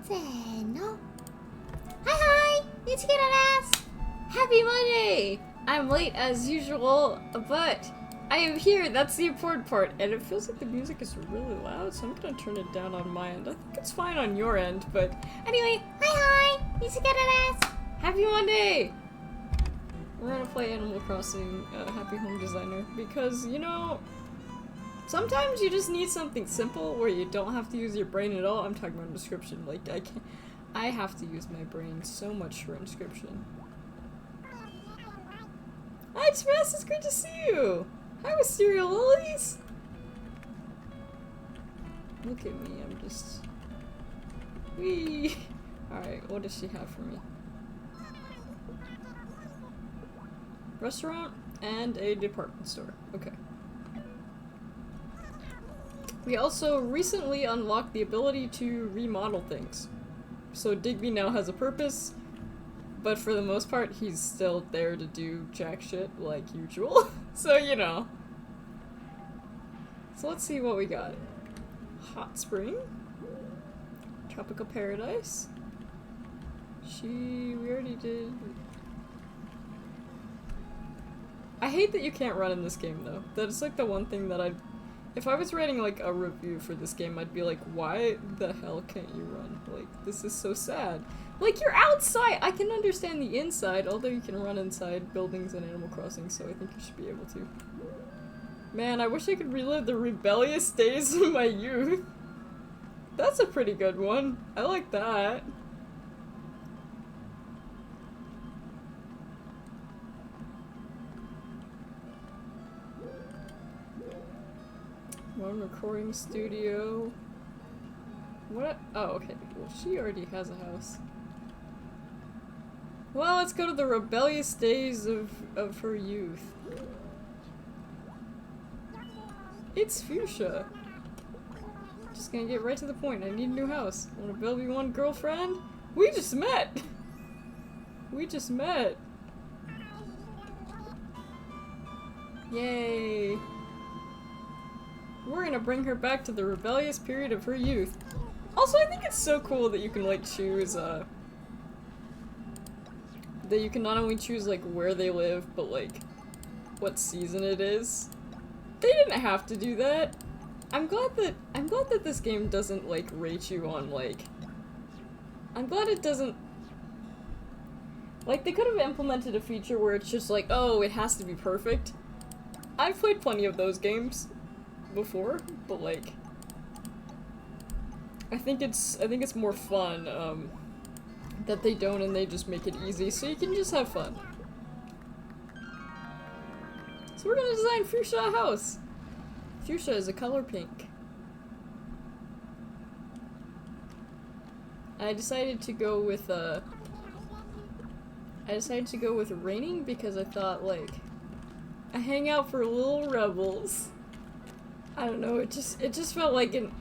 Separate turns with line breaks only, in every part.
せーの。Hi, hi! It's ass! Happy Monday! I'm late as usual, but I am here, that's the important part. And it feels like the music is really loud, so I'm gonna turn it down on my end. I think it's fine on your end, but anyway, hi, hi! It's ass! Happy Monday! We're gonna play Animal Crossing Happy Home Designer because, you know, sometimes you just need something simple where you don't have to use your brain at all. I'm talking about Inscription. Like, I have to use my brain so much for Inscription. Hi, Express! It's great to see you! Hi, Wisteria Lilies! Look at me, I'm just... Whee! Alright, what does she have for me? Restaurant and a department store. Okay. We also recently unlocked the ability to remodel things. So Digby now has a purpose, but for the most part he's still there to do jack shit like usual. So, you know. So let's see what we got. Hot Spring. Tropical Paradise. We already did... I hate that you can't run in this game though. That is like the one thing that if I was writing like a review for this game, I'd be like, why the hell can't you run? Like, this is so sad. Like, you're outside! I can understand the inside, although you can run inside buildings in Animal Crossing, so I think you should be able to. Man, I wish I could relive the rebellious days of my youth. That's a pretty good one. I like that. One recording studio. What? Oh, okay. Well, she already has a house. Well, let's go to the rebellious days of her youth. It's Fuchsia. Just gonna get right to the point. I need a new house. Wanna build me one, girlfriend? We just met! We just met. Yay. We're gonna bring her back to the rebellious period of her youth. Also, I think it's so cool that you can, like, choose, that you can not only choose, like, where they live, but, like, what season it is. They didn't have to do that. I'm glad that this game doesn't, like, rate you on, like... I'm glad it doesn't... Like, they could have implemented a feature where it's just like, oh, it has to be perfect. I've played plenty of those games before, but like I think it's more fun that they don't, and they just make it easy so you can just have fun. So we're gonna design Fuchsia a house. Fuchsia is a color pink. I decided to go with raining because I thought, like, a hangout for little rebels. I don't know, it just felt like an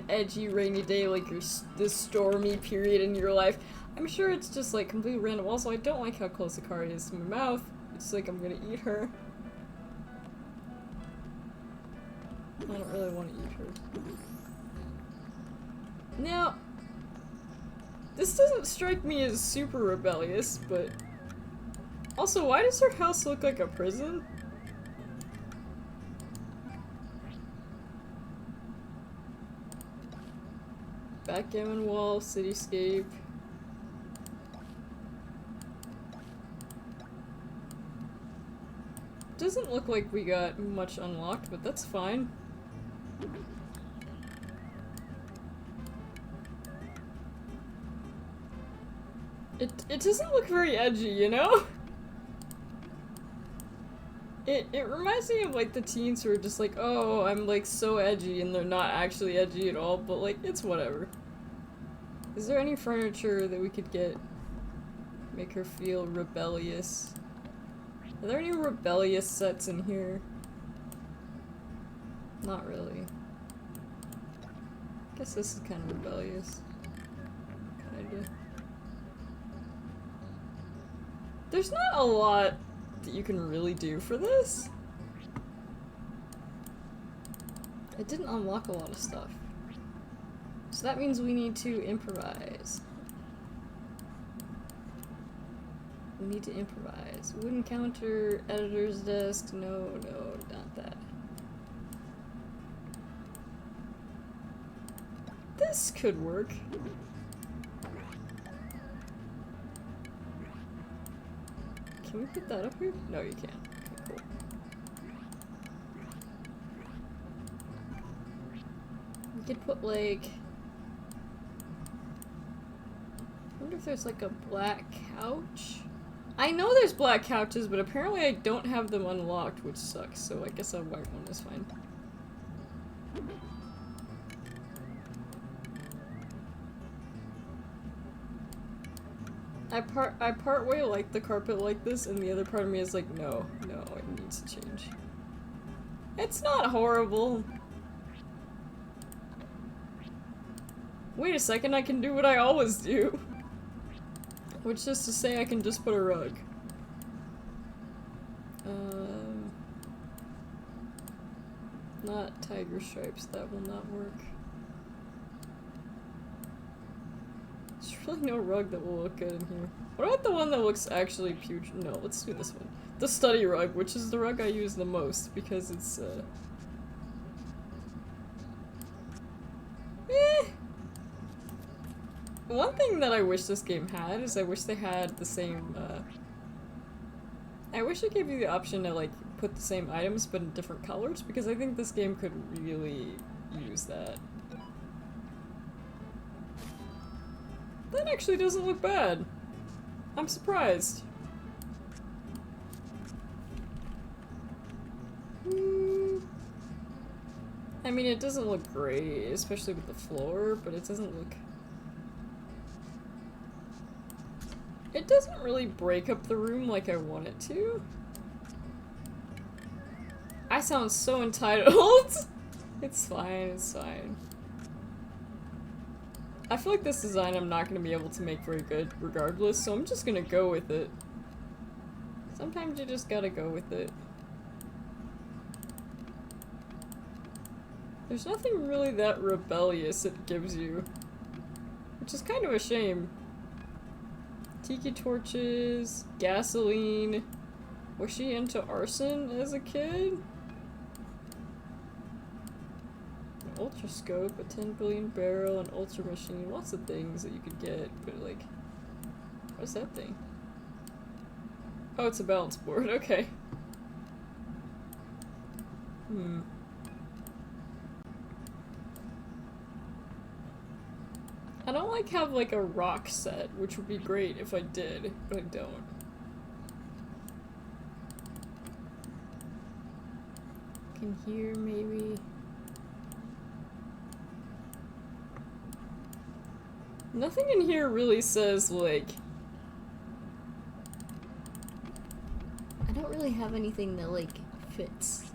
edgy rainy day, like this stormy period in your life. I'm sure it's just like completely random. Also, I don't like how close the card is to my mouth. It's like I'm gonna eat her. I don't really want to eat her. Now, this doesn't strike me as super rebellious, but also, why does her house look like a prison? Backgammon wall, cityscape. Doesn't look like we got much unlocked, but that's fine. It doesn't look very edgy, you know? It reminds me of like the teens who are just like, oh, I'm like so edgy, and they're not actually edgy at all, but like, it's whatever. Is there any furniture that we could get? Make her feel rebellious. Are there any rebellious sets in here? Not really. Guess this is kind of rebellious. Kinda. There's not a lot that you can really do for this. It didn't unlock a lot of stuff. So that means we need to improvise. We need to improvise. Wooden counter, editor's desk. No, not that. This could work. Can we put that up here? No, you can't. Okay, cool. We could put like... I wonder if there's like a black couch? I know there's black couches, but apparently I don't have them unlocked, which sucks, so I guess a white one is fine. I part way like the carpet like this, and the other part of me is like, no, it needs to change. It's not horrible. Wait a second, I can do what I always do. Which is to say I can just put a rug. Not tiger stripes, that will not work. There's really no rug that will look good in here. What about the one that looks actually putrid? No, let's do this one. The study rug, which is the rug I use the most because it's, One thing that I wish this game had is I wish they had the same, I wish it gave you the option to, like, put the same items but in different colors, because I think this game could really use that. That actually doesn't look bad. I'm surprised. I mean, it doesn't look great, especially with the floor, but it doesn't look... It doesn't really break up the room like I want it to. I sound so entitled! It's fine, it's fine. I feel like this design I'm not gonna be able to make very good regardless, so I'm just gonna go with it. Sometimes you just gotta go with it. There's nothing really that rebellious it gives you, which is kind of a shame. Tiki torches, gasoline. Was she into arson as a kid? An ultrascope, a 10 billion barrel, an ultra machine, lots of things that you could get, but like, what's that thing? Oh, it's a balance board, okay. I don't like have like a rock set, which would be great if I did, but I don't. Can hear maybe. Nothing in here really says like. I don't really have anything that like fits.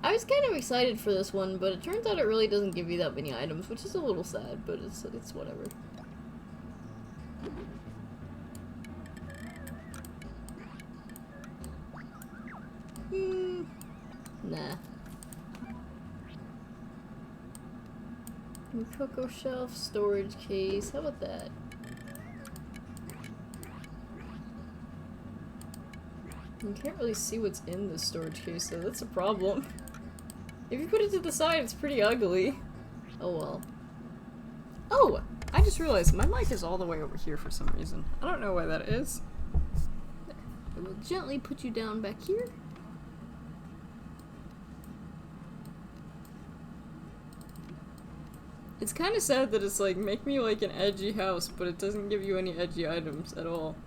I was kind of excited for this one, but it turns out it really doesn't give you that many items, which is a little sad, but it's whatever. Nah. Cocoa shelf, storage case, how about that? You can't really see what's in the storage case, so that's a problem. If you put it to the side, it's pretty ugly. Oh well. Oh! I just realized my mic is all the way over here for some reason. I don't know why that is. There. I will gently put you down back here. It's kind of sad that it's like, make me like an edgy house, but it doesn't give you any edgy items at all.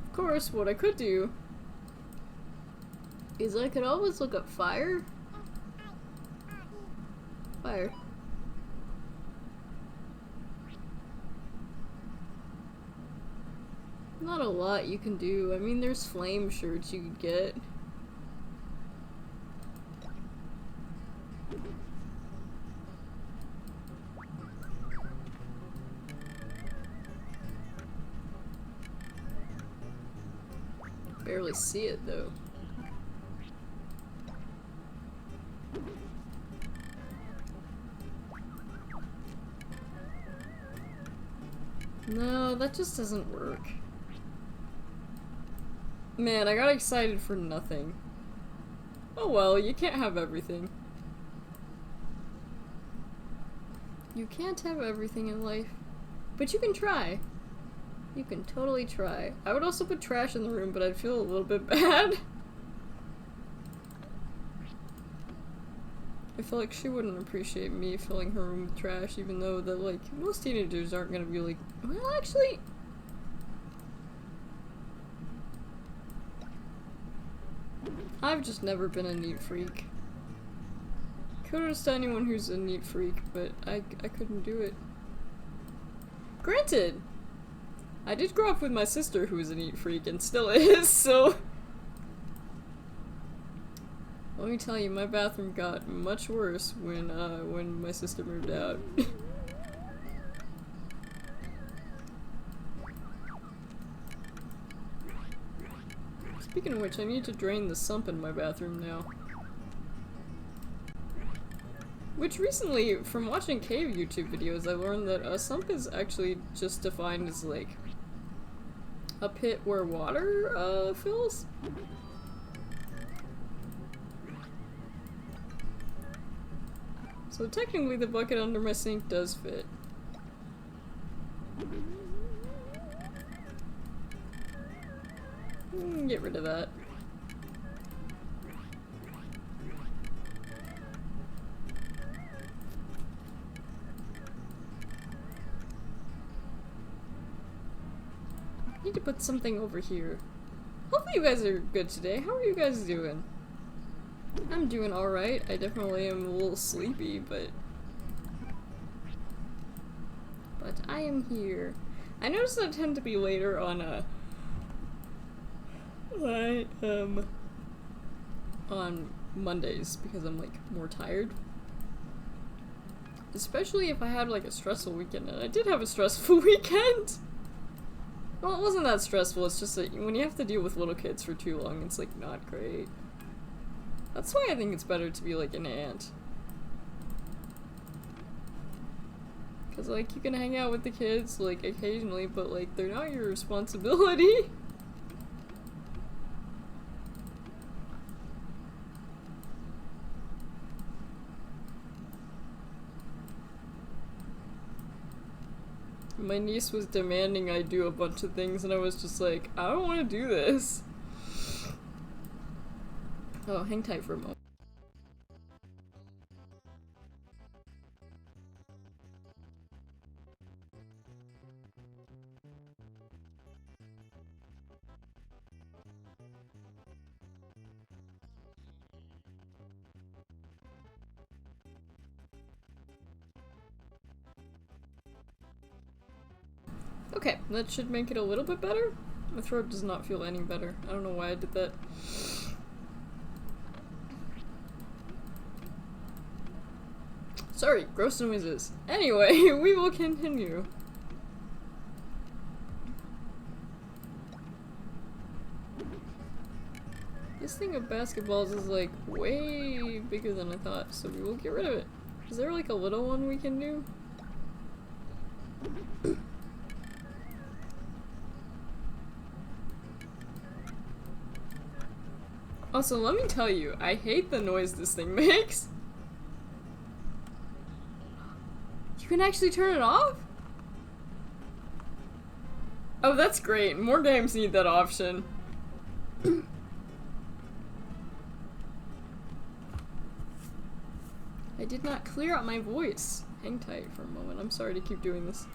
Of course, what I could do is I could always look up fire. Fire. Not a lot you can do. I mean, there's flame shirts you could get. Barely see it though. No, that just doesn't work. Man, I got excited for nothing. Oh well, you can't have everything. You can't have everything in life. But you can try. You can totally try. I would also put trash in the room, but I'd feel a little bit bad. I feel like she wouldn't appreciate me filling her room with trash, even though that, like, most teenagers aren't gonna be like, well, actually... I've just never been a neat freak. Kudos to anyone who's a neat freak, but I couldn't do it. Granted, I did grow up with my sister who was a neat freak and still is, so... Let me tell you, my bathroom got much worse when my sister moved out. Speaking of which, I need to drain the sump in my bathroom now. Which recently, from watching cave YouTube videos, I learned that a sump is actually just defined as, like, a pit where water, fills? So technically the bucket under my sink does fit. Get rid of that. I need to put something over here. Hopefully you guys are good today. How are you guys doing? I'm doing alright. I definitely am a little sleepy, but I am here. I notice that I tend to be later on on Mondays because I'm like more tired. Especially if I had like a stressful weekend, and I did have a stressful weekend. Well, it wasn't that stressful, it's just that when you have to deal with little kids for too long, it's like not great. That's why I think it's better to be like an aunt. Cause like you can hang out with the kids like occasionally, but like they're not your responsibility. My niece was demanding I do a bunch of things and I was just like, I don't want to do this. Oh, hang tight for a moment. Okay, that should make it a little bit better. My throat does not feel any better. I don't know why I did that. Sorry, gross noises. Anyway, we will continue. This thing of basketballs is like way bigger than I thought, so we will get rid of it. Is there like a little one we can do? Also, let me tell you, I hate the noise this thing makes. You can actually turn it off? Oh, that's great. More games need that option. I did not clear out my voice. Hang tight for a moment. I'm sorry to keep doing this.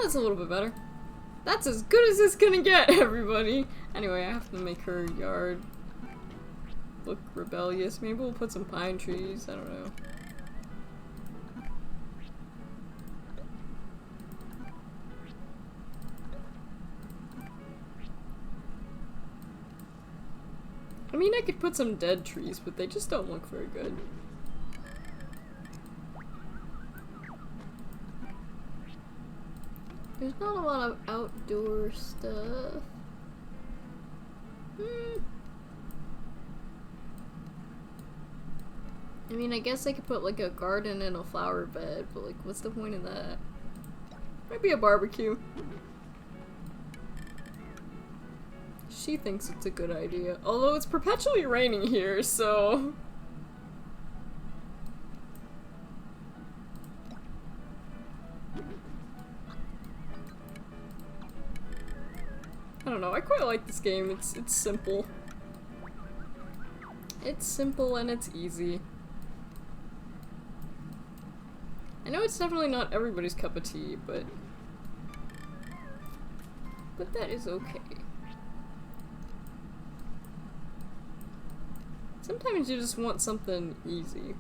That's a little bit better. That's as good as it's gonna get, everybody! Anyway, I have to make her yard look rebellious. Maybe we'll put some pine trees, I don't know. I mean, I could put some dead trees, but they just don't look very good. There's not a lot of outdoor stuff. I mean, I guess I could put like a garden and a flower bed, but like, what's the point of that? Maybe a barbecue. She thinks it's a good idea. Although it's perpetually raining here, so... I don't know, I quite like this game. It's simple. It's simple and it's easy. I know it's definitely not everybody's cup of tea, but that is okay. Sometimes you just want something easy.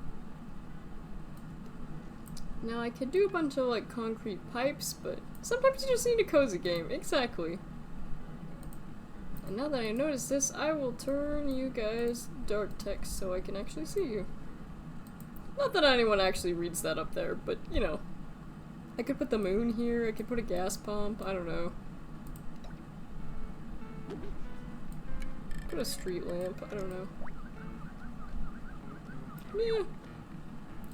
Now I could do a bunch of like concrete pipes, but sometimes you just need a cozy game. Exactly. And now that I notice this, I will turn you guys dark text so I can actually see you. Not that anyone actually reads that up there, but you know. I could put the moon here, I could put a gas pump, I don't know. Put a street lamp, I don't know. Yeah.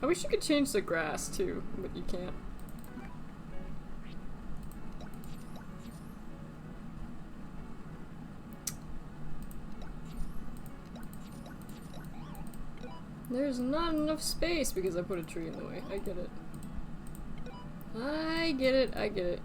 I wish you could change the grass too, but you can't. There's not enough space because I put a tree in the way. I get it. I get it, I get it.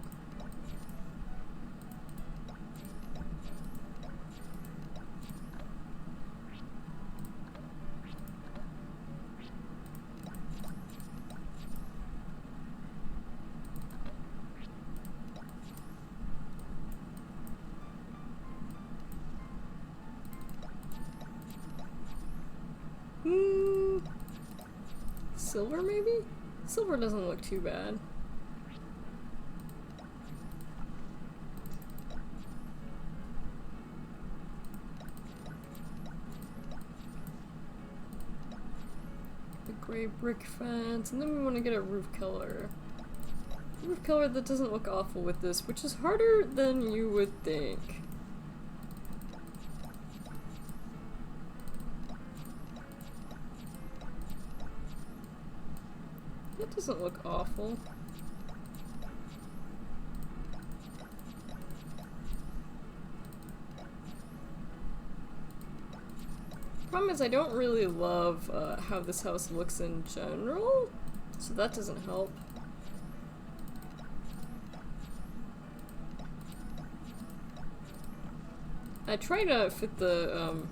Silver, maybe? Silver doesn't look too bad. The gray brick fence, and then we want to get a roof color. Roof color that doesn't look awful with this, which is harder than you would think. That doesn't look awful. Problem is I don't really love how this house looks in general, so that doesn't help. I try to fit the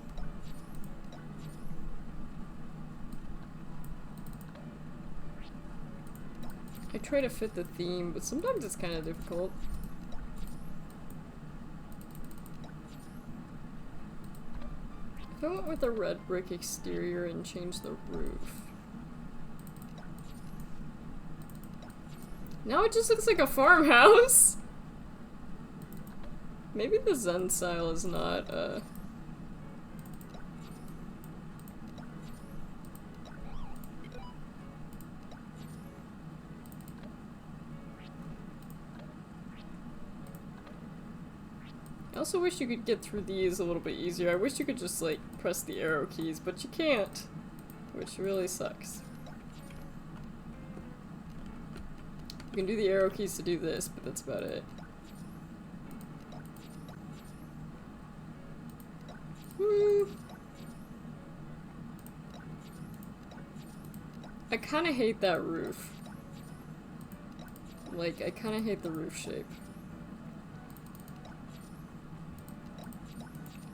I try to fit the theme, but sometimes it's kind of difficult. If I went with a red brick exterior and changed the roof. Now it just looks like a farmhouse! Maybe the Zen style is not, I also wish you could get through these a little bit easier. I wish you could just, like, press the arrow keys, but you can't. Which really sucks. You can do the arrow keys to do this, but that's about it. I kinda hate that roof. Like, I kinda hate the roof shape.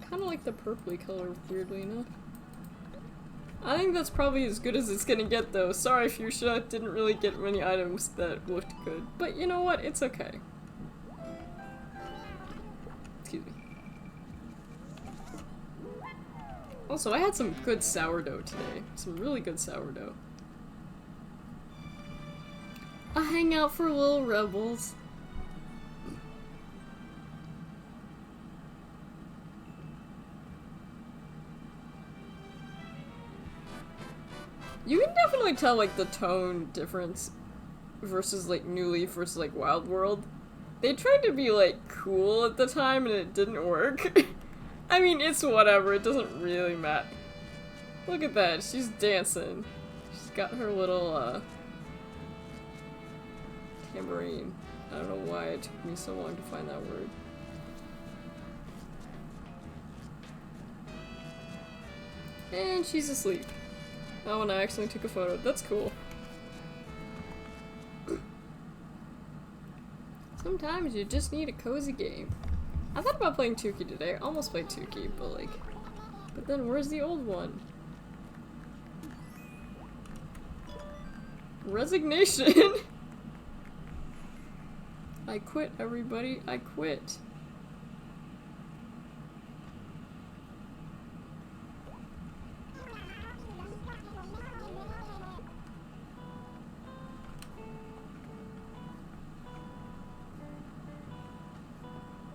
Kinda like the purpley color, weirdly enough. I think that's probably as good as it's gonna get though. Sorry, Fuchsia, didn't really get many items that looked good. But you know what? It's okay. Excuse me. Also, I had some good sourdough today. Some really good sourdough. A hangout for little rebels. You can definitely tell, like, the tone difference versus, like, New Leaf versus, like, Wild World. They tried to be, like, cool at the time and it didn't work. I mean, it's whatever, it doesn't really matter. Look at that, she's dancing. She's got her little, tambourine. I don't know why it took me so long to find that word. And she's asleep. Oh, and I accidentally took a photo. That's cool. Sometimes you just need a cozy game. I thought about playing Tuki today. I almost played Tuki, but like... But then where's the old one? Resignation! I quit, everybody. I quit.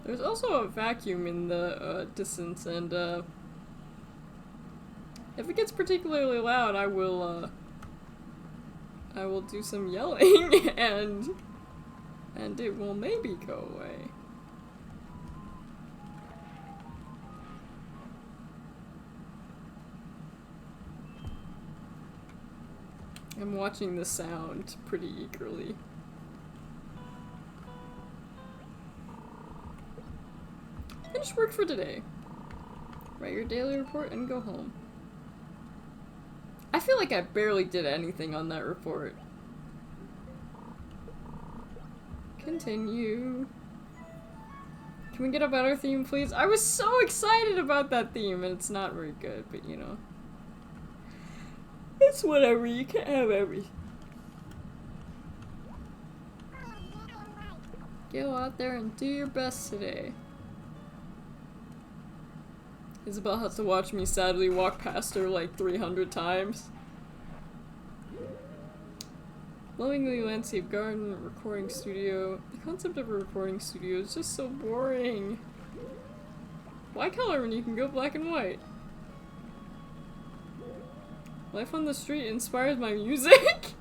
There's also a vacuum in the distance, and if it gets particularly loud, I will do some yelling, and it will maybe go away. I'm watching the sound pretty eagerly. Finish work for today. Write your daily report and go home. I feel like I barely did anything on that report. Continue. Can we get a better theme, please? I was so excited about that theme, and it's not very good, but you know. It's whatever, you can't have everything. Go out there and do your best today. Isabel has to watch me sadly walk past her like 300 times. Lovingly landscape garden, recording studio. The concept of a recording studio is just so boring. Why color when you can go black and white? Life on the street inspires my music?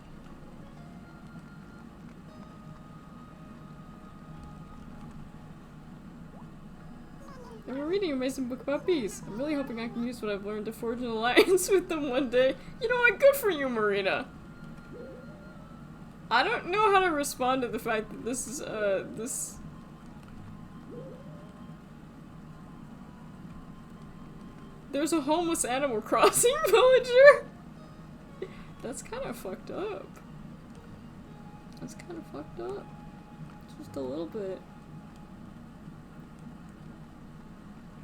And we're reading an amazing book about bees. I'm really hoping I can use what I've learned to forge an alliance with them one day. You know what? Good for you, Marina. I don't know how to respond to the fact that this is, There's a homeless Animal Crossing villager? That's kind of fucked up. That's kind of fucked up. Just a little bit.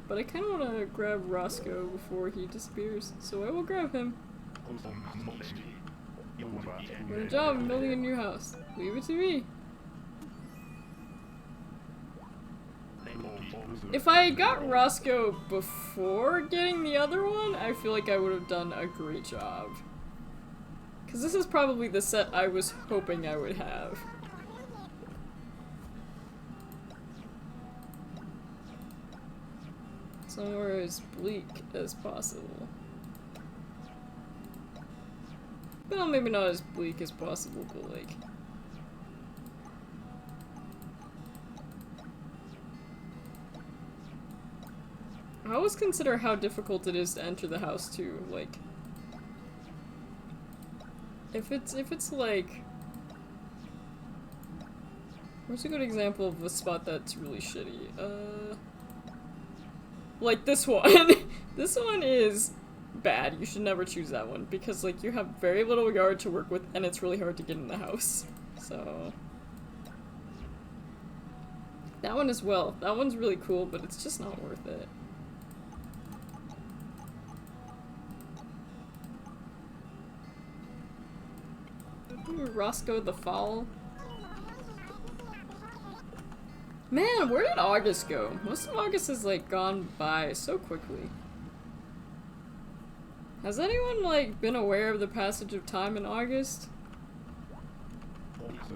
But I kind of want to grab Roscoe before he disappears, so I will grab him. Good job building a new house. Leave it to me. If I got Roscoe before getting the other one, I feel like I would have done a great job. Because this is probably the set I was hoping I would have. Somewhere as bleak as possible. Well, maybe not as bleak as possible, but like... I always consider how difficult it is to enter the house too, like... If it's like... Where's a good example of a spot that's really shitty? Like this one. This one is bad. You should never choose that one because like you have very little yard to work with and it's really hard to get in the house. So that one as well. That one's really cool, but it's just not worth it. Ooh, Roscoe the Fowl. Man, where did August go? Most of August has like gone by so quickly. Has anyone, like, been aware of the passage of time in August?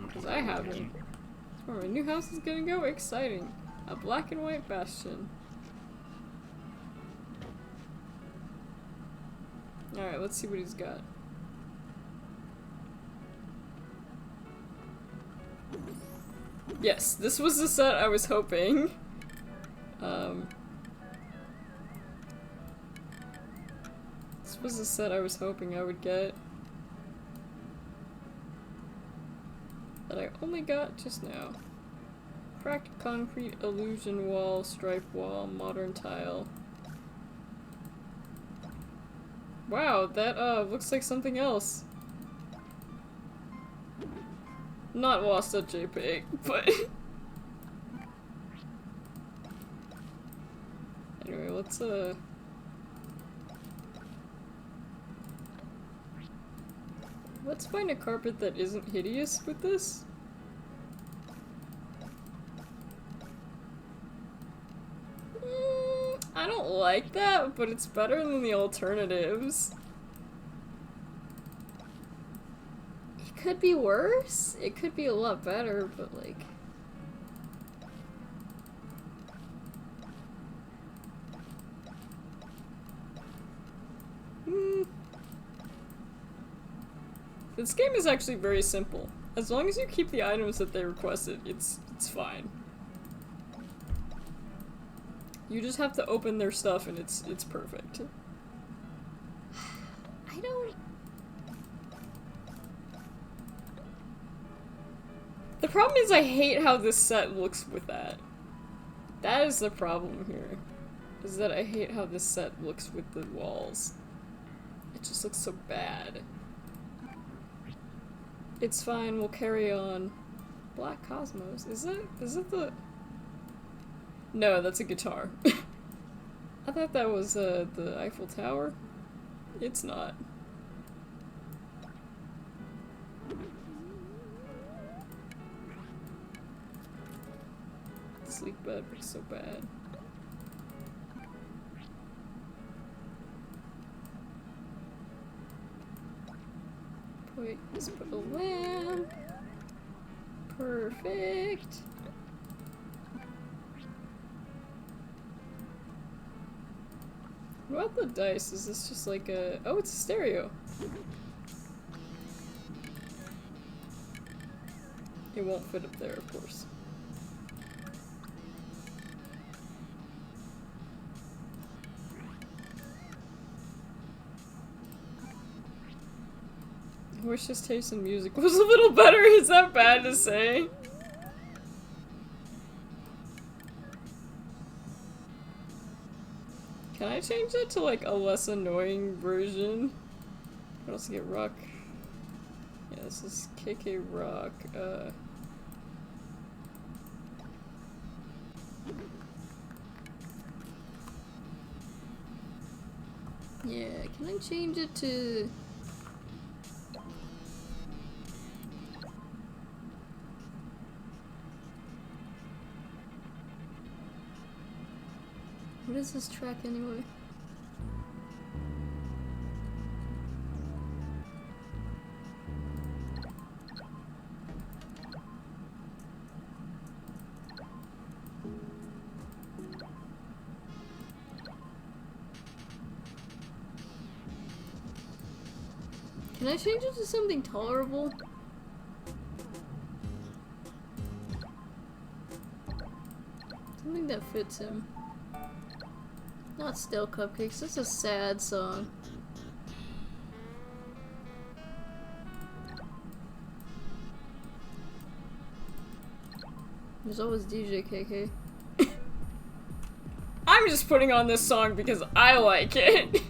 Because I haven't. Oh, my new house is gonna go. Exciting. A black and white bastion. Alright, let's see what he's got. Yes, this was the set I was hoping. This was the set I was hoping I would get. That I only got just now. Cracked concrete, illusion wall, stripe wall, modern tile. Wow, that looks like something else. Not lost.jpg, but anyway, let's find a carpet that isn't hideous with this. I don't like that, but it's better than the alternatives. It could be worse. It could be a lot better, but like... This game is actually very simple. As long as you keep the items that they requested, it's fine. You just have to open their stuff and it's perfect. I don't... The problem is I hate how this set looks with that. That is the problem here. Is that I hate how this set looks with the walls. It just looks so bad. It's fine, we'll carry on. Black Cosmos, is it the... No, that's a guitar. I thought that was the Eiffel Tower. It's not. Sleek bed looks so bad. Wait, let's put a lamp. Perfect. What about the dice? Is this just like a... Oh, it's a stereo. It won't fit up there, of course. I wish his taste in music was a little better. Is that bad to say? Can I change that to like a less annoying version? What else get rock? Yeah, this is KK rock. Yeah, can I change it to... What is this track anyway? Can I change it to something tolerable? Something that fits him. Not Still Cupcakes, that's a sad song. There's always DJ KK. I'm just putting on this song because I like it.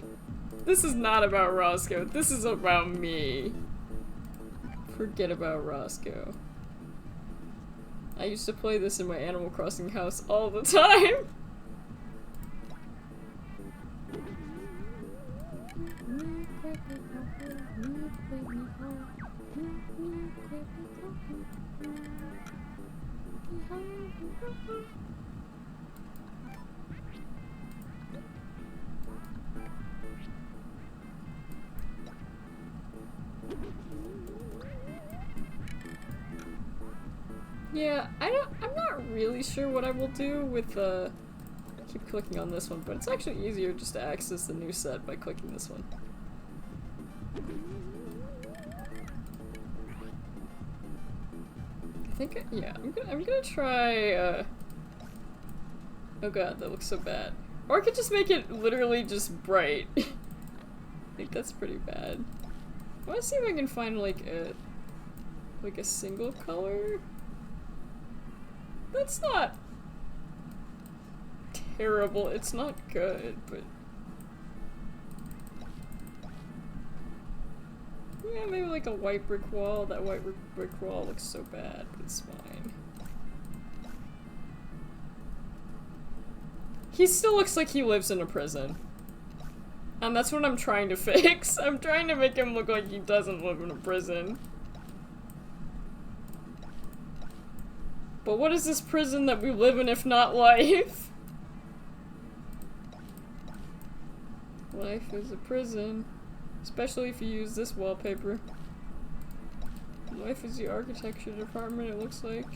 This is not about Roscoe, this is about me. Forget about Roscoe. I used to play this in my Animal Crossing house all the time. Yeah, I'm not really sure what I will do with I keep clicking on this one, but it's actually easier just to access the new set by clicking this one. I think, yeah, I'm gonna try, oh god, that looks so bad. Or I could just make it literally just bright. I think that's pretty bad. I wanna see if I can find, like a single color? That's not terrible, it's not good, but... Yeah, maybe like a white brick wall. That white brick wall looks so bad, but it's fine. He still looks like he lives in a prison. And that's what I'm trying to fix. I'm trying to make him look like he doesn't live in a prison. But what is this prison that we live in if not life? Life is a prison. Especially if you use this wallpaper. Life is the architecture department, it looks like.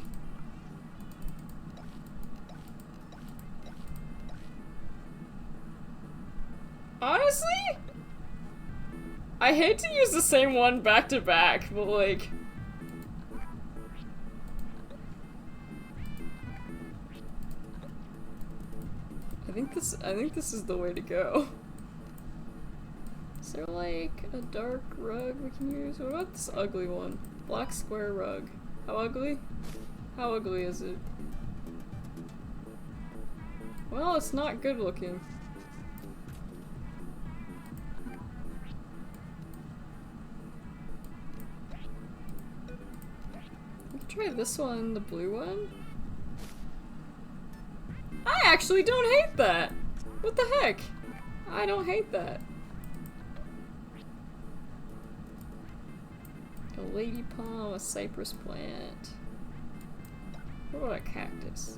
Honestly? I hate to use the same one back to back, but like... I think this is the way to go. Is there like a dark rug we can use? What about this ugly one? Black square rug. How ugly? How ugly is it? Well, it's not good looking. We can try this one, the blue one. I actually don't hate that! What the heck? I don't hate that. A lady palm, a cypress plant. What about a cactus?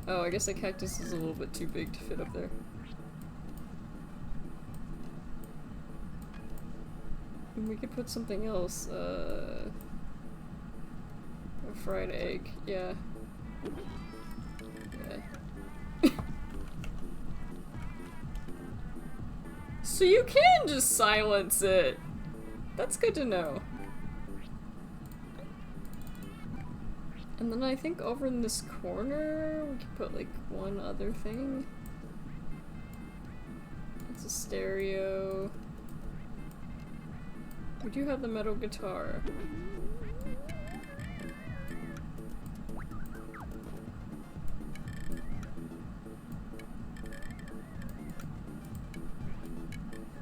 Oh, I guess a cactus is a little bit too big to fit up there. And we could put something else, a fried egg, yeah. Yeah. So you can just silence it! That's good to know. And then I think over in this corner, we could put like one other thing. It's a stereo. We do have the metal guitar.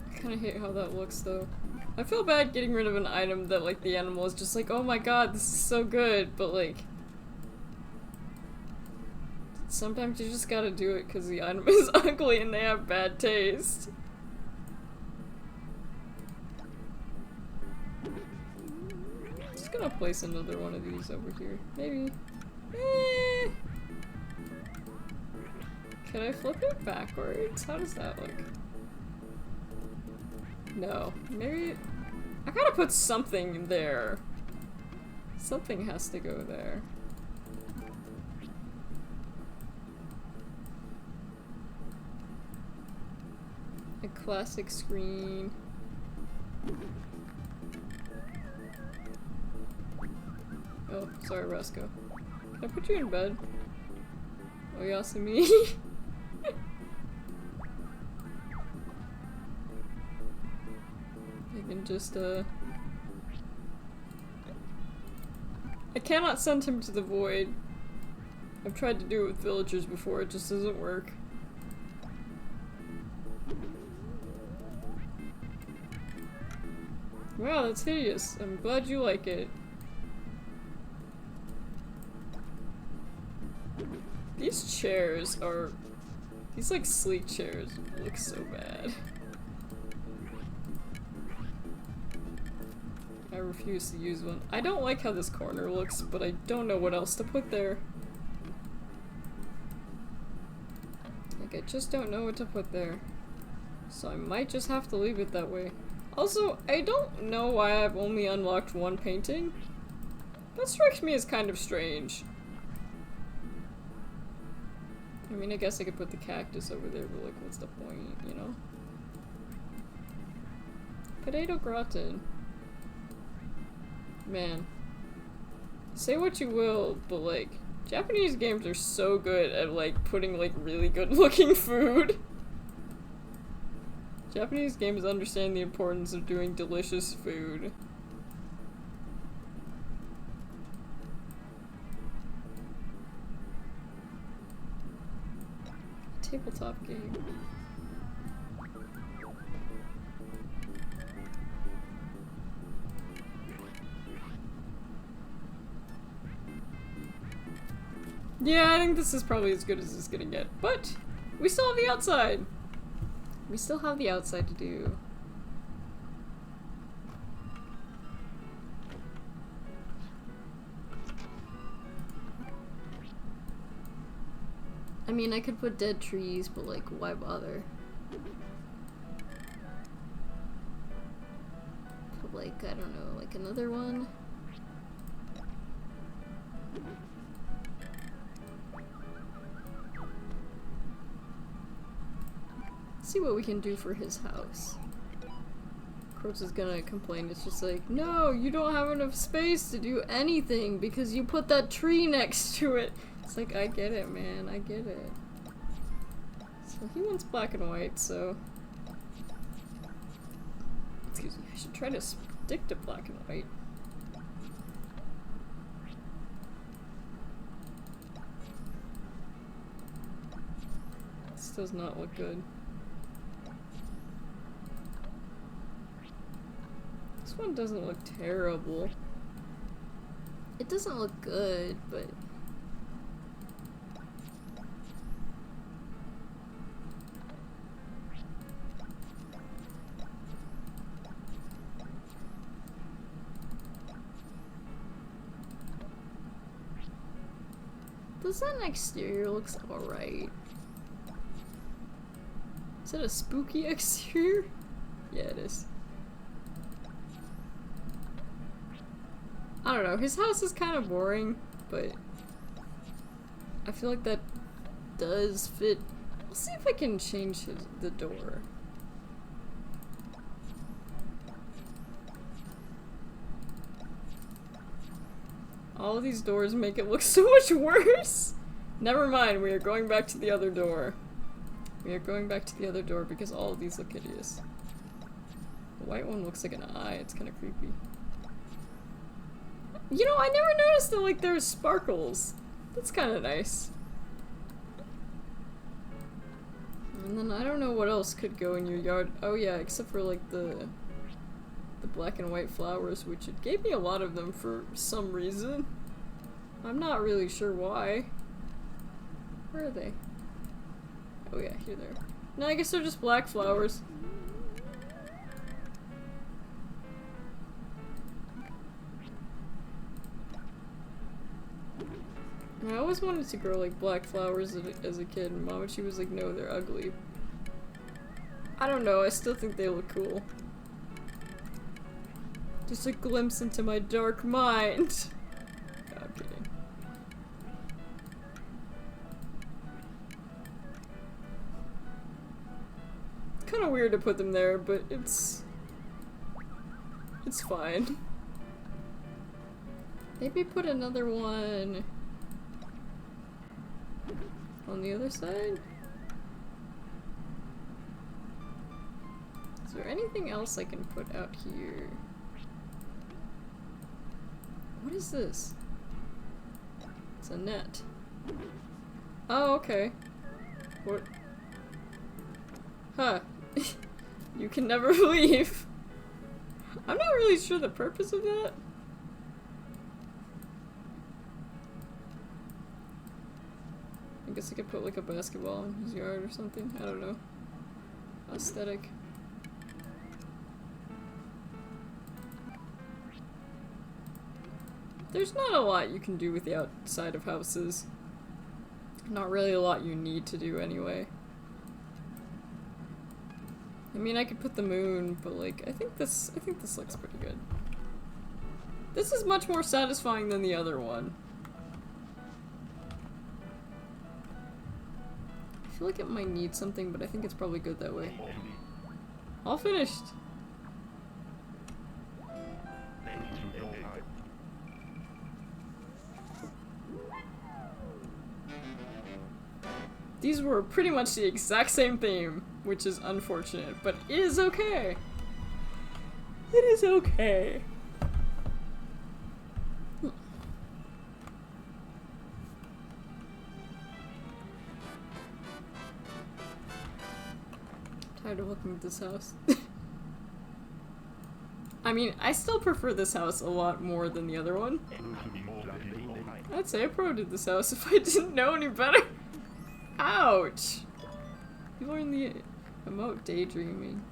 I kinda hate how that looks though. I feel bad getting rid of an item that, like, the animal is just like, oh my god, this is so good, but, like... Sometimes you just gotta do it because the item is ugly and they have bad taste. Just gonna place another one of these over here. Maybe. Can I flip it backwards? How does that look? No. Maybe... I gotta put something there. Something has to go there. A classic screen. Oh, sorry, Roscoe. Can I put you in bed? Oh, Yasumi. I can just, I cannot send him to the void. I've tried to do it with villagers before, it just doesn't work. Wow, that's hideous. I'm glad you like it. These chairs are... These, like, sleek chairs look so bad. I refuse to use one. I don't like how this corner looks, but I don't know what else to put there. Like, I just don't know what to put there. So I might just have to leave it that way. Also, I don't know why I've only unlocked one painting, That strikes me as kind of strange. I mean, I guess I could put the cactus over there, but like, what's the point, you know? Potato gratin. Man. Say what you will, but like, Japanese games are so good at like putting like really good looking food. Japanese games understand the importance of doing delicious food. Tabletop game. Yeah, I think this is probably as good as it's gonna get. But we still have the outside. We still have the outside to do. I mean, I could put dead trees, but like, why bother? Put like, I don't know, like another one. See what we can do for his house. Croque is gonna complain. It's just like, no, you don't have enough space to do anything because you put that tree next to it. It's like, I get it, man. I get it. So he wants black and white, so... Excuse me, I should try to stick to black and white. This does not look good. This one doesn't look terrible. It doesn't look good, but... Does that exterior looks alright? Is that a spooky exterior? Yeah, it is. I don't know, his house is kind of boring, but I feel like that does fit. I'll see if I can change the door. All of these doors make it look so much worse! Never mind, we are going back to the other door. We are going back to the other door because all of these look hideous. The white one looks like an eye, it's kind of creepy. You know, I never noticed that, like, there's sparkles. That's kind of nice. And then I don't know what else could go in your yard. Oh yeah, except for, like, the black and white flowers, which it gave me a lot of them for some reason. I'm not really sure why. Where are they? Oh yeah, here they are. No, I guess they're just black flowers. I always wanted to grow like black flowers as a kid, and Mama, she was like, no, they're ugly. I don't know, I still think they look cool. Just a glimpse into my dark mind. No, I'm kidding. Kind of weird to put them there, but it's fine. Maybe put another one on the other side? Is there anything else I can put out here? What is this? It's a net. Oh, okay. What? Huh. You can never leave. I'm not really sure the purpose of that. I guess I could put like a basketball in his yard or something. I don't know. Aesthetic. There's not a lot you can do with the outside of houses. Not really a lot you need to do anyway. I mean, I could put the moon, but like, I think this looks pretty good. This is much more satisfying than the other one. I feel like it might need something, but I think it's probably good that way. All finished! These were pretty much the exact same theme, which is unfortunate, but it is okay. It is okay. Tired of looking at this house. I mean, I still prefer this house a lot more than the other one. I'd say I probably did this house if I didn't know any better. Ouch! You learned the emote daydreaming.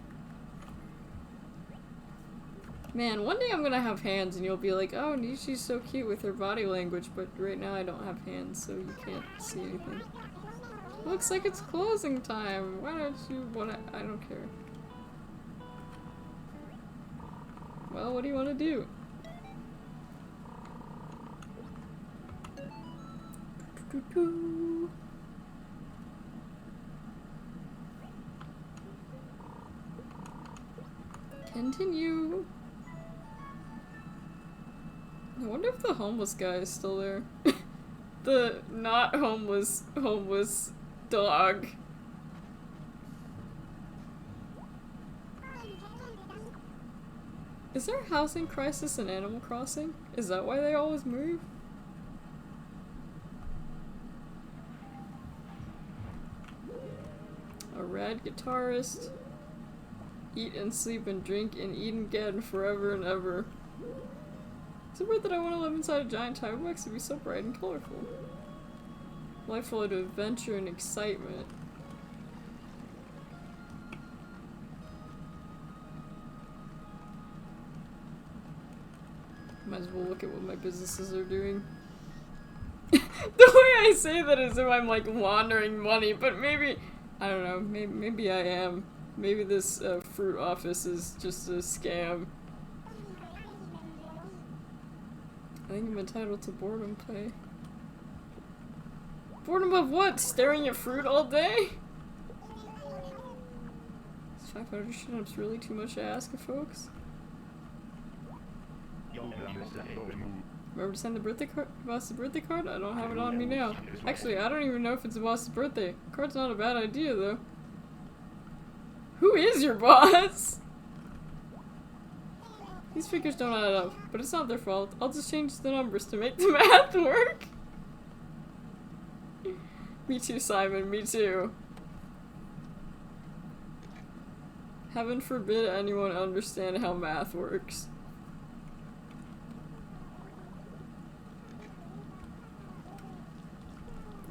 Man, one day I'm gonna have hands and you'll be like, oh, Nishi's so cute with her body language, but right now I don't have hands, so you can't see anything. Looks like it's closing time. Why don't you wanna— I don't care. Well, what do you want to do? Continue. I wonder if the homeless guy is still there. The not homeless dog. Is there a housing crisis in Animal Crossing? Is that why they always move? A rad guitarist. Eat and sleep and drink and eat again forever and ever. Is it weird that I want to live inside a giant time box to be so bright and colorful? Life full of adventure and excitement. Might as well look at what my businesses are doing. The way I say that is if I'm like laundering money, but maybe, I don't know, maybe I am. Maybe this fruit office is just a scam. I think I'm entitled to boredom pay. Boredom of what? Staring at fruit all day? Is 500 shit-ups really too much to ask of folks? Remember to send the birthday card? Boss's birthday card? I don't have it on me now. Actually, I don't even know if it's the boss's birthday. Card's not a bad idea, though. Who is your boss? These figures don't add up, but it's not their fault. I'll just change the numbers to make the math work. Me too, Simon, me too. Heaven forbid anyone understand how math works.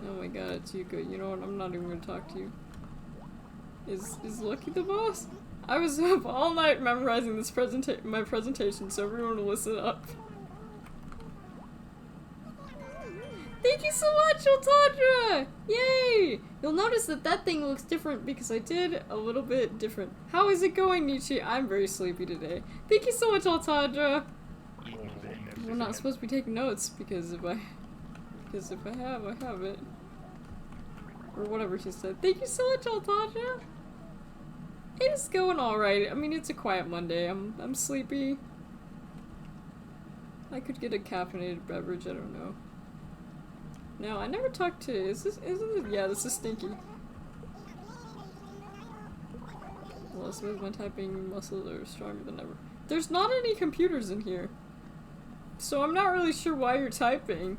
Oh my god, it's Yuka. You know what? I'm not even gonna talk to you. Is Lucky the boss? I was up all night memorizing this my presentation, so everyone will listen up. Thank you so much, Ultadra! Yay! You'll notice that that thing looks different because I did a little bit different. How is it going, Nietzsche? I'm very sleepy today. Thank you so much, Ultadra! We're not supposed to be taking notes because if I have, I have it. Or whatever she said. Thank you so much, Ultadra! It is going alright. I mean, it's a quiet Monday. I'm sleepy. I could get a caffeinated beverage, I don't know. No, I never talked to— isn't it? Yeah, this is Stinky. Elizabeth, my typing muscles are stronger than ever. There's not any computers in here. So I'm not really sure why you're typing.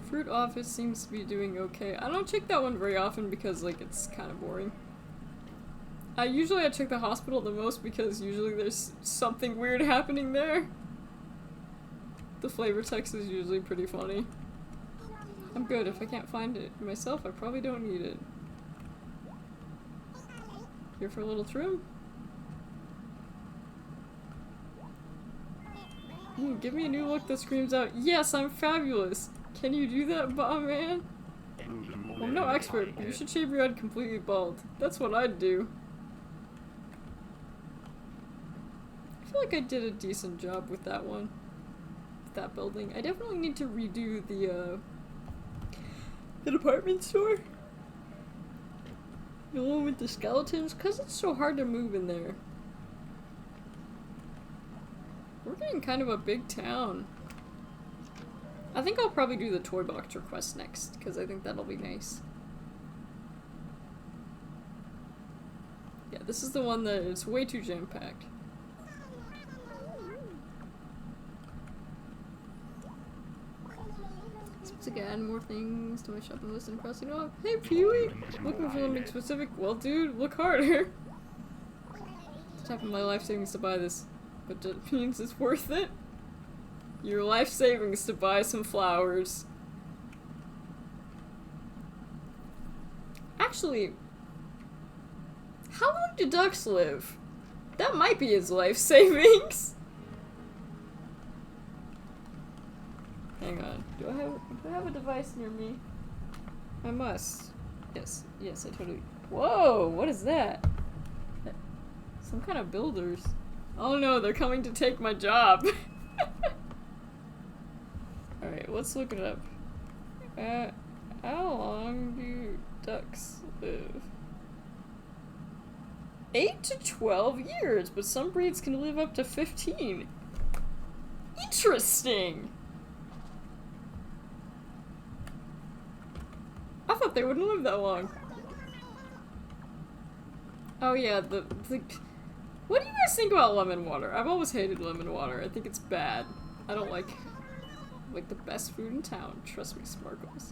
Fruit office seems to be doing okay. I don't check that one very often because, like, it's kind of boring. Usually I check the hospital the most because usually there's something weird happening there. The flavor text is usually pretty funny. I'm good. If I can't find it myself, I probably don't need it. Here for a little trim? Give me a new look that screams out, yes, I'm fabulous! Can you do that, man? Well, I'm no expert, but you should shave your head completely bald. That's what I'd do. feel like I did a decent job with that one. With that building. I definitely need to redo the department store. The one with the skeletons, because it's so hard to move in there. We're getting kind of a big town. I think I'll probably do the toy box request next, because I think that'll be nice. Yeah, this is the one that is way too jam-packed. Once again, more things to my shopping list and crossing off. Hey, Pee-wee! Looking for something specific? Well, dude, look harder! It's tapping my life savings to buy this, but that means it's worth it. Your life savings to buy some flowers. Actually, how long do ducks live? That might be his life savings. Hang on. Do I have a device near me? I must. Yes, I totally. Whoa, what is that? Some kind of builders. Oh no, they're coming to take my job. Alright, let's look it up. How long do ducks live? 8 to 12 years, but some breeds can live up to 15. Interesting! I thought they wouldn't live that long. Oh yeah, the what do you guys think about lemon water? I've always hated lemon water. I think it's bad. I don't like the best food in town. Trust me, Smarkles.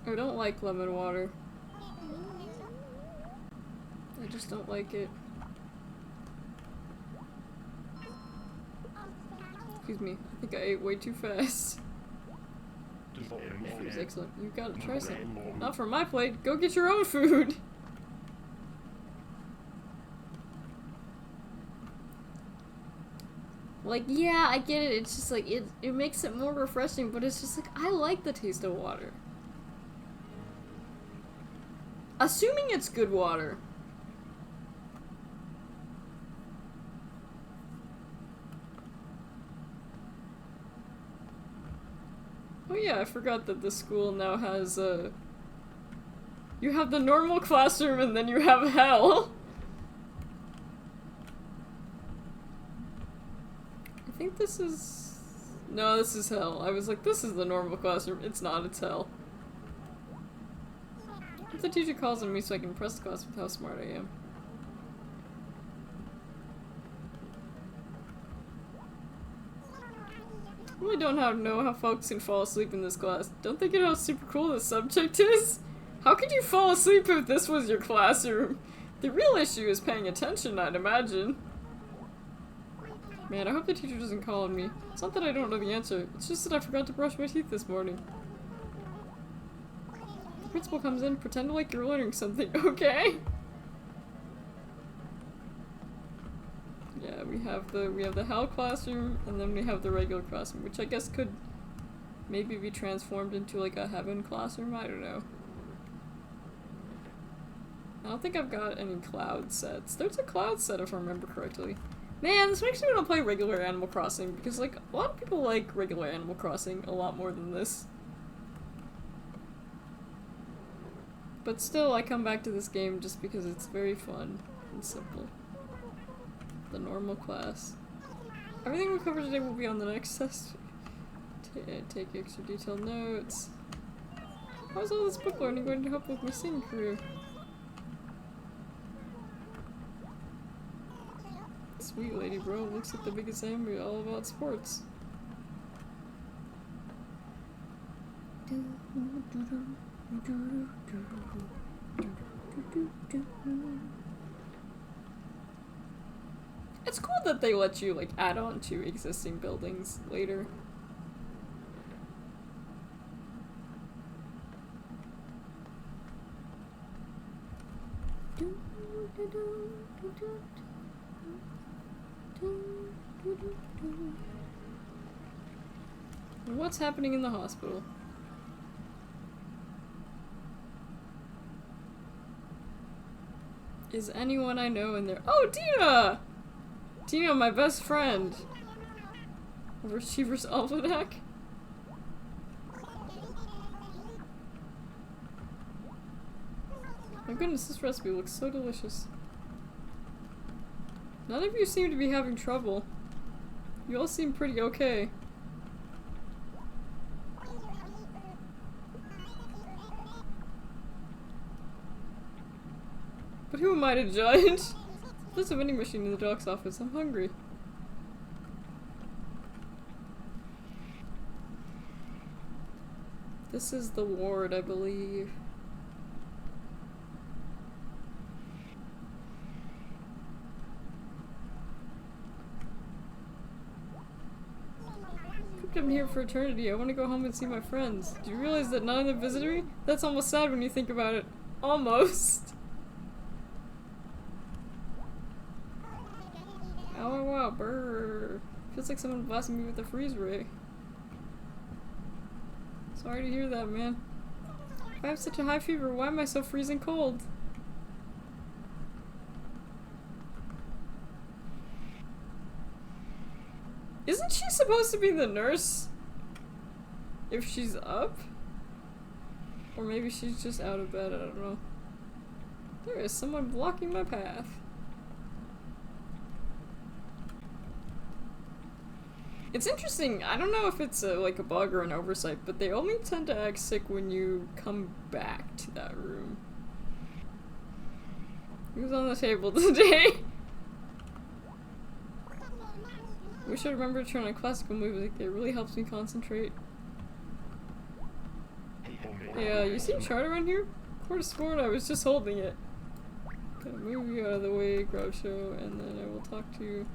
I don't like lemon water. I just don't like it. Excuse me, I think I ate way too fast. Food is excellent. You gotta try some. Not from my plate. Go get your own food. Like, yeah, I get it. It's just like, it makes it more refreshing, but it's just like, I like the taste of water. Assuming it's good water. Oh yeah, I forgot that the school now has, you have the normal classroom and then you have hell. I think this is... No, this is hell. I was like, this is the normal classroom. It's not, it's hell. If the teacher calls on me so I can impress the class with how smart I am. I really don't know how folks can fall asleep in this class. Don't they get how super cool this subject is? How could you fall asleep if this was your classroom? The real issue is paying attention, I'd imagine. Man, I hope the teacher doesn't call on me. It's not that I don't know the answer, it's just that I forgot to brush my teeth this morning. The principal comes in, pretend like you're learning something, okay? Yeah, we have the hell classroom, and then we have the regular classroom, which I guess could maybe be transformed into like a heaven classroom, I don't know. I don't think I've got any cloud sets. There's a cloud set if I remember correctly. Man, this makes me want to play regular Animal Crossing, because like, a lot of people like regular Animal Crossing a lot more than this. But still, I come back to this game just because it's very fun and simple. The normal class. Everything we cover today will be on the next test. Take extra detailed notes. How is all this book learning going to help with my singing career? Sweet lady bro, looks like the biggest anime all about sports. It's cool that they let you like add on to existing buildings later. What's happening in the hospital? Is anyone I know in there? Oh, Dina! Dina, my best friend. Overachiever's Almanac. My goodness, this recipe looks so delicious. None of you seem to be having trouble. You all seem pretty okay. But who am I to judge? There's a vending machine in the doc's office. I'm hungry. This is the ward, I believe. I'm here for eternity. I want to go home and see my friends. Do you realize that none of them visited me? That's almost sad when you think about it. Almost. Oh wow, brrr. Feels like someone blasted me with a freeze ray. Sorry to hear that, man. If I have such a high fever, why am I so freezing cold? Isn't she supposed to be the nurse? If she's up? Or maybe she's just out of bed, I don't know. There is someone blocking my path. It's interesting, I don't know if it's like a bug or an oversight, but they only tend to act sick when you come back to that room. Who's on the table today? Wish I remember to turn on classical music. It really helps me concentrate. Yeah, you see a chart around here? Court of Sport, I was just holding it. Gonna move you out of the way, Groucho, and then I will talk to you.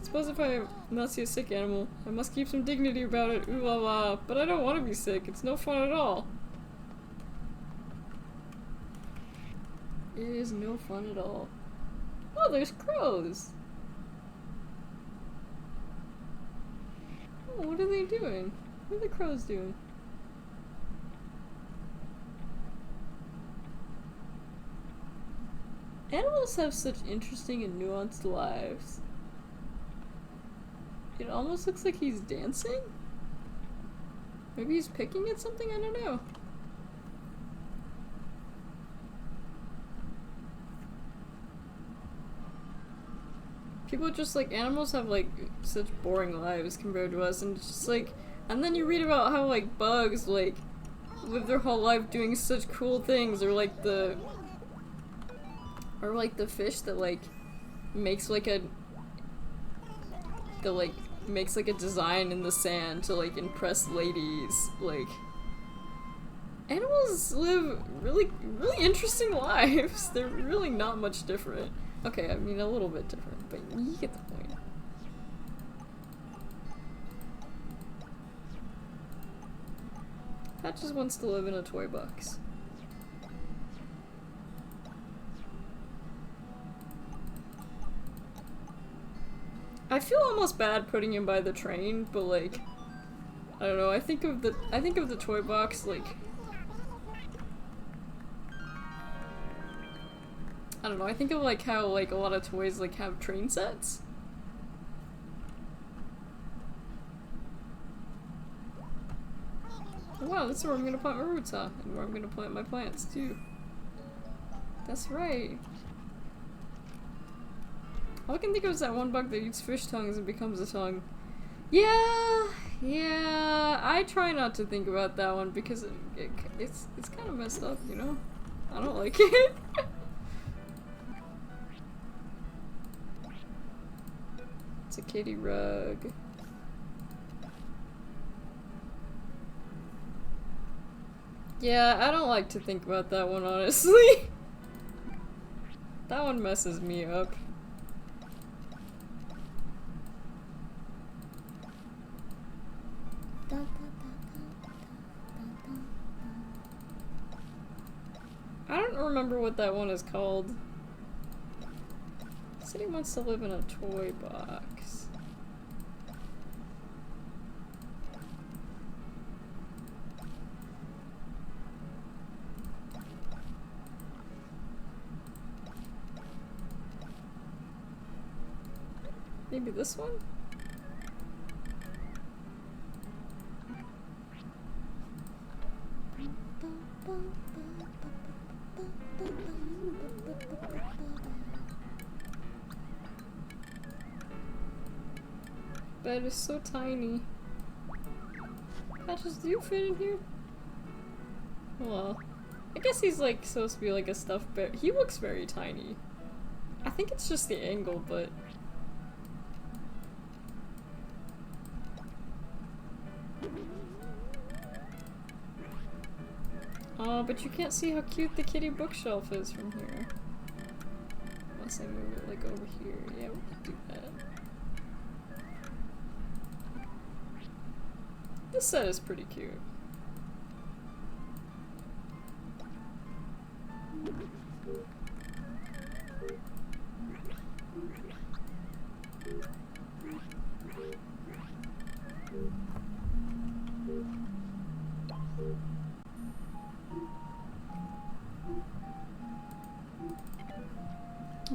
Suppose if I not see a sick animal, I must keep some dignity about it. Ooh la la. But I don't want to be sick. It's no fun at all. It is no fun at all. Oh, there's crows. Oh, what are they doing? What are the crows doing? Animals have such interesting and nuanced lives. It almost looks like he's dancing? Maybe he's picking at something? I don't know. People just like, animals have like such boring lives compared to us, and it's just like, and then you read about how like bugs like live their whole life doing such cool things, or like the fish that like makes like a design in the sand to like impress ladies. Like, animals live really interesting lives. They're really not much different. Okay, I mean a little bit different, but you get the point. Pat just wants to live in a toy box. I feel almost bad putting him by the train, but like, I don't know, I think of the toy box like, I don't know, I think of like how like a lot of toys like have train sets. Oh, wow, that's where I'm gonna plant my roots, huh? And where I'm gonna plant my plants too. That's right. All I can think of is that one bug that eats fish tongues and becomes a tongue. Yeah, I try not to think about that one because it's kind of messed up, you know? I don't like it. It's a kitty rug. Yeah, I don't like to think about that one, honestly. That one messes me up. I don't remember what that one is called. Said he wants to live in a toy box. Maybe this one? Bed is so tiny. Patches, do you fit in here? Well, I guess he's like supposed to be like a stuffed bear. He looks very tiny. I think it's just the angle, but... Oh, but you can't see how cute the kitty bookshelf is from here. Unless I move it like over here. Yeah, we can do that. This set is pretty cute.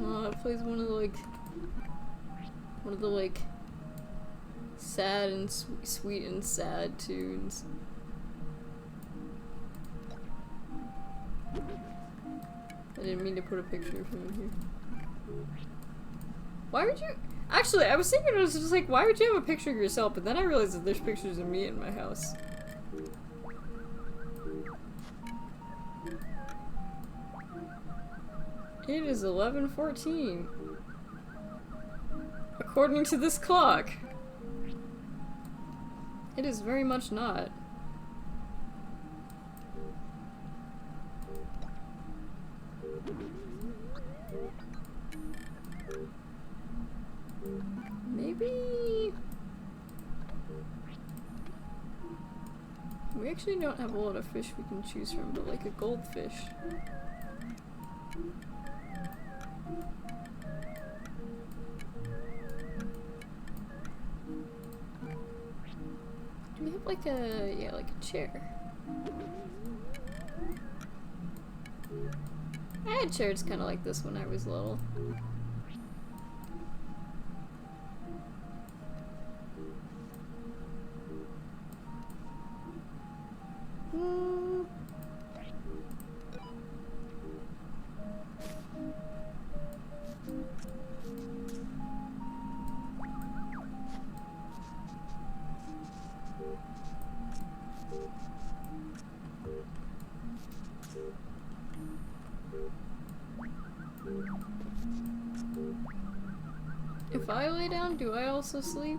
Oh, it plays one of the like sad and sweet and sad tunes. I didn't mean to put a picture of him in here. Why would you? Actually, I was thinking, I was just like, why would you have a picture of yourself? But then I realized that there's pictures of me in my house. It is 11:14. According to this clock. It is very much not. Maybe... We actually don't have a lot of fish we can choose from, but like a goldfish. Do we have like a, yeah, like a chair? I had chairs kind of like this when I was little. If I lay down, do I also sleep?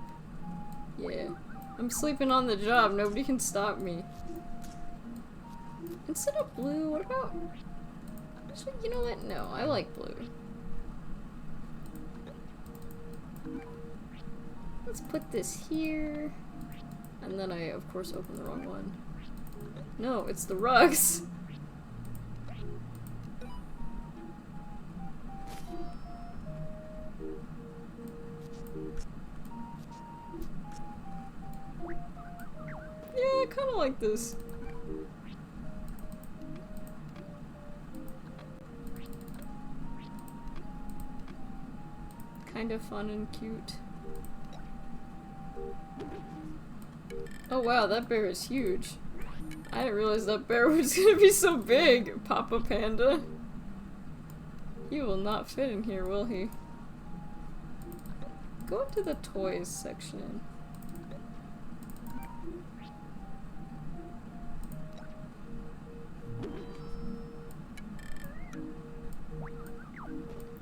Yeah. I'm sleeping on the job. Nobody can stop me. Instead of blue, what about... Actually, you know what? No, I like blue. Let's put this here. And then I, of course, open the wrong one. No, it's the rugs! Yeah, I kind of like this. Kind of fun and cute. Oh wow, that bear is huge. I didn't realize that bear was gonna be so big, Papa Panda. He will not fit in here, will he? Go into the toys section.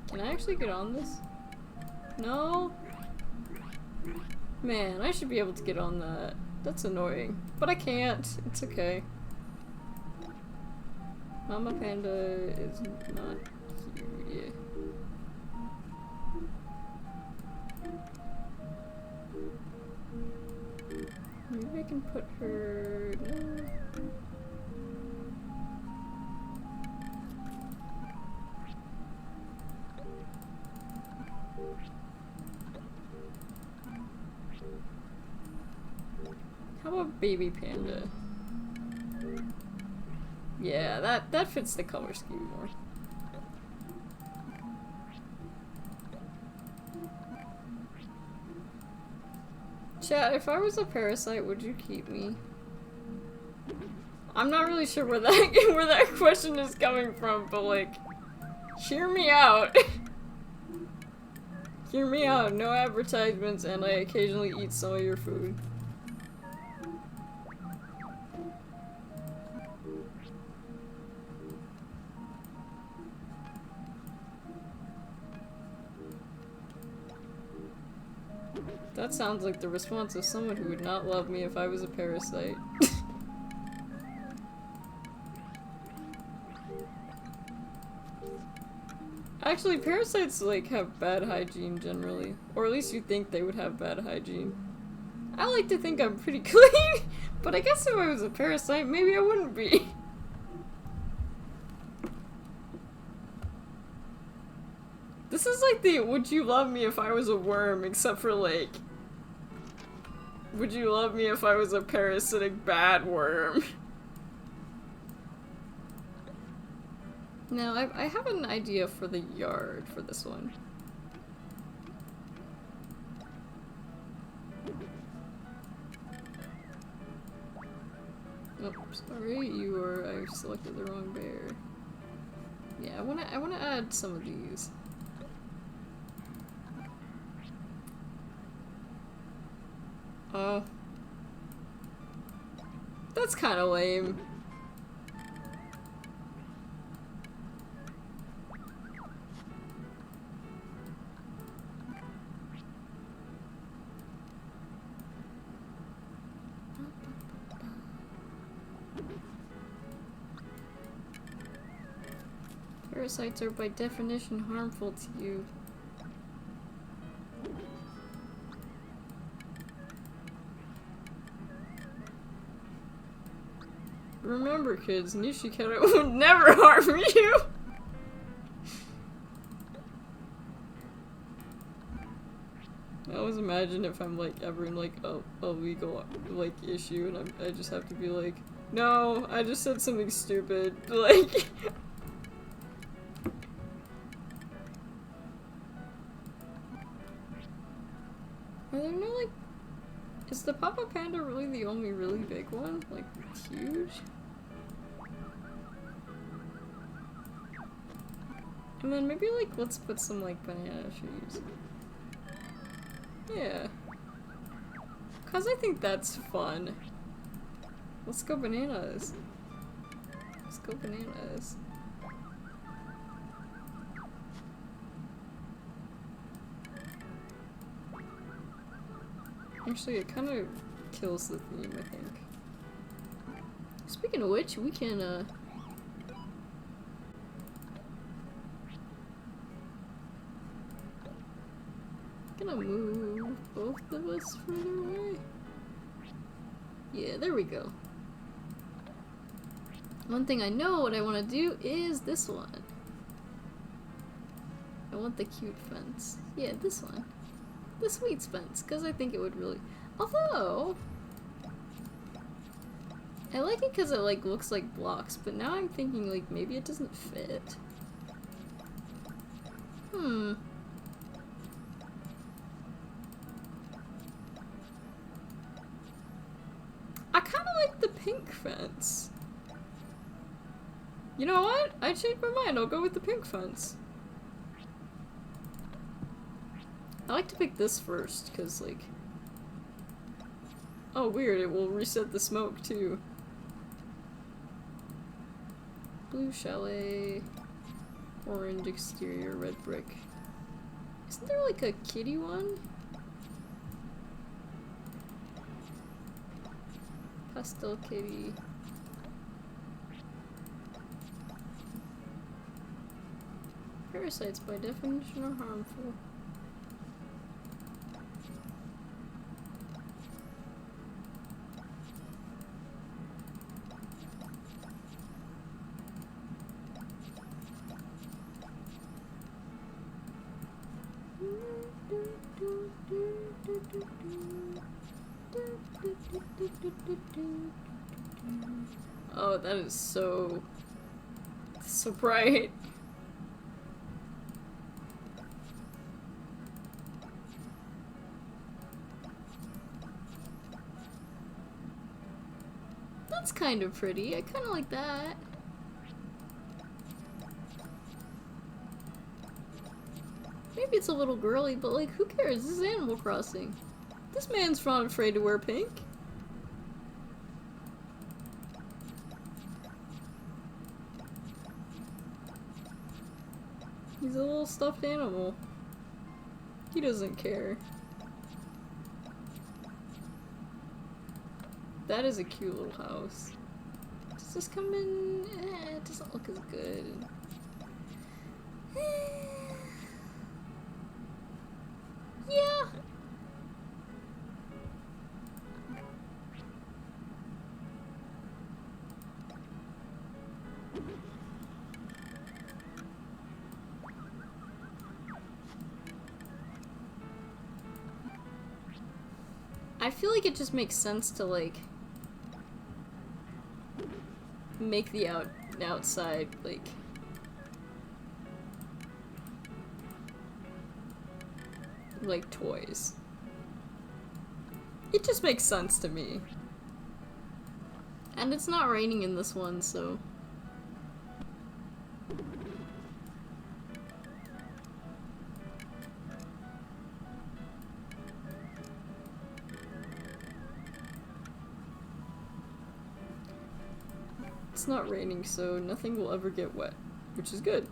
Can I actually get on this? No? Man, I should be able to get on that. That's annoying. But I can't. It's okay. Mama Panda is not here. Maybe I can put her... No. How about baby panda? Yeah, that fits the color scheme more. Chat, if I was a parasite, would you keep me? I'm not really sure where that where that question is coming from, but like, hear me out. Hear me out. No advertisements, and I occasionally eat some of your food. That sounds like the response of someone who would not love me if I was a parasite. Actually, parasites, like, have bad hygiene generally. Or at least you think they would have bad hygiene. I like to think I'm pretty clean, but I guess if I was a parasite, maybe I wouldn't be. This is like the would you love me if I was a worm, except for like, would you love me if I was a parasitic bad worm? Now, I have an idea for the yard for this one. Oh, sorry, I selected the wrong bear. Yeah, I wanna add some of these. Oh. That's kinda lame. Parasites are by definition harmful to you. Remember, kids, Nishikata would never harm you! I always imagine if I'm like ever in like a legal like issue and I just have to be like, no, I just said something stupid, like. Are there no like, is the Papa Panda really the only really big one? Like, huge? And then maybe like, let's put some like banana trees. Yeah. Cause I think that's fun. Let's go bananas. Let's go bananas. Actually, it kind of kills the theme, I think. Speaking of which, we can, gonna move both of us further away. Yeah, there we go. One thing I know what I want to do is this one. I want the cute fence. Yeah, this one. The sweet fence, because I think it would really... Although... I like it because it, like, looks like blocks, but now I'm thinking, like, maybe it doesn't fit. I kind of like the pink fence. You know what? I changed my mind. I'll go with the pink fence. I like to pick this first, because, like... Oh, weird, it will reset the smoke, too. Blue chalet, orange exterior, red brick. Isn't there, like, a kitty one? Pastel kitty. Parasites, by definition, are harmful. Oh, that is so bright. That's kind of pretty. I kind of like that. Maybe it's a little girly, but like, who cares? This is Animal Crossing. This man's not afraid to wear pink. He's a little stuffed animal. He doesn't care. That is a cute little house. Does this come in? It doesn't look as good. Yeah. I feel like it just makes sense to like make the outside like toys. It just makes sense to me. And it's not raining in this one, so it's not raining, so nothing will ever get wet, which is good.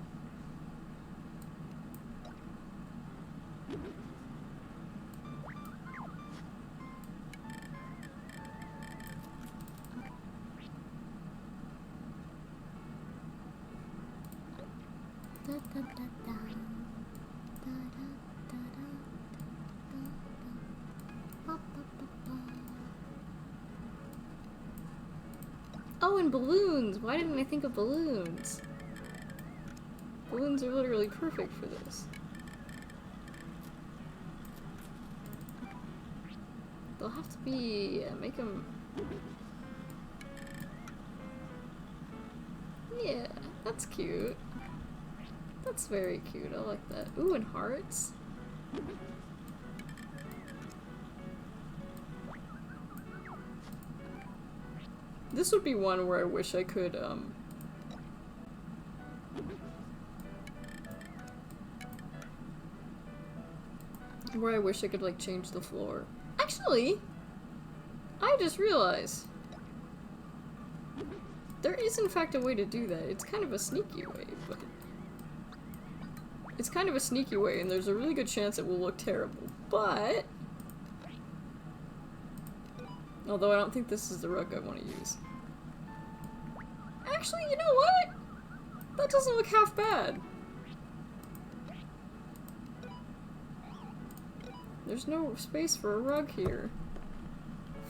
Oh, and balloons! Why didn't I think of balloons? Balloons are literally perfect for this. They'll have to be... make them... Yeah, that's cute. That's very cute, I like that. Ooh, and hearts? This would be one where I wish I could, where I wish I could, like, change the floor. Actually, I just realized there is, in fact, a way to do that. It's kind of a sneaky way, but... It's kind of a sneaky way, and there's a really good chance it will look terrible, but... Although I don't think this is the rug I want to use. Actually, you know what? That doesn't look half bad. There's no space for a rug here.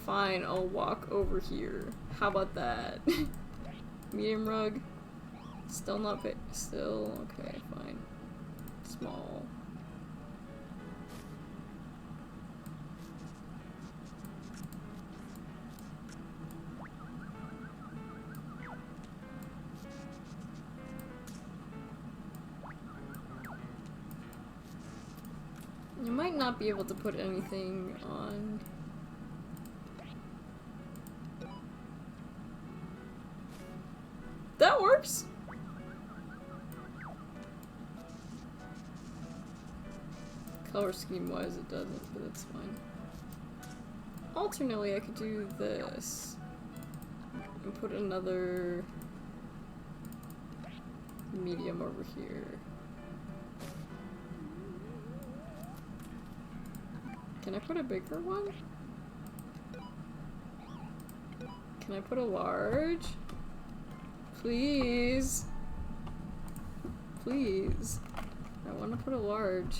Fine, I'll walk over here. How about that? Medium rug? Still not big. Still, okay, fine. Small. You might not be able to put anything on. That works! Color scheme wise it doesn't, but it's fine. Alternately I could do this and put another medium over here. Can I put a bigger one? Can I put a large? Please. Please. I want to put a large.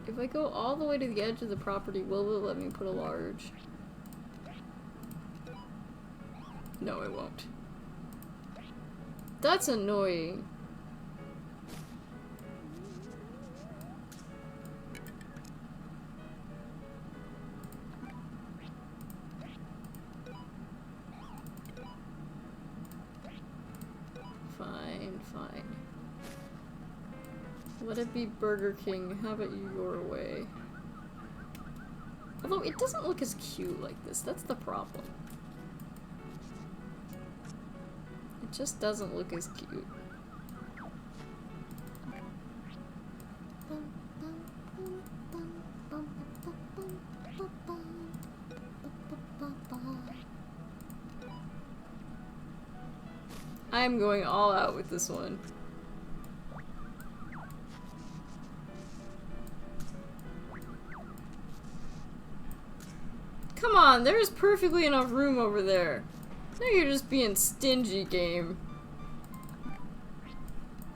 If I go all the way to the edge of the property, will it let me put a large? No, it won't. That's annoying. Fine. Let it be Burger King. Have it your way. Although it doesn't look as cute like this. That's the problem. just doesn't look as cute. I'm going all out with this one. Come on, there's perfectly enough room over there. Now you're just being stingy, game.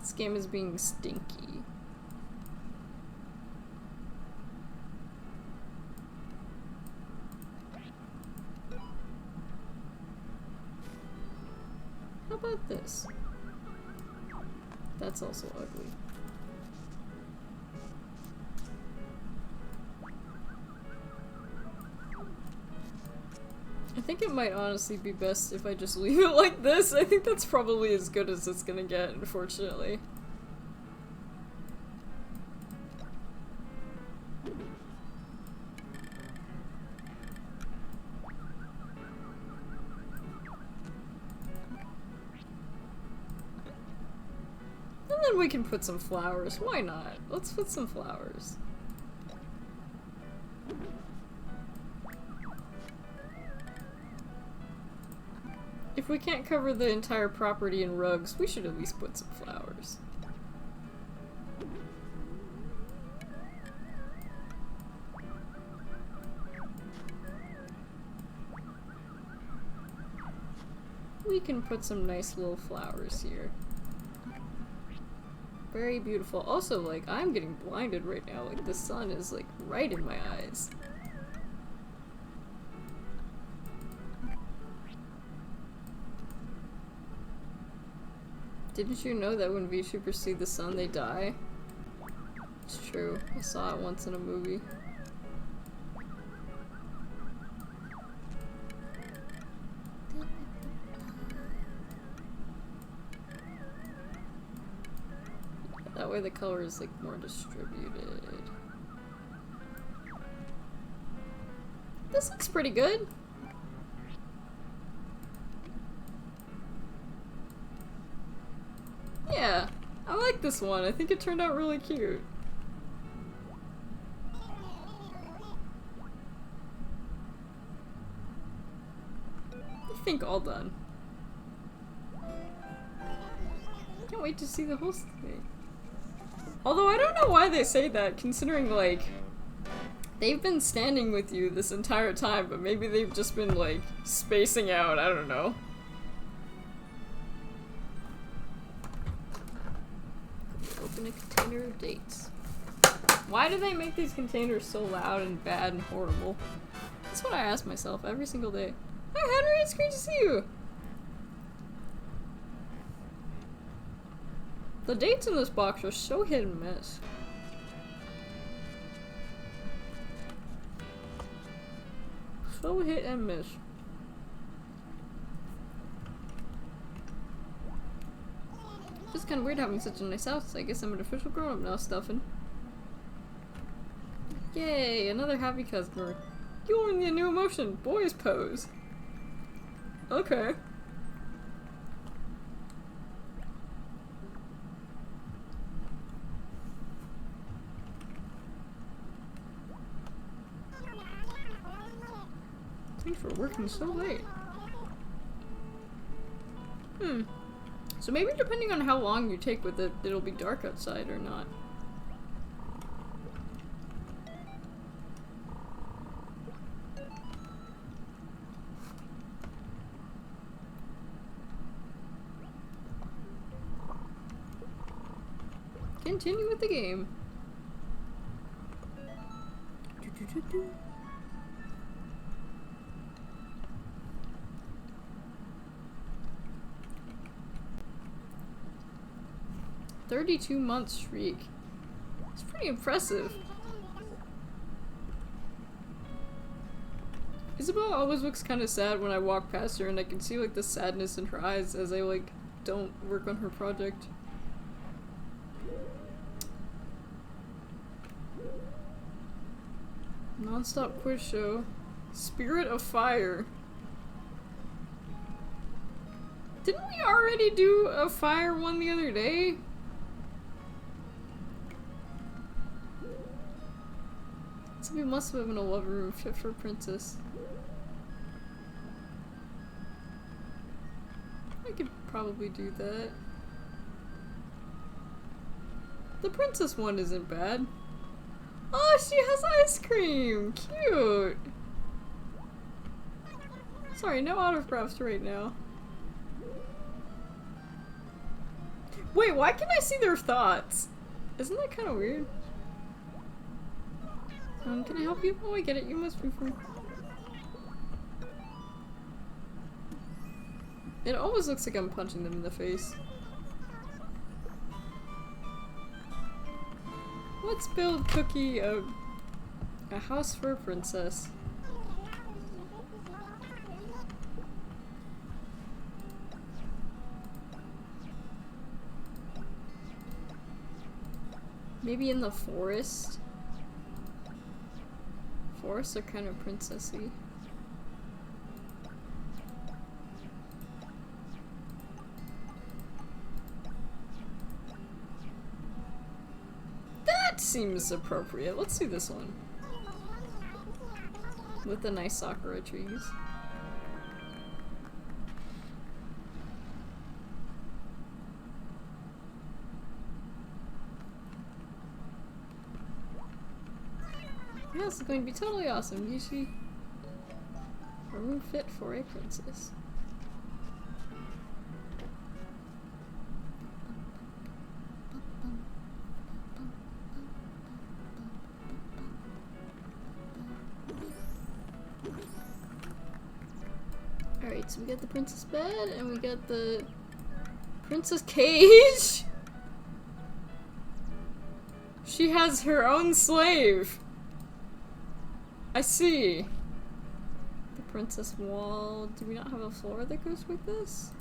This game is being stinky. How about this? That's also ugly. I think it might honestly be best if I just leave it like this. I think that's probably as good as it's gonna get, unfortunately. And then we can put some flowers. Why not? Let's put some flowers. If we can't cover the entire property in rugs, we should at least put some flowers. We can put some nice little flowers here. Very beautiful. Also, like, I'm getting blinded right now. Like, the sun is, like, right in my eyes. Didn't you know that when VTubers see the sun, they die? It's true. I saw it once in a movie. That way the color is like more distributed. This looks pretty good. Yeah, I like this one. I think it turned out really cute. I think all done. Can't wait to see the whole thing. Although I don't know why they say that, considering, like, they've been standing with you this entire time, but maybe they've just been, like, spacing out, I don't know. Open a container of dates. Why do they make these containers so loud and bad and horrible? That's what I ask myself every single day. Hi Henry, it's great to see you! The dates in this box are so hit and miss. So hit and miss. It's kind of weird having such a nice house. I guess I'm an official grown-up now, Stuffin'. Yay, another happy customer. You're in the new emotion, boys pose. Okay. Thanks for working so late. So maybe depending on how long you take with it, it'll be dark outside or not. Continue with the game. 32-month streak. It's pretty impressive. Isabel always looks kind of sad when I walk past her, and I can see like the sadness in her eyes as I like don't work on her project. Non-stop quiz show. Spirit of Fire. Didn't we already do a fire one the other day? So we must have been a love room fit for princess. I could probably do that. The princess one isn't bad. Oh, she has ice cream! Cute! Sorry, no autographs right now. Wait, why can't I see their thoughts? Isn't that kind of weird? Can I help you? Oh, I get it. You must be from... It almost looks like I'm punching them in the face. Let's build Cookie a house for a princess. Maybe in the forest? Forests are kind of princessy. That seems appropriate. Let's do this one. With the nice sakura trees. Yeah, this is going to be totally awesome. You see? A room fit for a princess. Alright, so we got the princess bed and we got the princess cage. She has her own slave. I see. The princess wall. Do we not have a floor that goes with this?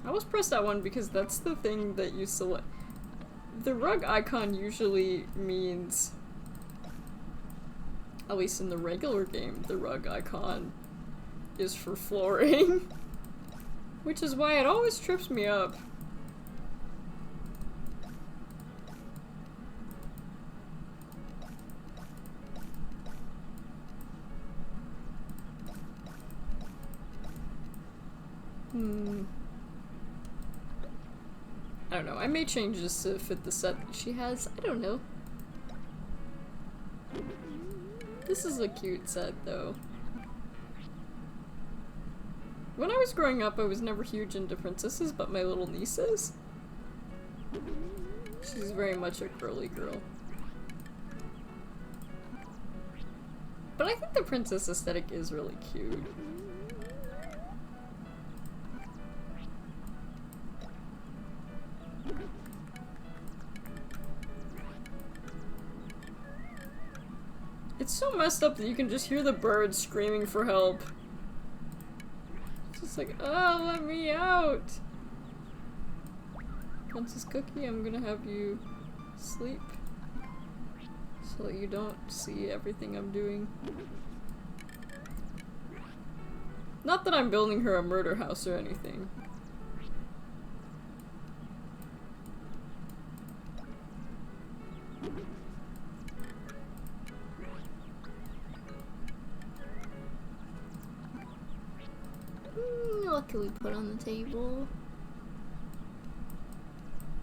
I was pressed that one because that's the thing that you select. The rug icon usually means, at least in the regular game, the rug icon is for flooring. Which is why it always trips me up. I don't know. I may change this to fit the set that she has. I don't know. This is a cute set, though. When I was growing up, I was never huge into princesses, but my little niece is. She's very much a girly girl. But I think the princess aesthetic is really cute. It's so messed up that you can just hear the birds screaming for help. It's just like, oh, let me out! Princess Cookie, I'm gonna have you sleep so that you don't see everything I'm doing. Not that I'm building her a murder house or anything. What can we put on the table?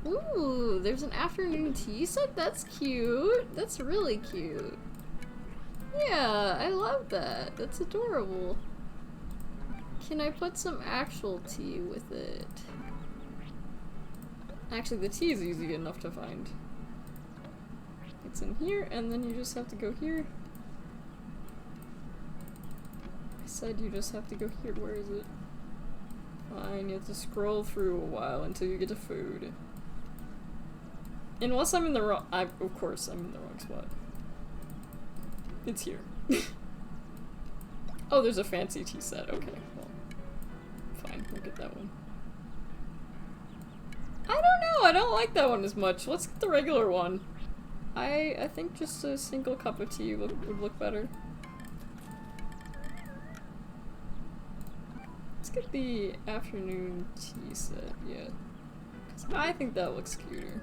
Ooh, there's an afternoon tea set? That's cute. That's really cute. Yeah, I love that. That's adorable. Can I put some actual tea with it? Actually, the tea is easy enough to find. It's in here, and then you just have to go here. I said you just have to go here. Where is it? Fine, you have to scroll through a while until you get to food. Unless I'm in the wrong- of course I'm in the wrong spot. It's here. Oh, there's a fancy tea set. Okay, well. Fine, we'll get that one. I don't know, I don't like that one as much. Let's get the regular one. I think just a single cup of tea would look better. get the afternoon tea set, yeah. 'Cause I think that looks cuter.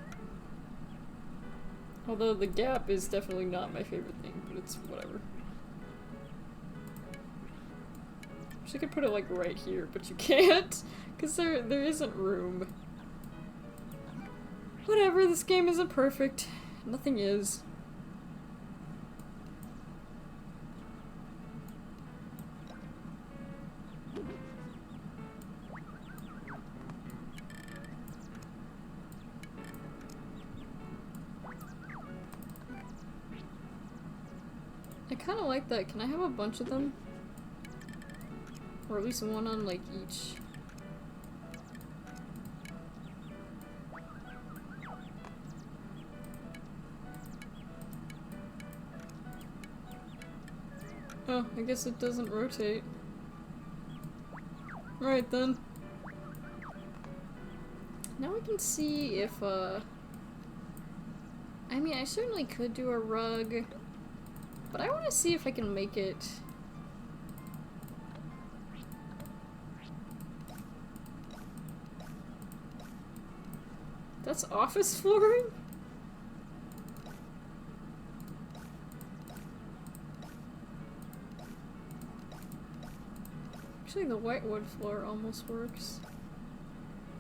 Although the gap is definitely not my favorite thing, but it's whatever. Wish I could put it like right here, but you can't, because there isn't room. Whatever, this game isn't perfect. Nothing is. I kinda like that. Can I have a bunch of them? Or at least one on like each. Oh, I guess it doesn't rotate. Alright then. Now we can see if, I mean, I certainly could do a rug, but I want to see if I can make it... That's office flooring? Actually, the whitewood floor almost works.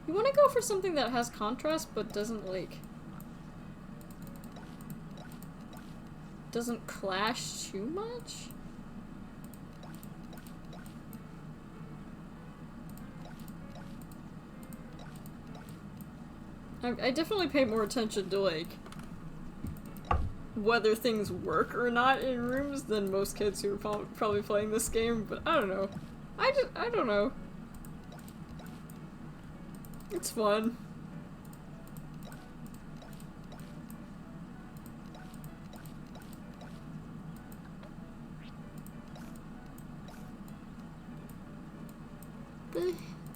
You want to go for something that has contrast, but doesn't, like... doesn't clash too much? I definitely pay more attention to, like, whether things work or not in rooms than most kids who are probably playing this game, but I don't know. I don't know. It's fun.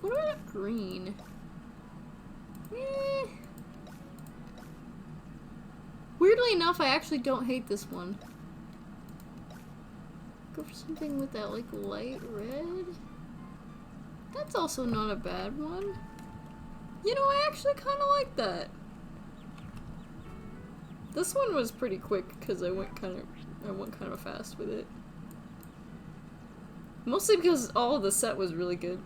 What about green? Eh. Weirdly enough, I actually don't hate this one. Go for something with that, like, light red? That's also not a bad one. You know, I actually kind of like that. This one was pretty quick because I went kind of fast with it. Mostly because all of the set was really good.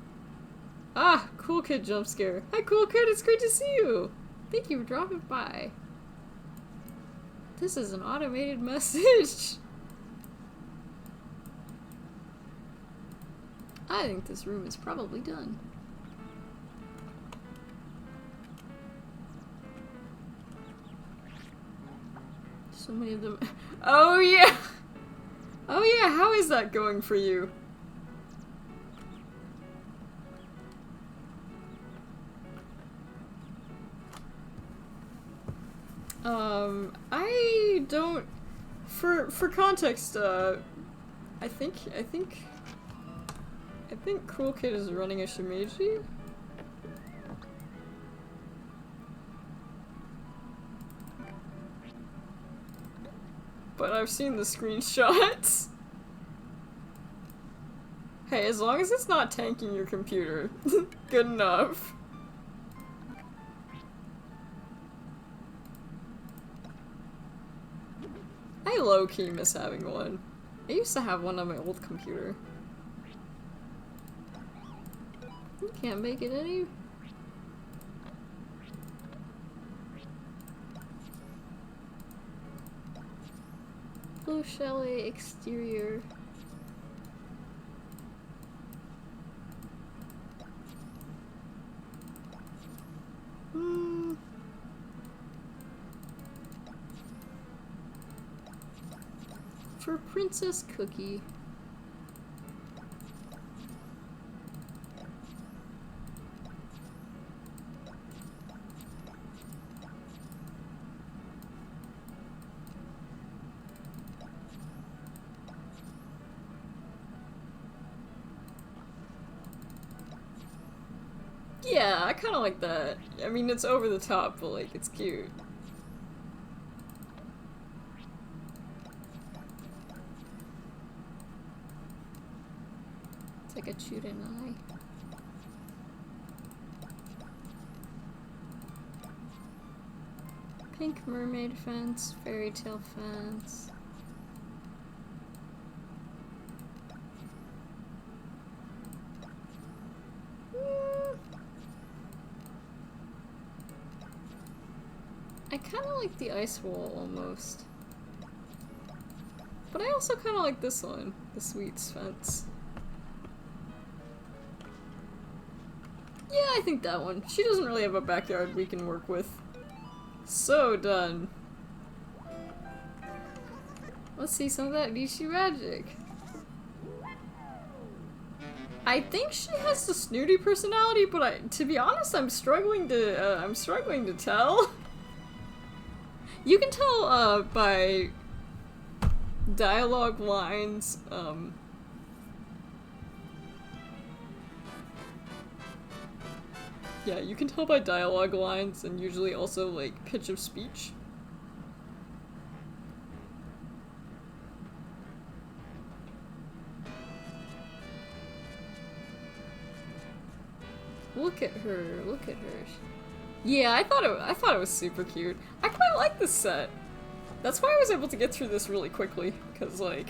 Ah, Cool Kid jump scare. Hi, Cool Kid, it's great to see you. Thank you for dropping by. This is an automated message. I think this room is probably done. So many of them. Oh yeah! Oh yeah, how is that going for you? I don't... For context, I think Cool Kid is running a Shimeji. But I've seen the screenshots. Hey, as long as it's not tanking your computer, good enough. I low-key miss having one. I used to have one on my old computer. You can't make it any... Blue chalet exterior. For Princess Cookie. Yeah, I kinda like that. I mean, it's over the top, but like, it's cute. It's like a chewed an eye. Pink mermaid fence, fairy tale fence. I kind of like the ice wall almost. But I also kind of like this one, the sweets fence. Yeah, I think that one. She doesn't really have a backyard we can work with. So done. Let's see some of that Nishi magic. I think she has the snooty personality, but to be honest, I'm struggling to tell. You can tell by dialogue lines. Yeah, you can tell by dialogue lines and usually also like pitch of speech. Look at her, look at her. Yeah, I thought it was super cute. I quite like this set. That's why I was able to get through this really quickly, cause like,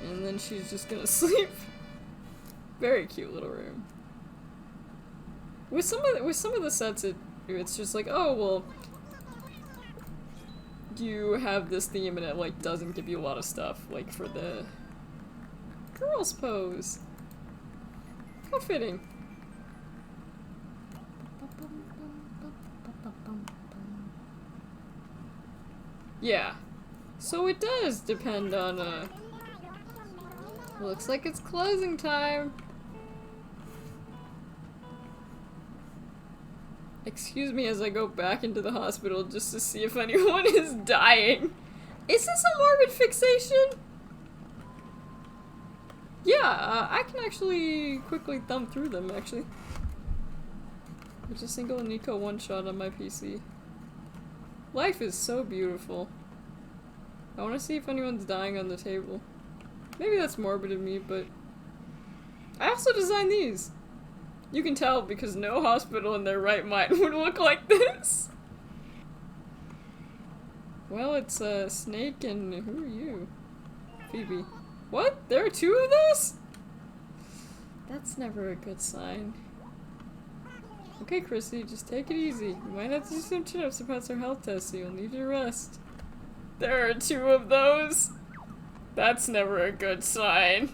and then she's just gonna sleep. Very cute little room. With some of the sets, it's just like, oh well, you have this theme and it like doesn't give you a lot of stuff. Like for the girls pose. How fitting. Yeah. So it does depend on, looks like it's closing time. Excuse me as I go back into the hospital just to see if anyone is dying. Is this a morbid fixation? Yeah, I can actually quickly thumb through them, actually. There's a single Nico one-shot on my PC. Life is so beautiful. I want to see if anyone's dying on the table. Maybe that's morbid of me, but I also designed these. You can tell because no hospital in their right mind would look like this. Well, it's Snake and who are you? Phoebe. What? There are two of those? That's never a good sign. Okay, Chrissy, just take it easy. You might have to do some chin-ups to pass our health test, so you'll need to rest. There are two of those? That's never a good sign.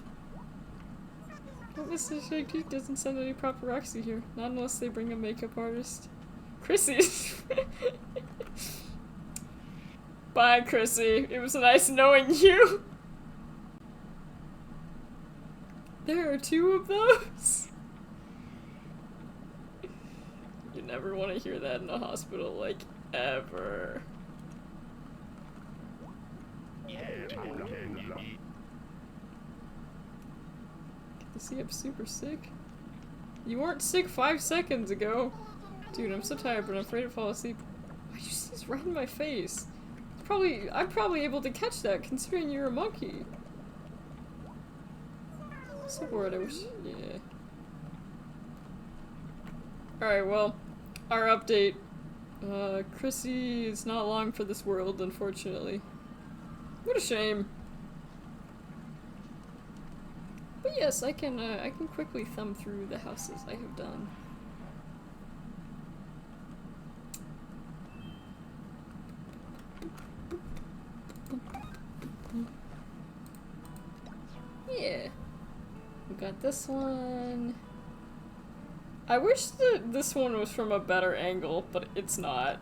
Well, Mr. Shaky doesn't send any paparazzi here. Not unless they bring a makeup artist. Chrissy! Bye, Chrissy. It was nice knowing you. There are two of those? You never want to hear that in a hospital, like, ever. Get to see I'm super sick. You weren't sick 5 seconds ago. Dude, I'm so tired, but I'm afraid to fall asleep. Why'd you sneeze right in my face? I'm probably able to catch that, considering you're a monkey. So bored, I wish. Yeah. Alright, well, our update. Chrissy is not long for this world, unfortunately. What a shame. But yes, I can quickly thumb through the houses I have done. Yeah. We got this one. I wish that this one was from a better angle, but it's not.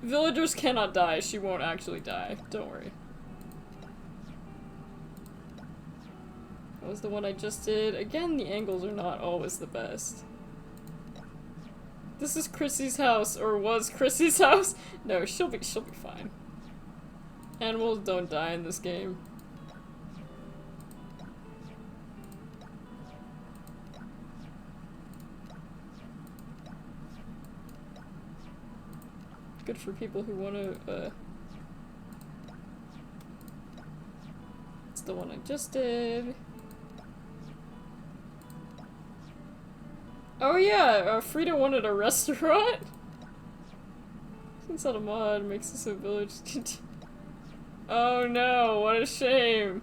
Villagers cannot die. She won't actually die. Don't worry. That was the one I just did. Again, the angles are not always the best. This is Chrissy's house, or was Chrissy's house. No, she'll be fine. Animals don't die in this game. Good for people who want to, It's the one I just did. Oh yeah, Frida wanted a restaurant. Since that a mod makes this a village. Oh no, what a shame.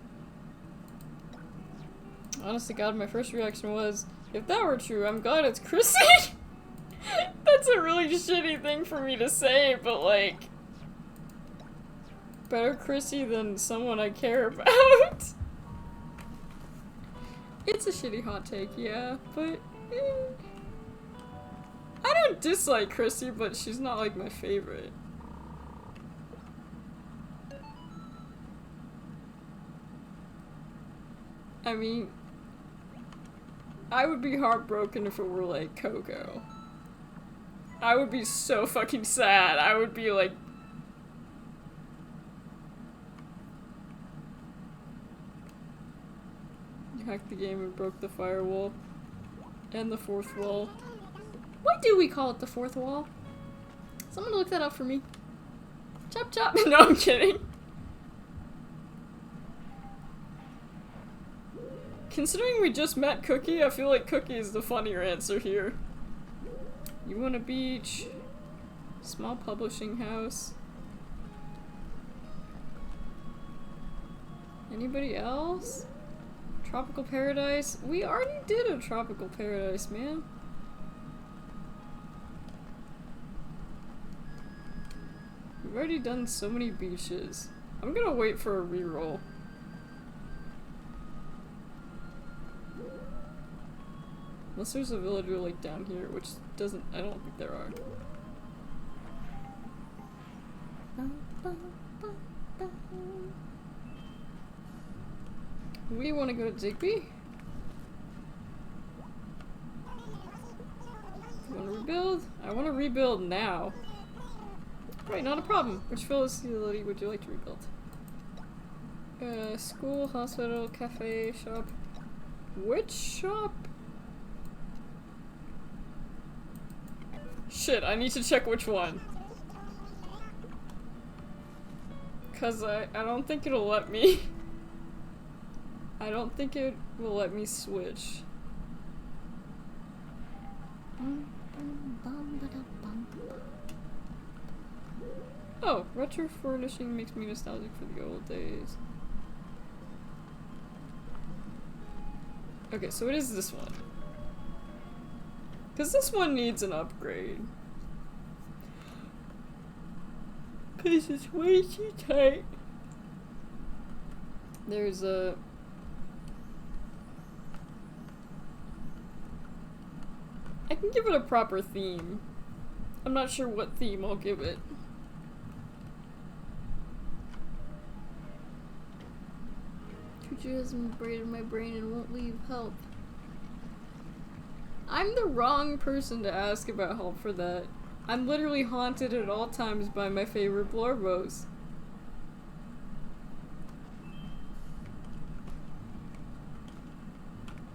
Honest to God, my first reaction was, if that were true, I'm glad it's Chrissy. That's a really shitty thing for me to say, but like, better Chrissy than someone I care about. It's a shitty hot take, yeah, but I don't dislike Chrissy, but she's not like my favorite. I mean, I would be heartbroken if it were like Coco. I would be so fucking sad. I would be like... You hacked the game and broke the firewall. And the fourth wall. Why do we call it the fourth wall? Someone look that up for me. Chop chop. No, I'm kidding. Considering we just met Cookie, I feel like Cookie is the funnier answer here. You want a beach? Small publishing house? Anybody else? Tropical paradise? We already did a tropical paradise, man. We've already done so many beaches. I'm gonna wait for a reroll. Unless there's a villager like down here, which doesn't, I don't think there are. We want to go to Digby. You want to rebuild? I want to rebuild now. Right, not a problem. Which facility would you like to rebuild? School, hospital, cafe, shop. Which shop? Shit, I need to check which one. Cause I don't think it'll let me. I don't think it will let me switch. Oh, retro furnishing makes me nostalgic for the old days. Okay, so it is this one. Cause this one needs an upgrade. Cause it's way too tight. There's a... I can give it a proper theme. I'm not sure what theme I'll give it. Tutu has braided my brain and won't leave help. I'm the wrong person to ask about help for that. I'm literally haunted at all times by my favorite Blorbos.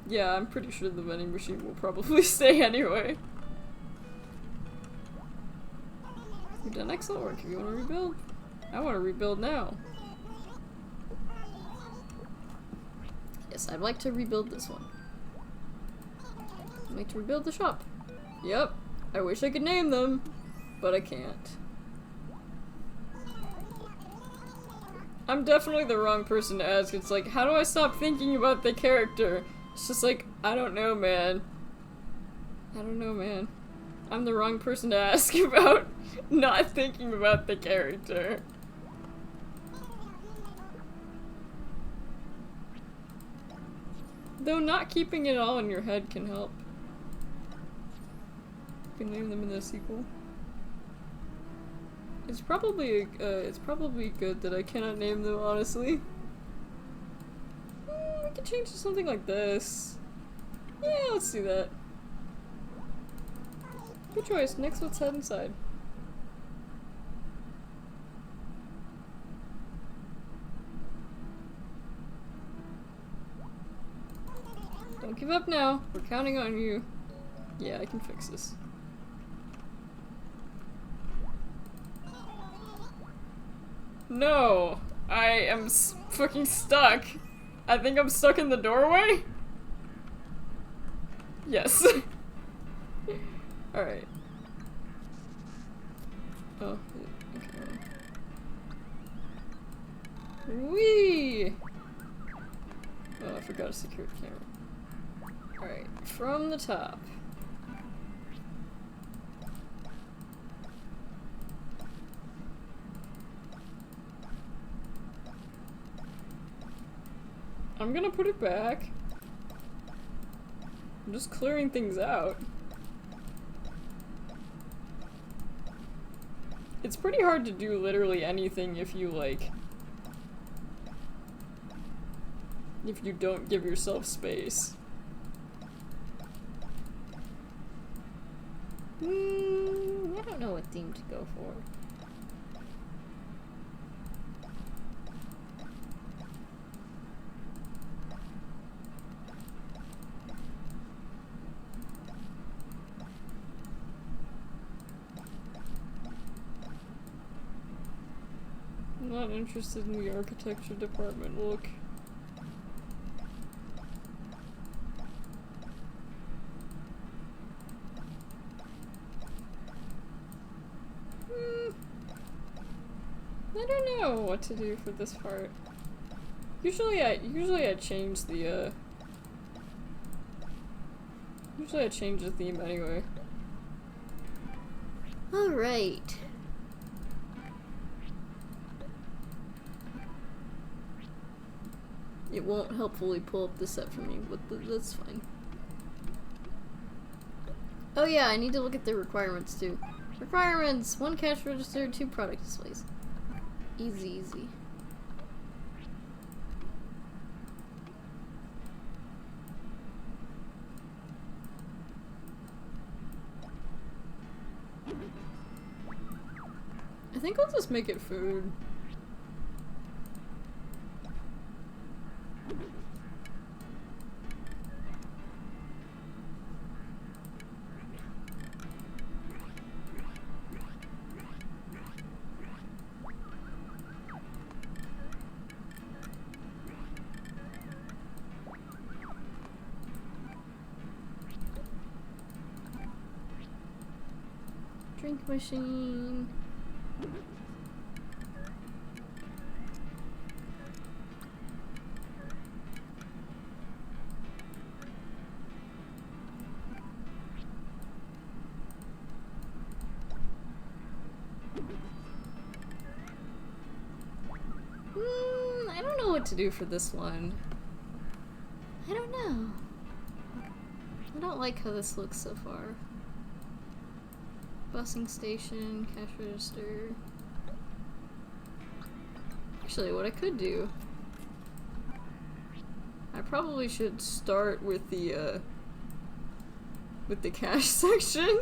Yeah, I'm pretty sure the vending machine will probably stay anyway. You've done excellent work. If you want to rebuild, I want to rebuild now. Yes, I'd like to rebuild this one. I'd like to rebuild the shop. Yep. I wish I could name them, but I can't. I'm definitely the wrong person to ask. It's like, how do I stop thinking about the character? It's just like, I don't know, man. I don't know, man. I'm the wrong person to ask about not thinking about the character. Though not keeping it all in your head can help. You can name them in the sequel. It's probably good that I cannot name them, honestly. We could change to something like this. Yeah, let's do that. Good choice. Next, let's head inside. Don't give up now. We're counting on you. Yeah, I can fix this. No! I am fucking stuck. I think I'm stuck in the doorway? Yes. Alright. Oh, okay. Whee! Oh, I forgot a secure camera. Alright, from the top. I'm gonna put it back. I'm just clearing things out. It's pretty hard to do literally anything if you, like, if you don't give yourself space. I don't know what theme to go for. I'm not interested in the architecture department look. I don't know what to do for this part. Usually I change the usually I change the theme anyway. Alright. It won't helpfully pull up the set for me, but that's fine. Oh yeah, I need to look at the requirements too. Requirements! 1 cash register, 2 product displays. Easy, easy. I think I'll just make it food. Drink machine. I don't know what to do for this one. I don't know. I don't like how this looks so far. Busing station, cash register. Actually, what I could do, I probably should start with the cash section.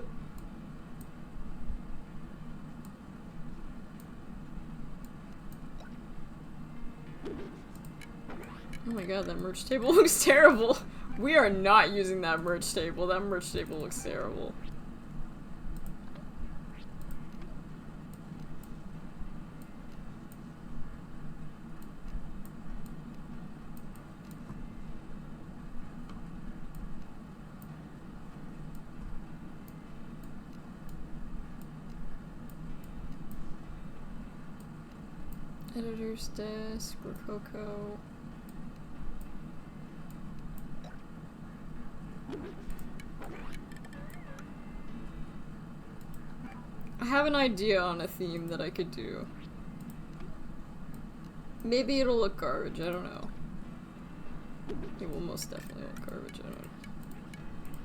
Oh my god, that merch table looks terrible. We are not using that merch table. That merch table looks terrible. Editor's desk, Rococo. I have an idea on a theme that I could do. Maybe it'll look garbage, I don't know. It will most definitely look garbage, I don't know.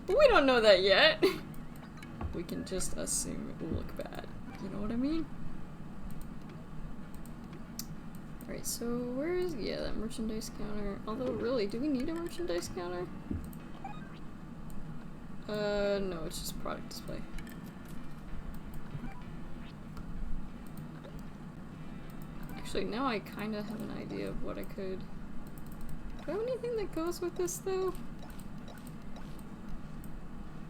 But we don't know that yet! We can just assume it will look bad. You know what I mean? Alright, so where is, yeah, that merchandise counter. Although, really, do we need a merchandise counter? No, it's just product display. Actually, now I kind of have an idea of what I could... Do I have anything that goes with this, though?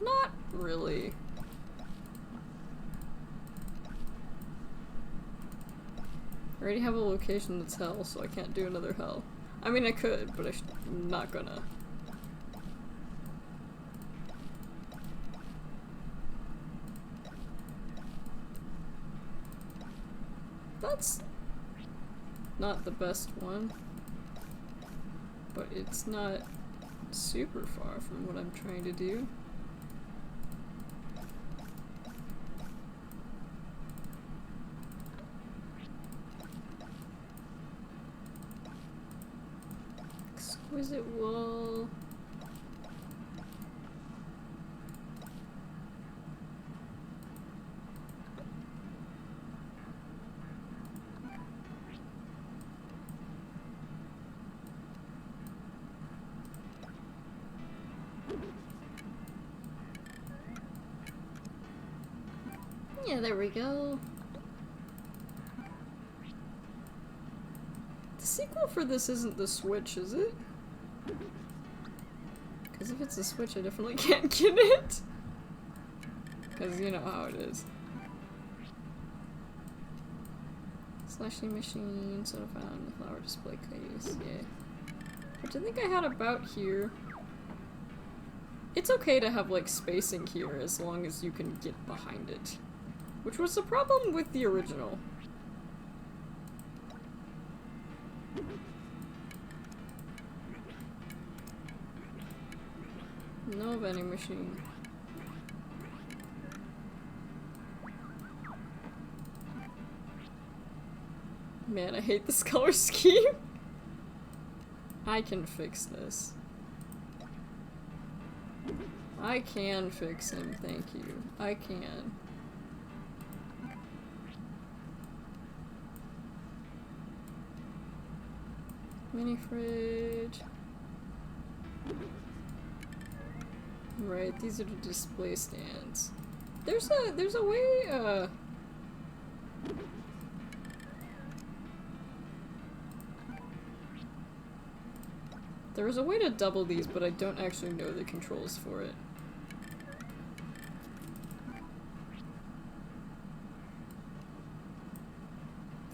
Not really. I already have a location that's hell, so I can't do another hell. I mean, I could, but I'm not gonna. that's not the best one, but it's not super far from what I'm trying to do. Exquisite wool. Yeah, there we go. The sequel for this isn't the Switch, is it? Because if it's the Switch, I definitely can't get it. Because you know how it is. Slashing machine, soda fountain, flower display case, yeah. Which I think I had about here. It's okay to have like spacing here as long as you can get behind it. Which was the problem with the original. No vending machine. Man, I hate this color scheme. I can fix this. I can fix him, thank you. I can. Mini fridge. Right, these are the display stands. There's a way, there is a way to double these, but I don't actually know the controls for it.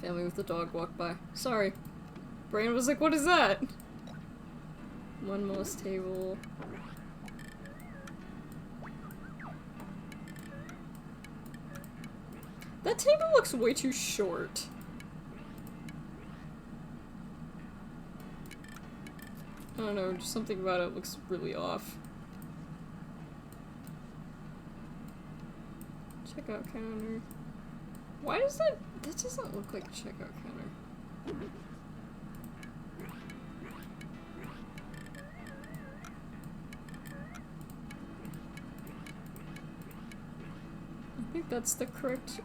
Family with the dog walked by. Sorry. Brain was like, what is that? One most table. That table looks way too short. I don't know, just something about it looks really off. Checkout counter. Why does that doesn't look like a checkout counter. I think that's the correct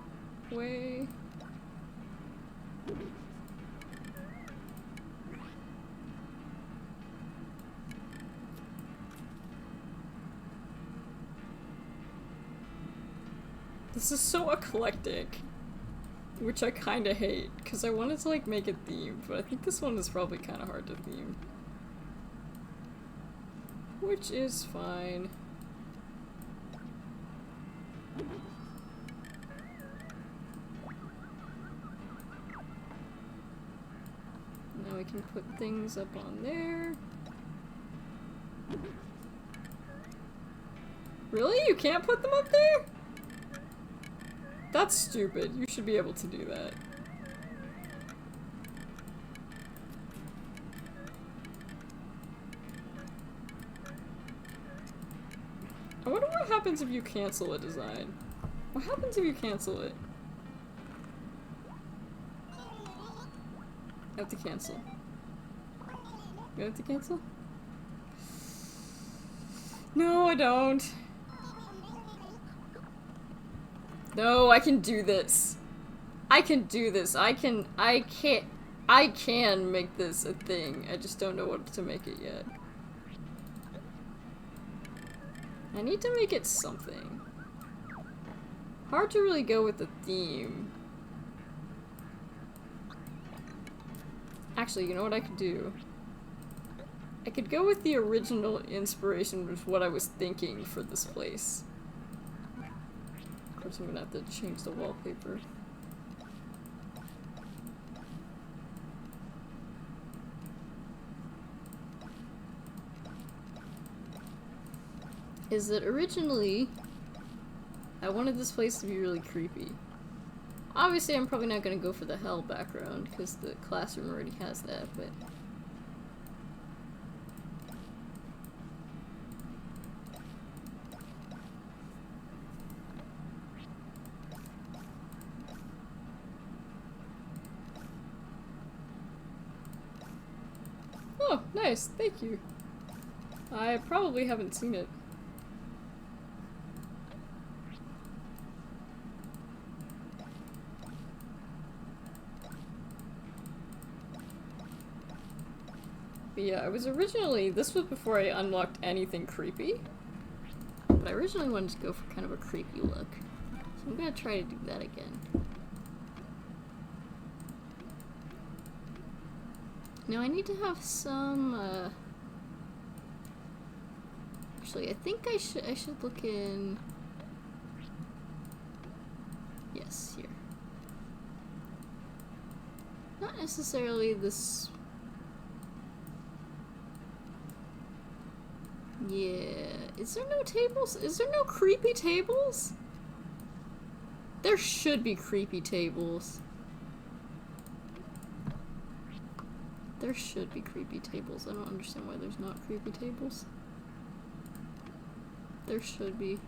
way. This is so eclectic, which I kinda hate, because I wanted to like make it themed, but I think this one is probably kinda hard to theme. Which is fine. Now we can put things up on there. Really? You can't put them up there? That's stupid. You should be able to do that. I wonder what happens if you cancel a design. What happens if you cancel it? I have to cancel. You have to cancel? No, I don't. No, I can do this. I can do this. I can make this a thing. I just don't know what to make it yet. I need to make it something. Hard to really go with the theme. Actually, you know what I could do? I could go with the original inspiration with what I was thinking for this place. Of course, I'm gonna have to change the wallpaper. Is that originally I wanted this place to be really creepy. Obviously, I'm probably not gonna go for the hell background, because the classroom already has that, but... Oh, nice, thank you. I probably haven't seen it. But yeah, I was originally, this was before I unlocked anything creepy, but I originally wanted to go for kind of a creepy look. So I'm gonna try to do that again. Now I need to have some, actually I think I should look in, yes, here. Not necessarily this, yeah, is there no tables? Is there no creepy tables? There should be creepy tables. There should be creepy tables. I don't understand why there's not creepy tables. There should be.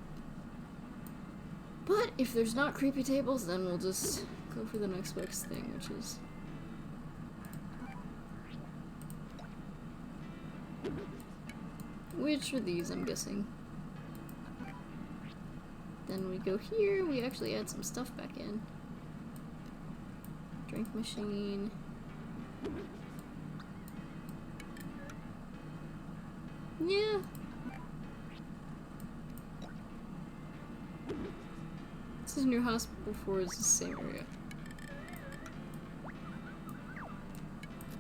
But if there's not creepy tables, then we'll just go for the next best thing, which is... which are these, I'm guessing. Then we go here, we actually add some stuff back in. Drink machine. Yeah. This is New Hospital 4 is the same area.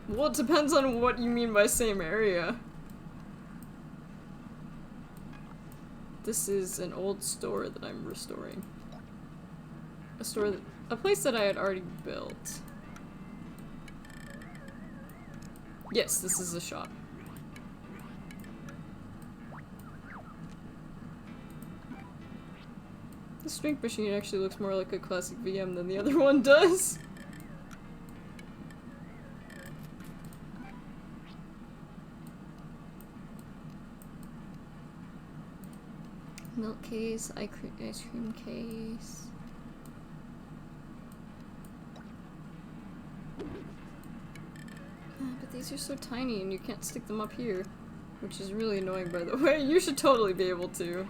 Well, it depends on what you mean by same area. This is an old store that I'm restoring. A place that I had already built. Yes, this is a shop. This drink machine actually looks more like a classic VM than the other one does. Milk case, ice cream case. But these are so tiny and you can't stick them up here. Which is really annoying, by the way. You should totally be able to.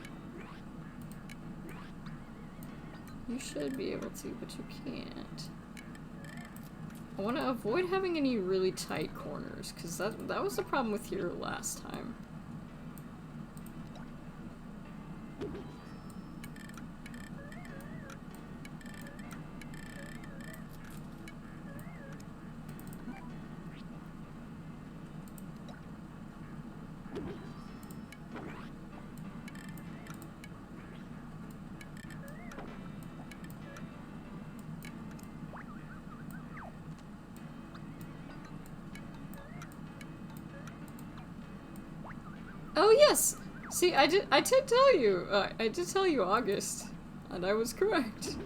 You should be able to, but you can't. I want to avoid having any really tight corners, because that was the problem with here last time. Oh yes! See, I did tell you, I did tell you August, and I was correct.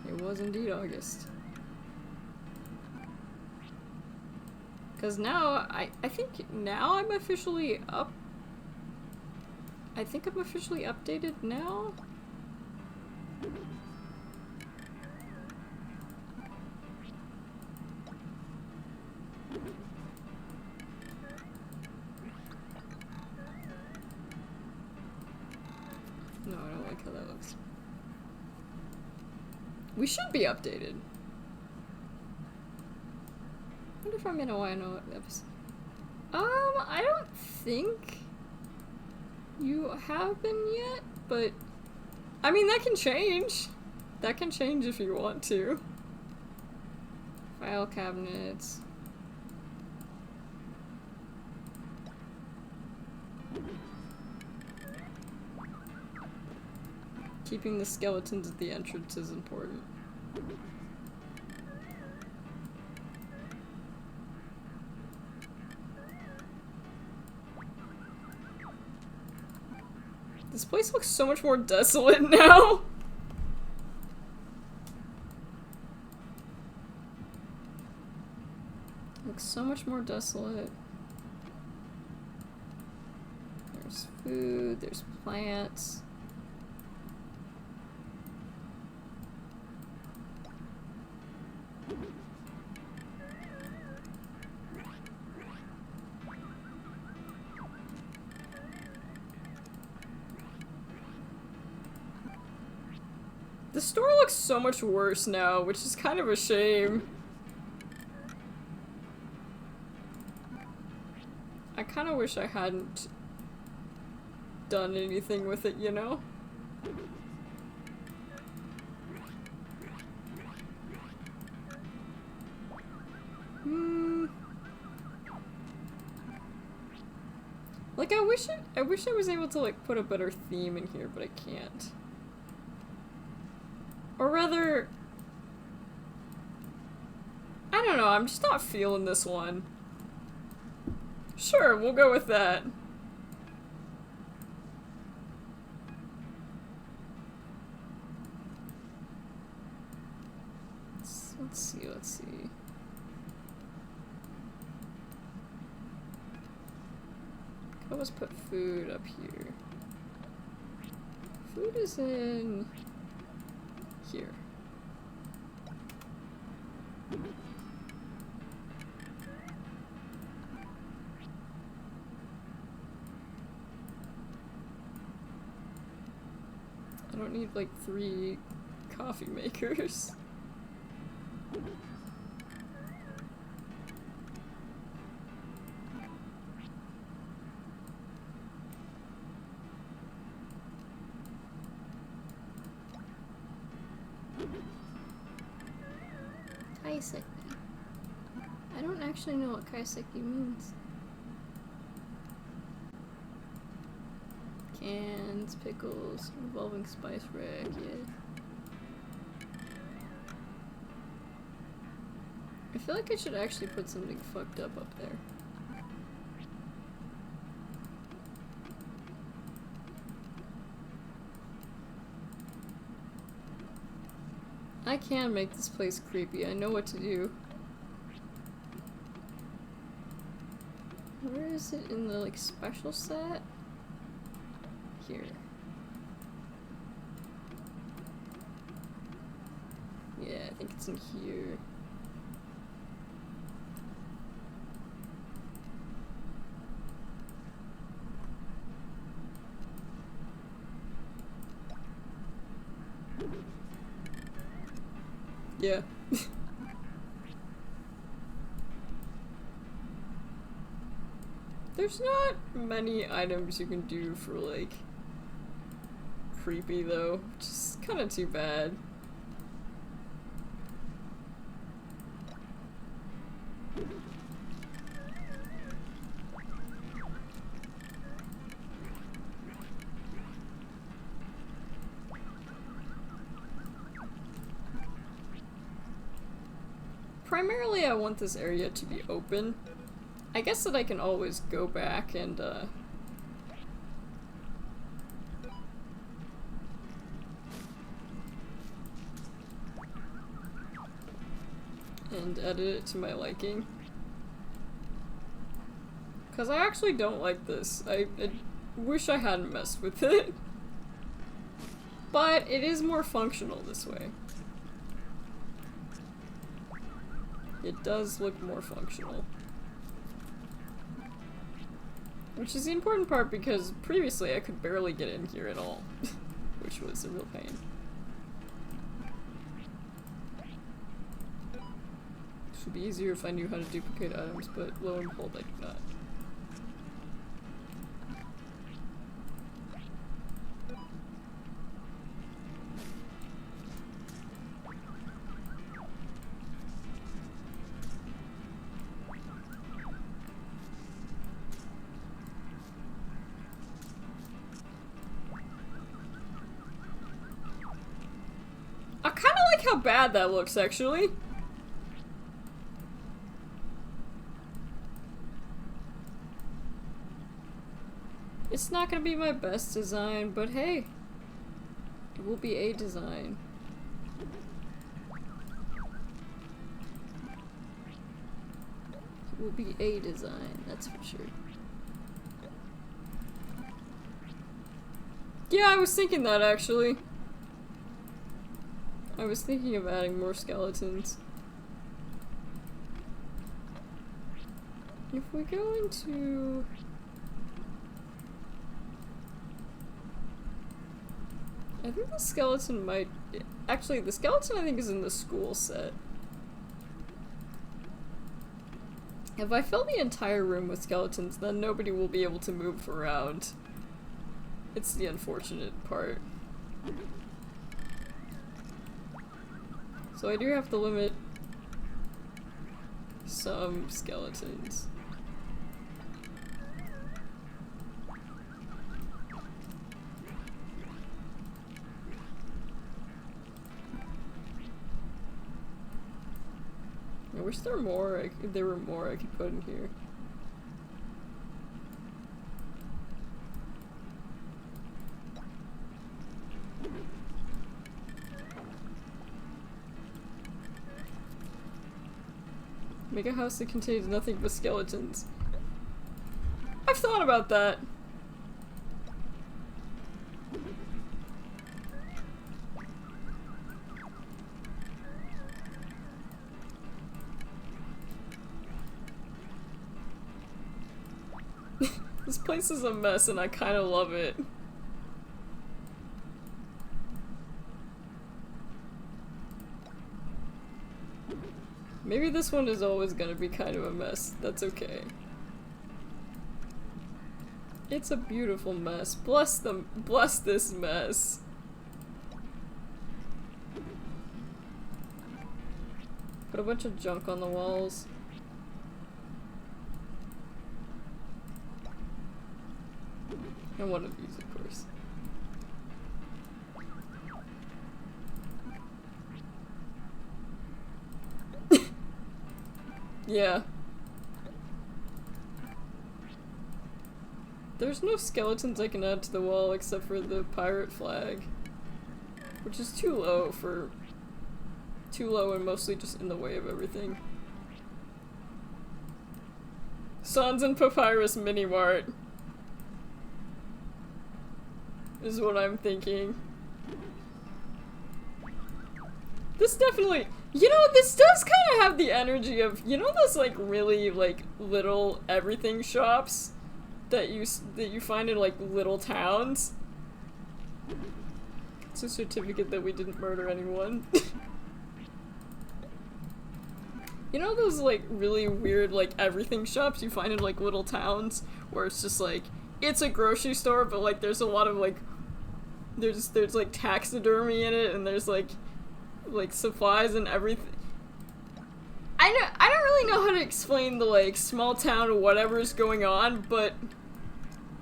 It was indeed August. Because now, I think now I'm officially up. I think I'm officially updated now? No, I don't like how that looks. We should be updated. I wonder if I'm in a Wino episode. I don't think you have been yet, but I mean that can change. That can change if you want to. File cabinets. Keeping the skeletons at the entrance is important. This place looks so much more desolate now! Looks so much more desolate. There's food, there's plants. The store looks so much worse now, which is kind of a shame. I kind of wish I hadn't done anything with it, you know? Like, I wish I was able to, like, put a better theme in here, but I can't. Or rather, I don't know, I'm just not feeling this one. Sure, we'll go with that. Let's see. Let's put food up here. Food is in here. I don't need like 3 coffee makers. Kaiseki. I don't actually know what kaiseki means. Cans, pickles, revolving spice rack, yeah. I feel like I should actually put something fucked up there. I can make this place creepy. I know what to do. Where is it in the, like, special set? Here. Yeah, I think it's in here. Yeah. There's not many items you can do for, like, creepy, though, which is kind of too bad. Primarily, I want this area to be open. I guess that I can always go back and, edit it to my liking. Because I actually don't like this. I wish I hadn't messed with it. But it is more functional this way. It does look more functional. Which is the important part because previously I could barely get in here at all. Which was a real pain. This would be easier if I knew how to duplicate items, but lo and behold, I do not. How bad that looks, actually. It's not gonna be my best design, but hey, it will be a design. will be a design, that's for sure. Yeah, I was thinking that actually. I was thinking of adding more skeletons. If we go into... I think the skeleton might... Actually, the skeleton I think is in the school set. If I fill the entire room with skeletons, then nobody will be able to move around. It's the unfortunate part. So I do have to limit some skeletons. I wish there were more I could put in here. Make a house that contains nothing but skeletons. I've thought about that. This place is a mess and I kind of love it. Maybe this one is always gonna be kind of a mess. That's okay. It's a beautiful mess. Bless this mess. Put a bunch of junk on the walls. And one of these, of course. Yeah. There's no skeletons I can add to the wall except for the pirate flag. Which is too low and mostly just in the way of everything. Sans and Papyrus Mini Mart is what I'm thinking. This definitely, you know, this does kind of have the energy of, you know, those like really like little everything shops that you find in like little towns. It's a certificate that we didn't murder anyone. You know those like really weird like everything shops you find in like little towns where it's just like it's a grocery store but like there's a lot of like there's like taxidermy in it and there's like supplies and everything. I don't really know how to explain the like small town whatever's going on, but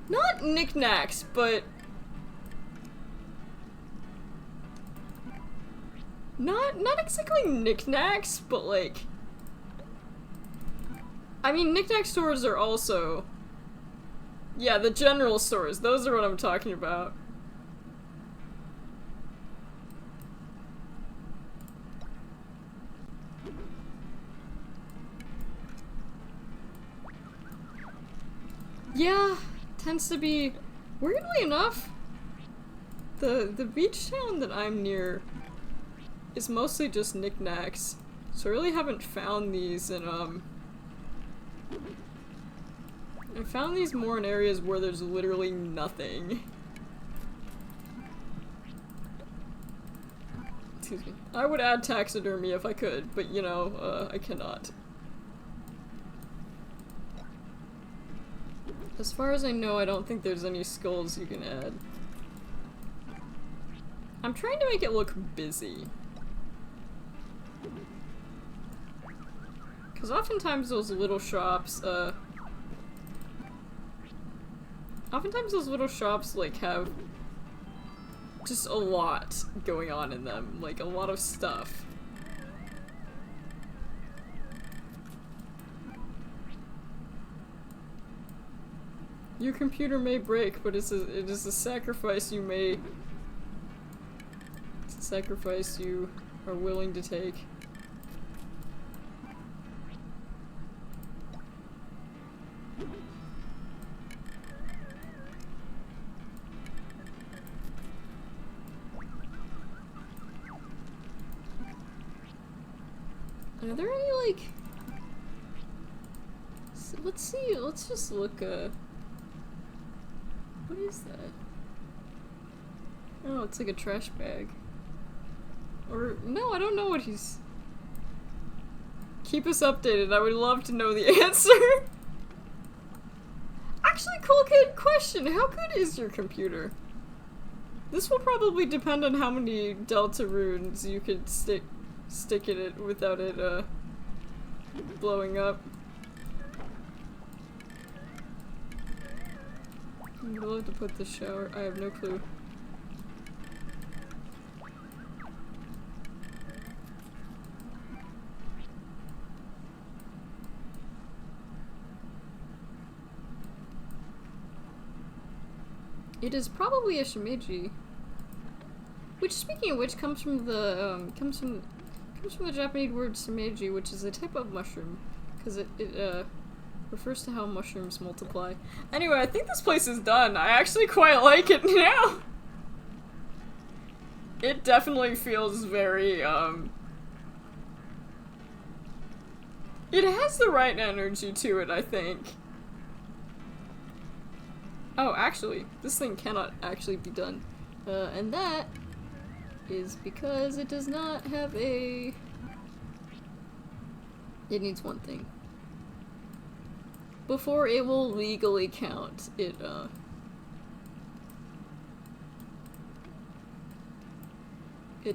not knickknacks, but not exactly knickknacks, but like I mean knickknack stores are also, yeah, the general stores, those are what I'm talking about. Yeah, tends to be, weirdly enough, the beach town that I'm near is mostly just knickknacks. So I really haven't found these in, I found these more in areas where there's literally nothing. Excuse me. I would add taxidermy if I could, but you know, I cannot. As far as I know, I don't think there's any skulls you can add. I'm trying to make it look busy. Because oftentimes those little shops, like have just a lot going on in them, like a lot of stuff. Your computer may break, but it is a sacrifice you may... It's a sacrifice you are willing to take. Are there any, like... Let's see, let's just look, what is that? Oh, it's like a trash bag. Or, no, I don't know what he's... Keep us updated, I would love to know the answer! Actually, cool kid question, how good is your computer? This will probably depend on how many Deltarunes you could stick in it without it, blowing up. We'll have to put the shower. I have no clue. It is probably a shimeji. Which, speaking of which, comes from the Japanese word shimeji, which is a type of mushroom, because it refers to how mushrooms multiply. Anyway, I think this place is done. I actually quite like it now. It definitely feels very, it has the right energy to it, I think. Oh, actually, this thing cannot actually be done. And that is because it does not have a... It needs one thing. Before it will legally count, it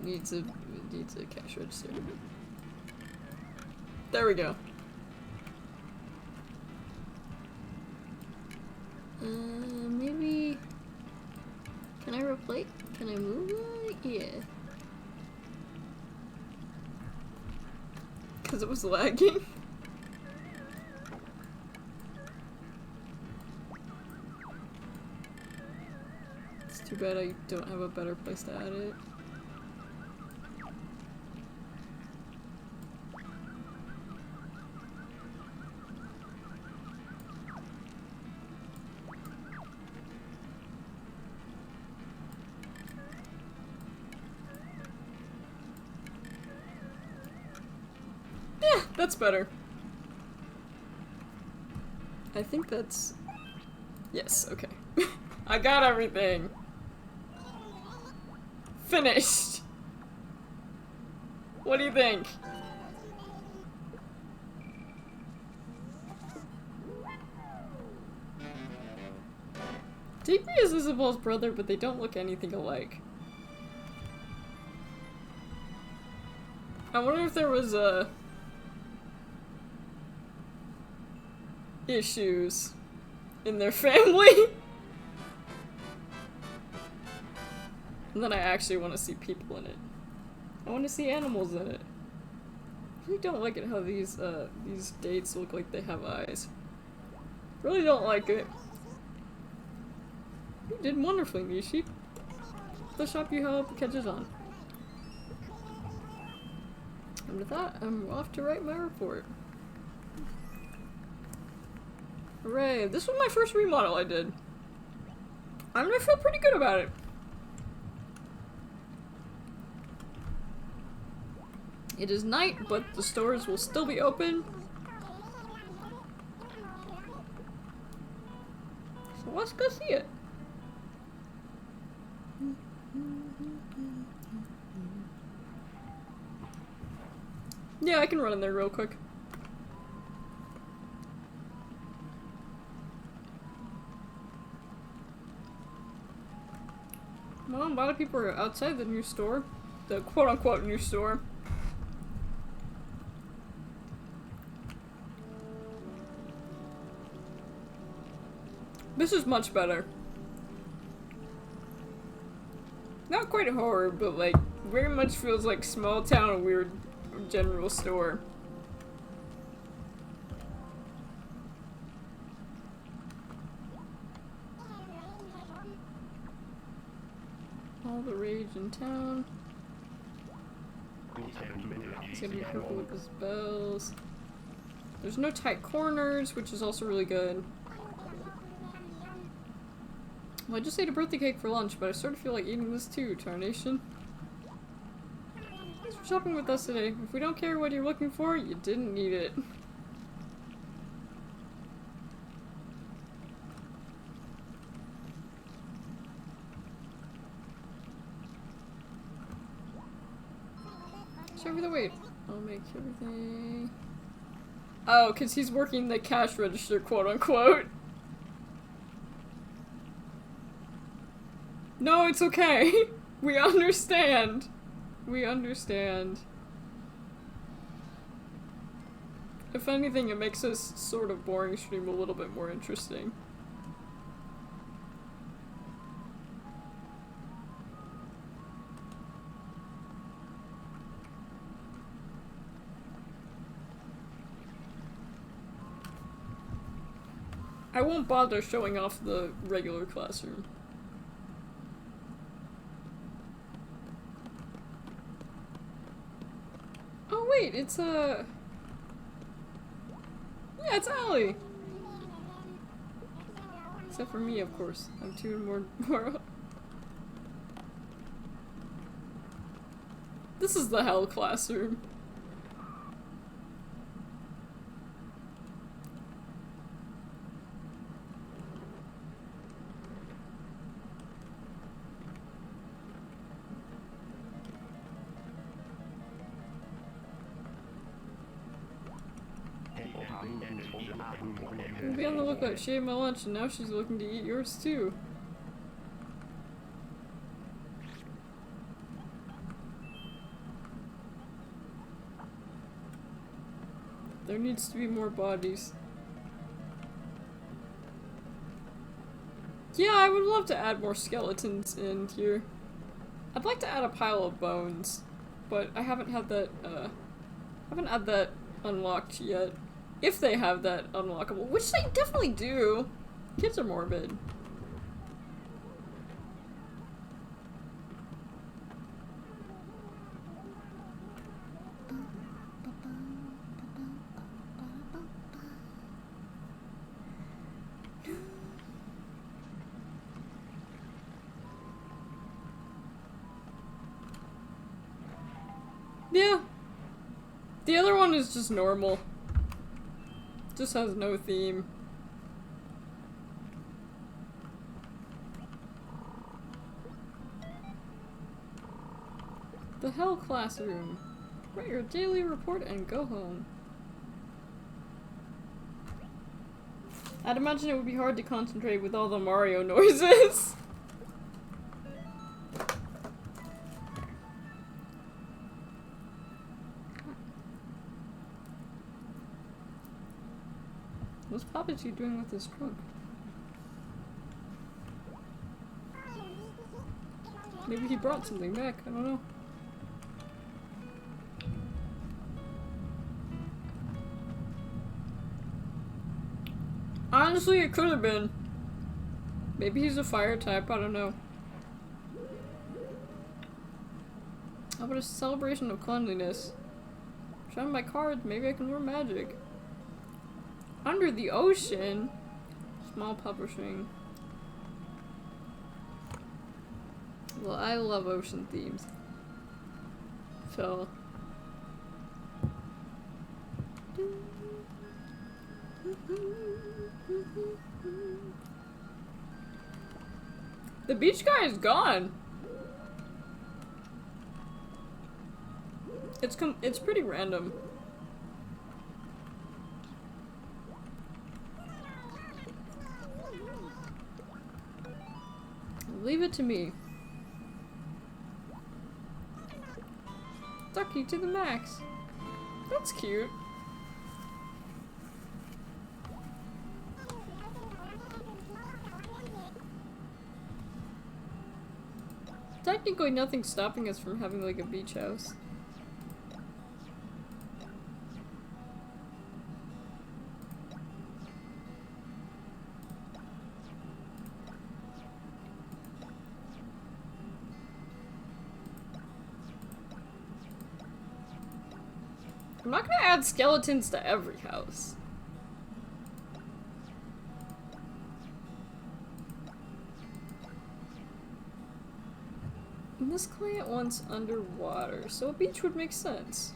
needs a cash register. There we go. Maybe... Can I replace? Can I move it? Yeah. Because it was lagging. It's too bad I don't have a better place to add it. That's better. I think that's... Yes, okay. I got everything! Finished! What do you think? Digby is Isabel's brother, but they don't look anything alike. I wonder if there was issues in their family. And then I actually want to see people in it. I want to see animals in it. I really don't like it how these dates look like they have eyes. Really don't like it. You did wonderfully, Nishi. The shop you hope catches on. And with that, I'm off to write my report. Hooray! This was my first remodel I did. I'm gonna feel pretty good about it. It is night, but the stores will still be open. So let's go see it. Yeah, I can run in there real quick. Well, a lot of people are outside the new store. The quote-unquote new store. This is much better. Not quite horror, but like, very much feels like small town weird general store. All the rage in town. He's gonna be careful with his bells. There's no tight corners, which is also really good. Well, I just ate a birthday cake for lunch, but I sort of feel like eating this too, tarnation. Thanks for shopping with us today. If we don't care what you're looking for, you didn't need it. Show me the weight. I'll make everything. Oh, because he's working the cash register, quote unquote. No, it's okay. We understand. We understand. If anything, it makes this sort of boring stream a little bit more interesting. I won't bother showing off the regular classroom. Oh wait, it's yeah, it's Allie! Except for me, of course. I'm two more This is the hell classroom. Be on the lookout. She ate my lunch and now she's looking to eat yours too. There needs to be more bodies. Yeah, I would love to add more skeletons in here. I'd like to add a pile of bones, but I haven't had that, haven't had that unlocked yet. If they have that unlockable, which they definitely do. Kids are morbid. Yeah. The other one is just normal. Just has no theme. The hell classroom. Write your daily report and go home. I'd imagine it would be hard to concentrate with all the Mario noises. What's Papaji doing with his crook? Maybe he brought something back, I don't know. Honestly, it could have been. Maybe he's a fire type, I don't know. How about a celebration of cleanliness? Shine my cards, maybe I can learn magic. Under the ocean? Small publishing. Well, I love ocean themes. So. The beach guy is gone. It's pretty random. Leave it to me. Ducky to the max. That's cute. Technically nothing's stopping us from having like a beach house. I'm not gonna add skeletons to every house. And this client wants underwater, so a beach would make sense.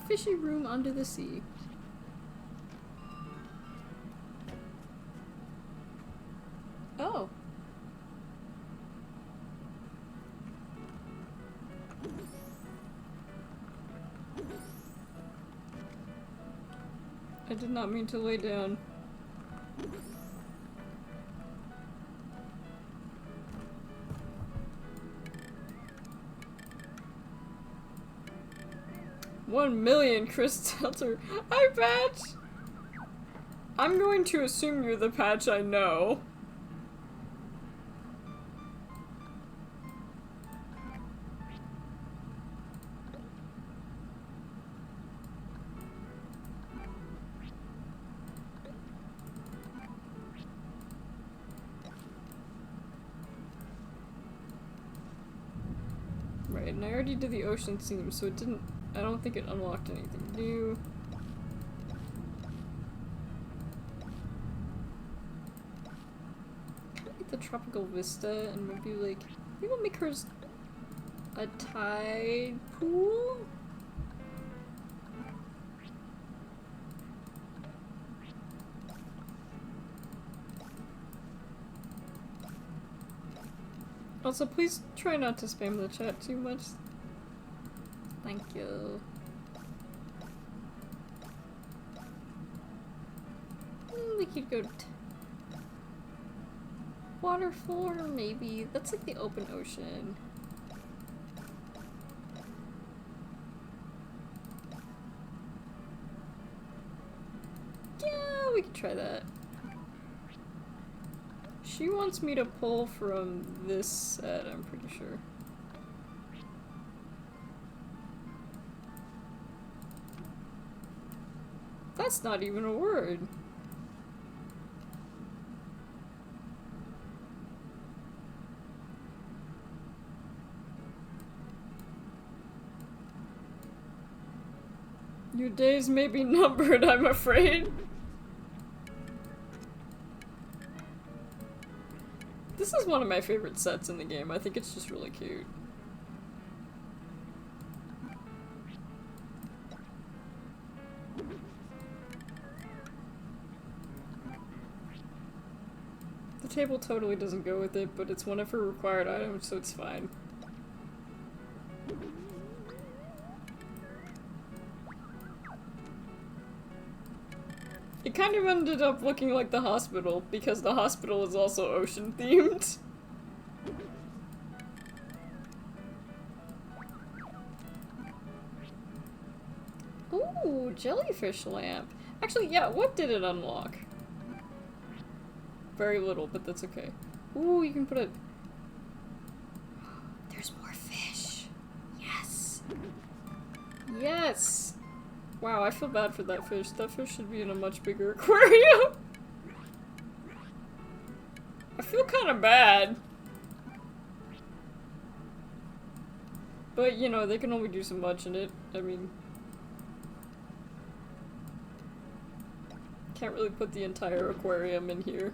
Fishy room under the sea. Oh. I did not mean to lay down. $1 million, Kris Deltarune. Hi, Patch! I'm going to assume you're the Patch I know. Right, and I already did the ocean theme, so it didn't. I don't think it unlocked anything new. Get the tropical vista and maybe like maybe we'll make hers a tide pool. Also, please try not to spam the chat too much. Thank you. We could go to water floor, maybe. That's like the open ocean. Yeah, we could try that. She wants me to pull from this set, I'm pretty sure. That's not even a word. Your days may be numbered, I'm afraid. This is one of my favorite sets in the game. I think it's just really cute. The table totally doesn't go with it, but it's one of her required items, so it's fine. It kind of ended up looking like the hospital, because the hospital is also ocean themed. Ooh, jellyfish lamp. Actually, yeah, what did it unlock? Very little, but that's okay. Ooh, you can put it. There's more fish. Yes. Yes. Wow, I feel bad for that fish. That fish should be in a much bigger aquarium. I feel kind of bad. But, you know, they can only do so much in it. I mean... Can't really put the entire aquarium in here.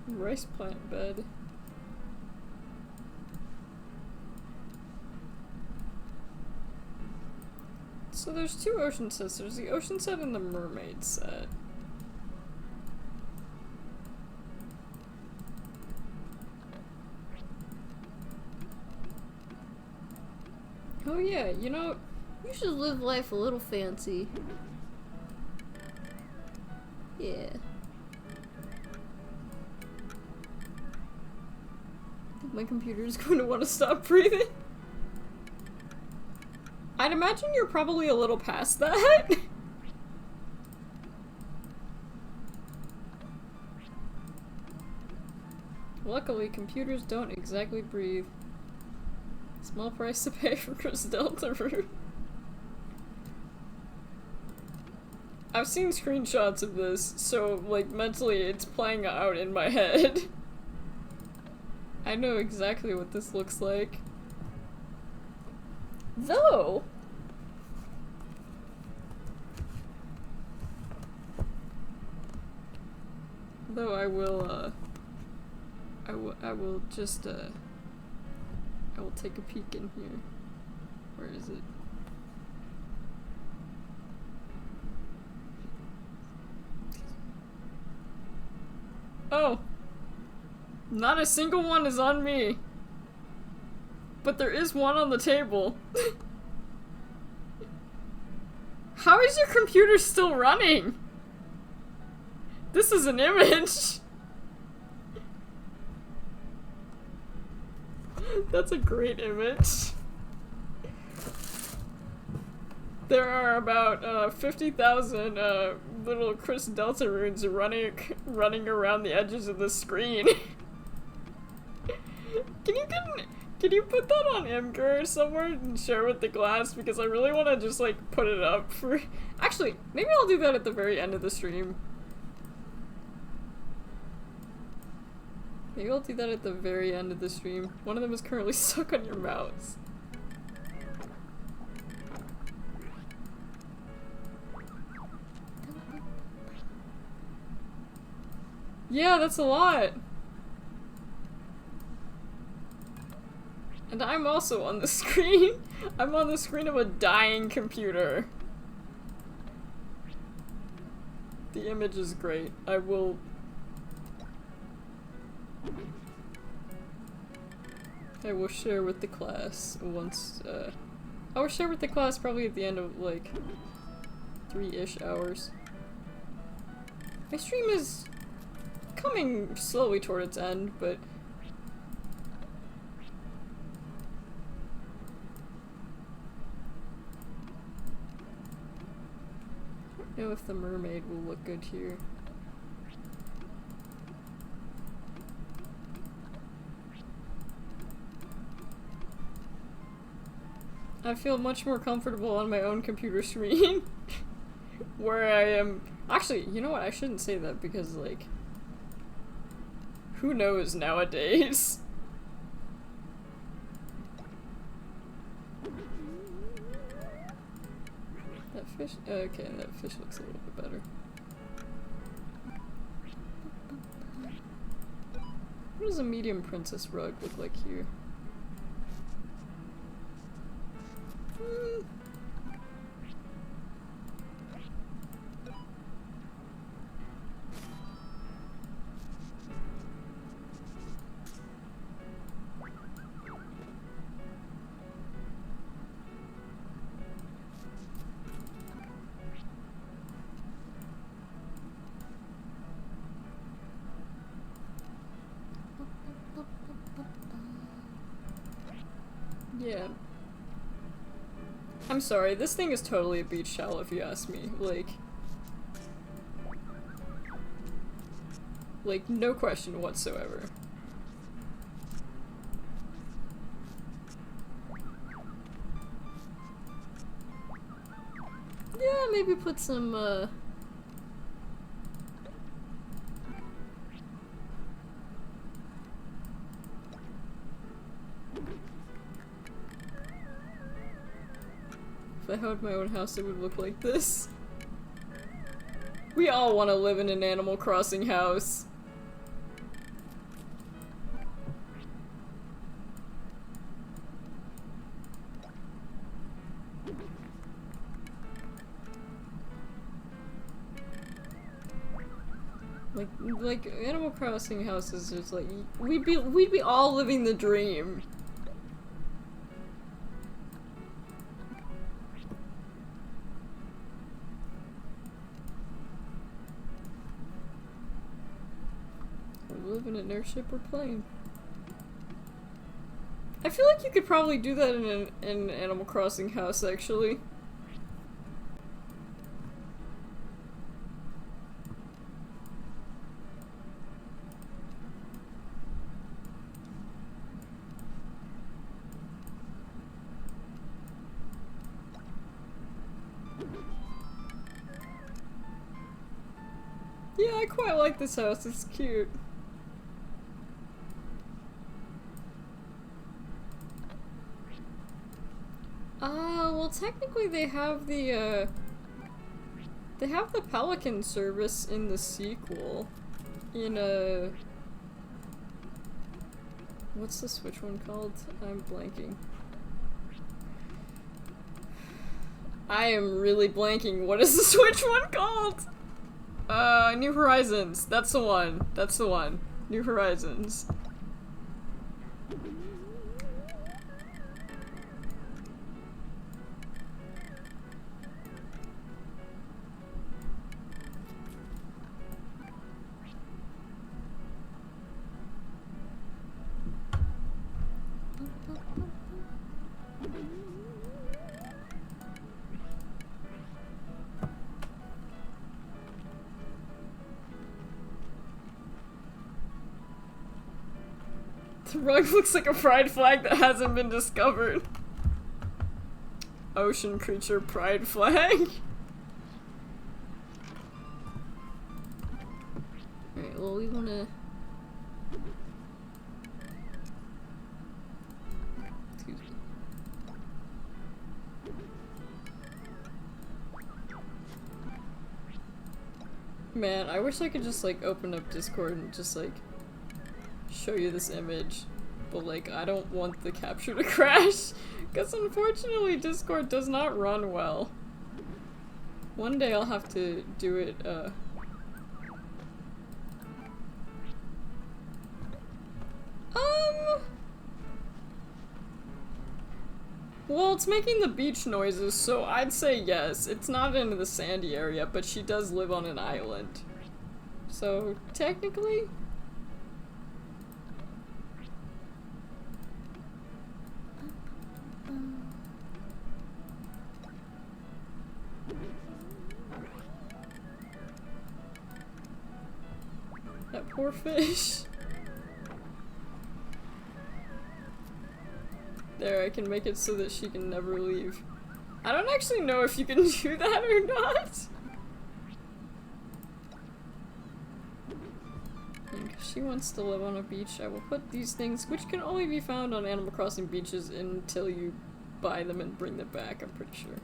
Rice plant bed. So there's two ocean sets. There's the ocean set and the mermaid set. Oh yeah, you know, you should live life a little fancy. Yeah. I think my computer is going to want to stop breathing. I'd imagine you're probably a little past that. Luckily, computers don't exactly breathe. Small price to pay for Kris Deltarune. I've seen screenshots of this, so, like, mentally it's playing out in my head. I know exactly what this looks like. Though... Though I will just, I will take a peek in here. Where is it? Oh! Not a single one is on me! But there is one on the table. How is your computer still running? This is an image! That's a great image. There are about 50,000 little Kris Deltarunes running around the edges of the screen. Can you put that on Imgur somewhere and share with the class? Because I really want to just like put it up for. Actually, maybe I'll do that at the very end of the stream. Maybe I'll do that at the very end of the stream. One of them is currently stuck on your mouse. Yeah, that's a lot. And I'm also on the screen. I'm on the screen of a dying computer. The image is great. I will share with the class once, I will share with the class probably at the end of, like, 3-ish hours. My stream is coming slowly toward its end, but I don't know if the mermaid will look good here. I feel much more comfortable on my own computer screen. Where I am... Actually, you know what? I shouldn't say that because, like... Who knows nowadays? That fish... Okay, that fish looks a little bit better. What does a medium princess rug look like here? Yeah. I'm sorry, this thing is totally a beach towel if you ask me. Like, no question whatsoever. Yeah, maybe put some, that if I had my own house, it would look like this. We all want to live in an Animal Crossing house. Like Animal Crossing houses is like we'd be all living the dream. We live in an airship or plane. I feel like you could probably do that in an Animal Crossing house, actually. Yeah, I quite like this house. It's cute. Well, technically they have the Pelican service in the sequel. In, what's the Switch one called? I'm blanking. I am really blanking. What is the Switch one called? New Horizons. That's the one. That's the one. New Horizons. The rug looks like a pride flag that hasn't been discovered. Ocean creature pride flag. Alright, well we wanna... Excuse me. Man, I wish I could just like open up Discord and just like show you this image, but like I don't want the capture to crash because unfortunately Discord does not run well. One day I'll have to do it well, it's making the beach noises, so I'd say yes. It's not in the sandy area, but she does live on an island. So technically that poor fish. There, I can make it so that she can never leave. I don't actually know if you can do that or not. And if she wants to live on a beach, I will put these things, which can only be found on Animal Crossing beaches until you buy them and bring them back, I'm pretty sure.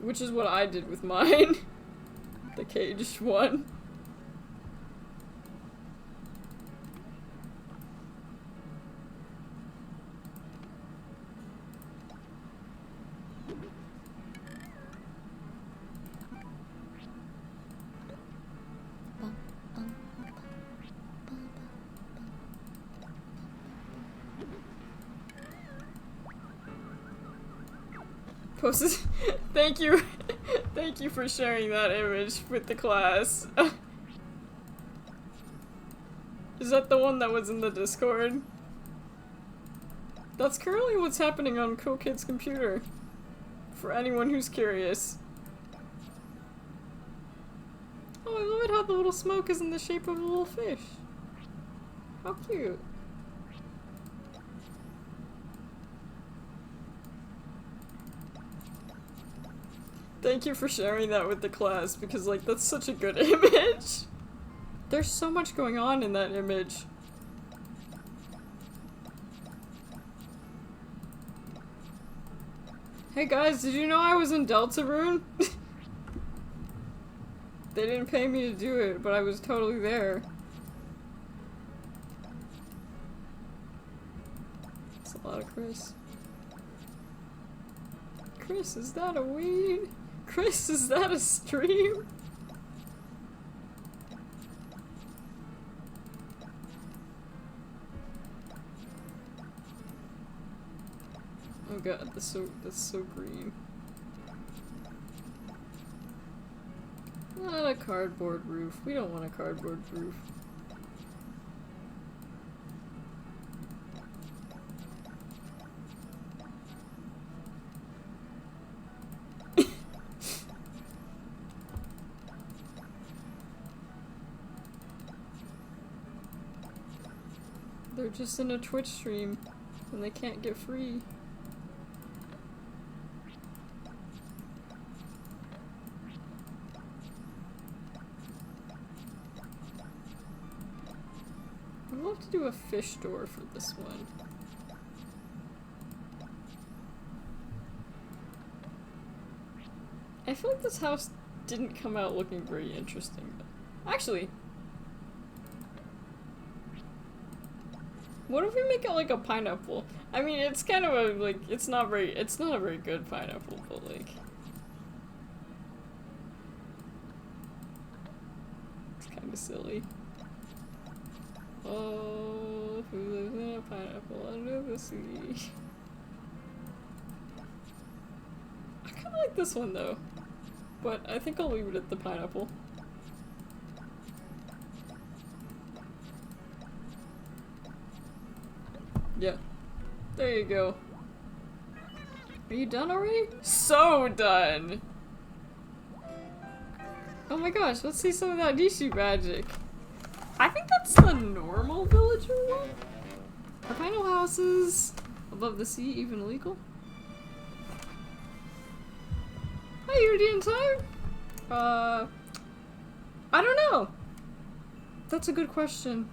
Which is what I did with mine. The caged one. Posted. Thank you. Thank you for sharing that image with the class. Is that the one that was in the Discord? That's currently what's happening on Cool Kid's computer. For anyone who's curious. Oh, I love it how the little smoke is in the shape of a little fish. How cute. Thank you for sharing that with the class, because, like, that's such a good image. There's so much going on in that image. Hey guys, did you know I was in Deltarune? They didn't pay me to do it, but I was totally there. That's a lot of Kris. Kris, is that a weed? Kris, is that a stream? Oh god, that's so green. Not a cardboard roof. We don't want a cardboard roof. They're just in a Twitch stream and they can't get free. we'll have to do a fish door for this one. I feel like this house didn't come out looking very interesting. Actually, what if we make it like a pineapple? I mean, it's kind of a, like, it's not a very good pineapple, but like, it's kind of silly. Oh, who lives in a pineapple under the sea? I kind of like this one though, but I think I'll leave it at the pineapple. Yeah. There you go. Are you done already? So done! Oh my gosh, let's see some of that Nishi magic. I think that's the normal villager one? Are pineapple houses above the sea even legal? Hi, you're in time? I don't know. That's a good question.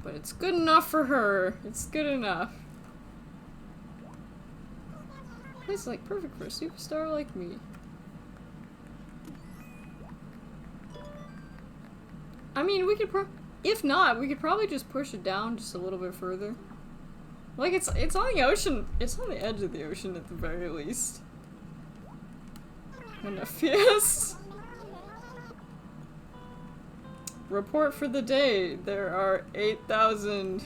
But it's good enough for her. It's good enough. It's like perfect for a superstar like me. I mean, we could if not, we could probably just push it down just a little bit further. Like, it's on the ocean. It's on the edge of the ocean at the very least. Enough, yes. Report for the day. There are 8,000.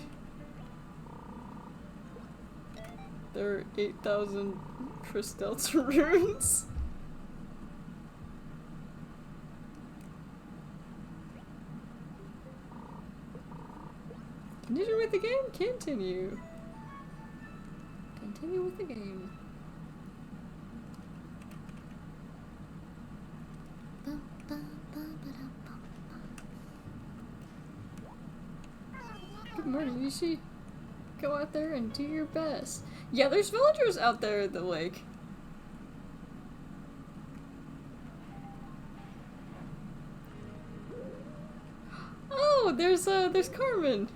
There are 8,000 Kris Deltarunes. Continue with the game? Continue. Continue with the game. Good morning, Nishi. Go out there and do your best. Yeah, there's villagers out there at the lake. Oh, there's Carmen.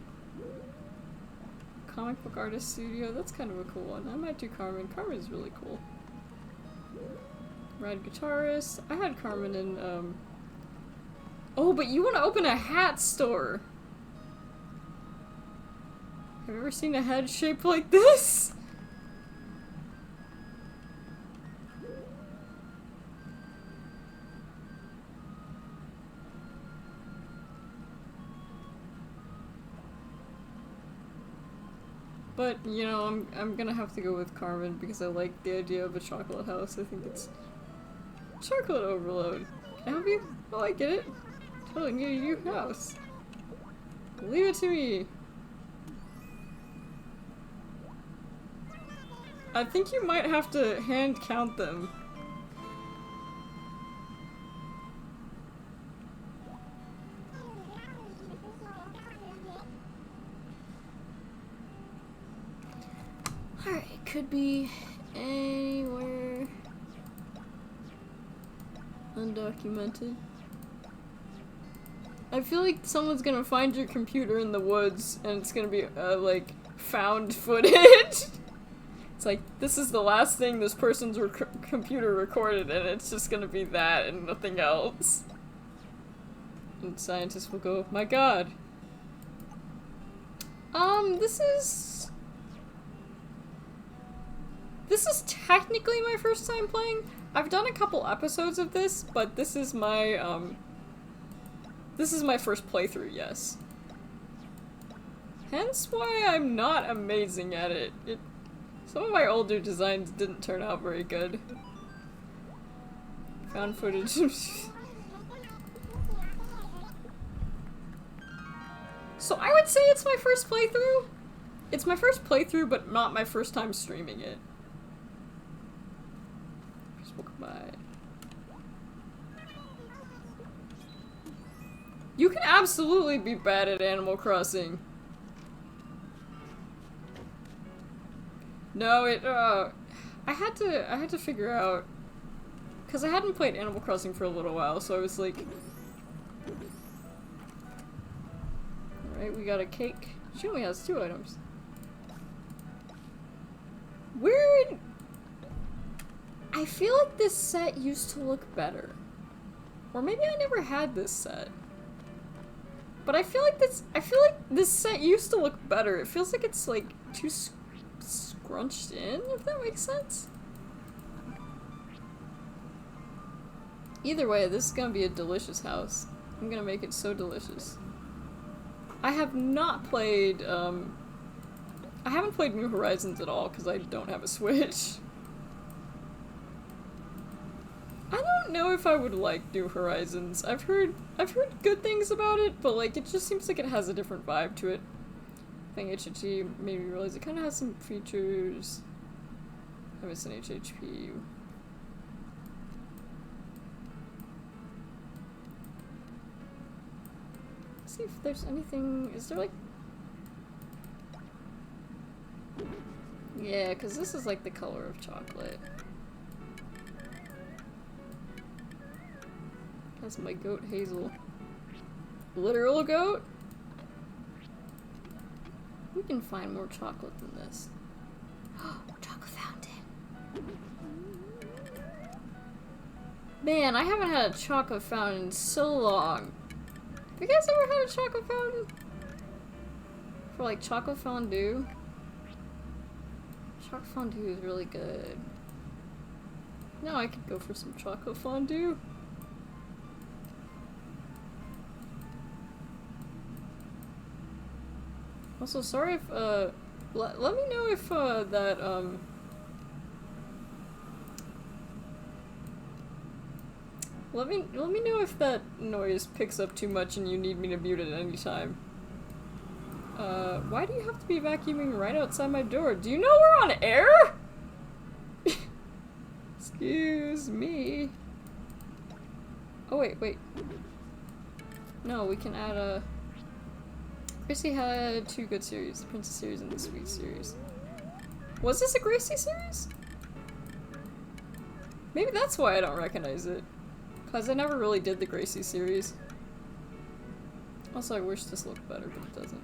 Comic book artist studio. That's kind of a cool one. I might do Carmen. Carmen's really cool. Ride guitarist. I had Carmen in, Oh, but you want to open a hat store. Have you ever seen a head shaped like this? But, you know, I'm gonna have to go with Carmen because I like the idea of a chocolate house. I think it's chocolate overload. Can I help you? Oh, I get it. Totally need a new house. Leave it to me. I think you might have to hand count them. Alright, could be anywhere undocumented. I feel like someone's gonna find your computer in the woods and it's gonna be, like, found footage. It's like, this is the last thing this person's computer recorded and it's just gonna be that and nothing else. And scientists will go, my god. This is technically my first time playing. I've done a couple episodes of this, but this is my first playthrough, yes. Hence why I'm not amazing at it. Some of my older designs didn't turn out very good. Found footage. So I would say it's my first playthrough. It's my first playthrough, but not my first time streaming it. Goodbye. You can absolutely be bad at Animal Crossing. No, I had to figure out, Because I hadn't played Animal Crossing for a little while, so I was like... Alright, we got a cake. She only has 2 items. Weird! I feel like this set used to look better. Or maybe I never had this set. But I feel like this set used to look better. It feels like it's like too scrunched in, if that makes sense. Either way, this is gonna be a delicious house. I'm gonna make it so delicious. I have not played, I haven't played New Horizons at all because I don't have a Switch. I don't know if I would like New Horizons. I've heard good things about it, but like it just seems like it has a different vibe to it. I think HHD made me realize it kind of has some features. I miss an HHP. Let's see if there's anything. Is there like? Yeah, because this is like the color of chocolate. That's my goat Hazel. Literal goat? We can find more chocolate than this. Chocolate fountain. Man, I haven't had a chocolate fountain in so long. Have you guys ever had a chocolate fountain? For like chocolate fondue? Chocolate fondue is really good. Now I could go for some chocolate fondue. Also, sorry if, let me know if, let me know if that noise picks up too much and you need me to mute it at any time. Why do you have to be vacuuming right outside my door? Do you know we're on air? Excuse me. Oh, wait. No, we can add a... Gracie had 2 good series, the Princess series and the Sweet series. Was this a Gracie series? Maybe that's why I don't recognize it. Cause I never really did the Gracie series. Also, I wish this looked better, but it doesn't.